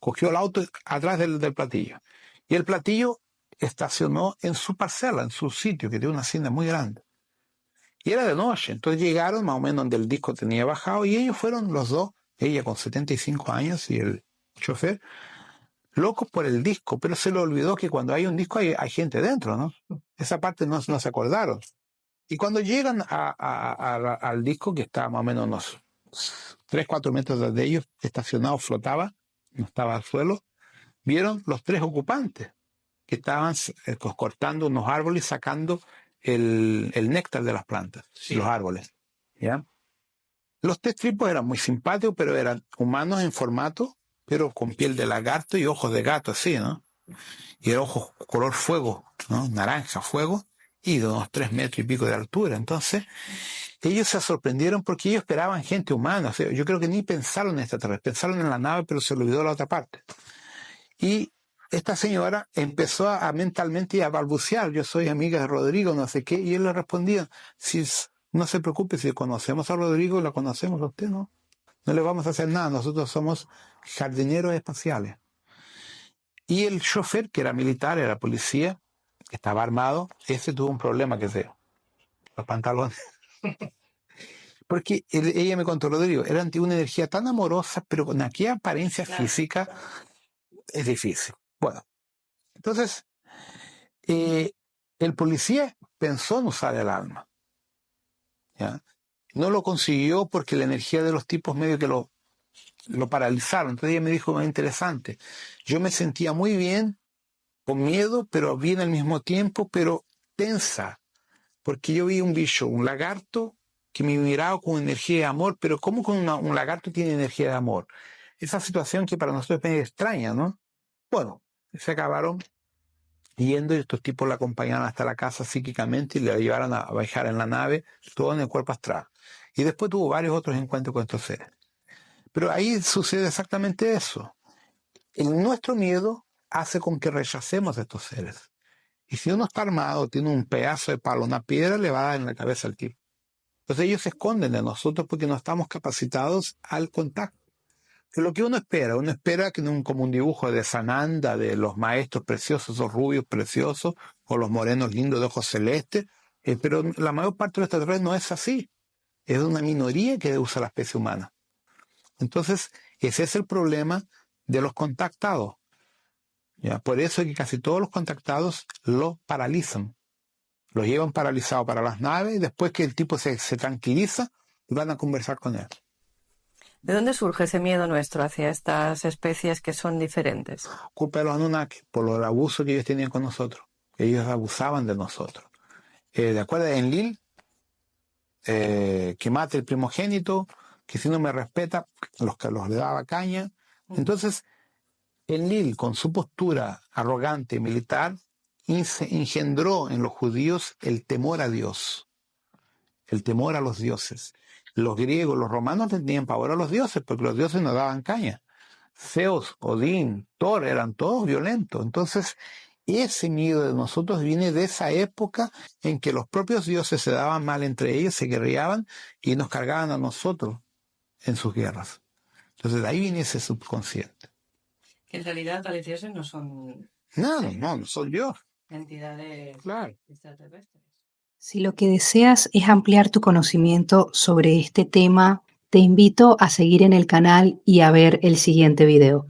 cogió el auto atrás del platillo y el platillo estacionó en su parcela, en su sitio, que tiene una hacienda muy grande. Y era de noche, entonces llegaron más o menos donde el disco tenía bajado y ellos fueron los dos, ella con 75 años y el chofer, locos por el disco, pero se le olvidó que cuando hay un disco hay gente dentro, ¿no? Esa parte no se acordaron. Y cuando llegan al disco, que está más o menos unos 3-4 metros de ellos, estacionado, flotaba, no estaba al suelo, vieron los 3 ocupantes que estaban cortando unos árboles, sacando el néctar de las plantas, sí, los árboles, ¿ya? Los 3 tipos eran muy simpáticos, pero eran humanos en formato, pero con piel de lagarto y ojos de gato, así, ¿no? Y el ojo color fuego, ¿no? Naranja, fuego, y de unos 3 metros y pico de altura. Entonces, ellos se sorprendieron porque ellos esperaban gente humana. O sea, yo creo que ni pensaron en extraterrestres, pensaron en la nave, pero se olvidó la otra parte. Y esta señora empezó a mentalmente a balbucear, yo soy amiga de Rodrigo, no sé qué, y él le respondía, no se preocupe, si conocemos a Rodrigo, la conocemos a usted, ¿no? No le vamos a hacer nada, nosotros somos jardineros espaciales. Y el chofer, que era militar, era policía, que estaba armado, ese tuvo un problema, que sé, los pantalones. Porque ella me contó, Rodrigo, era una energía tan amorosa, pero con aquella apariencia física, es difícil. Bueno, entonces, el policía pensó en usar el alma, ¿ya? No lo consiguió porque la energía de los tipos medio que lo paralizaron. Entonces ella me dijo, muy interesante, yo me sentía muy bien, con miedo, pero bien al mismo tiempo, pero tensa, porque yo vi un bicho, un lagarto, que me miraba con energía de amor, pero ¿cómo un lagarto tiene energía de amor? esa situación que para nosotros es medio extraña, ¿no? Bueno, se acabaron yendo y estos tipos la acompañaron hasta la casa psíquicamente y le llevaron a bajar en la nave, todo en el cuerpo astral. Y después tuvo varios otros encuentros con estos seres. Pero ahí sucede exactamente eso. Nuestro miedo hace con que rechacemos a estos seres. Y si uno está armado, tiene un pedazo de palo, una piedra, le va a dar en la cabeza al tipo. Entonces ellos se esconden de nosotros porque no estamos capacitados al contacto. Es lo que uno espera que como un dibujo de Sananda, de los maestros preciosos, esos rubios preciosos, o los morenos lindos de ojos celestes, pero la mayor parte de los extraterrestres no es así. Es una minoría que usa la especie humana. Entonces, ese es el problema de los contactados. ¿Ya? Por eso es que casi todos los contactados lo paralizan. Los llevan paralizado para las naves y después que el tipo se tranquiliza, van a conversar con él. ¿De dónde surge ese miedo nuestro hacia estas especies que son diferentes? Culpa de los Anunnaki, por el abuso que ellos tenían con nosotros. Ellos abusaban de nosotros. ¿De acuerdo? En Lil, que mate el primogénito, que si no me respeta, los le daba caña. Entonces, Enlil, con su postura arrogante y militar, engendró en los judíos el temor a Dios, el temor a los dioses. Los griegos, los romanos tenían pavor a los dioses porque los dioses no daban caña. Zeus, Odín, Thor eran todos violentos. Entonces, ese miedo de nosotros viene de esa época en que los propios dioses se daban mal entre ellos, se guerreaban y nos cargaban a nosotros en sus guerras. Entonces, de ahí viene ese subconsciente. Que en realidad tales dioses no son No soy yo. entidades Claro. extraterrestres. Si lo que deseas es ampliar tu conocimiento sobre este tema, te invito a seguir en el canal y a ver el siguiente video.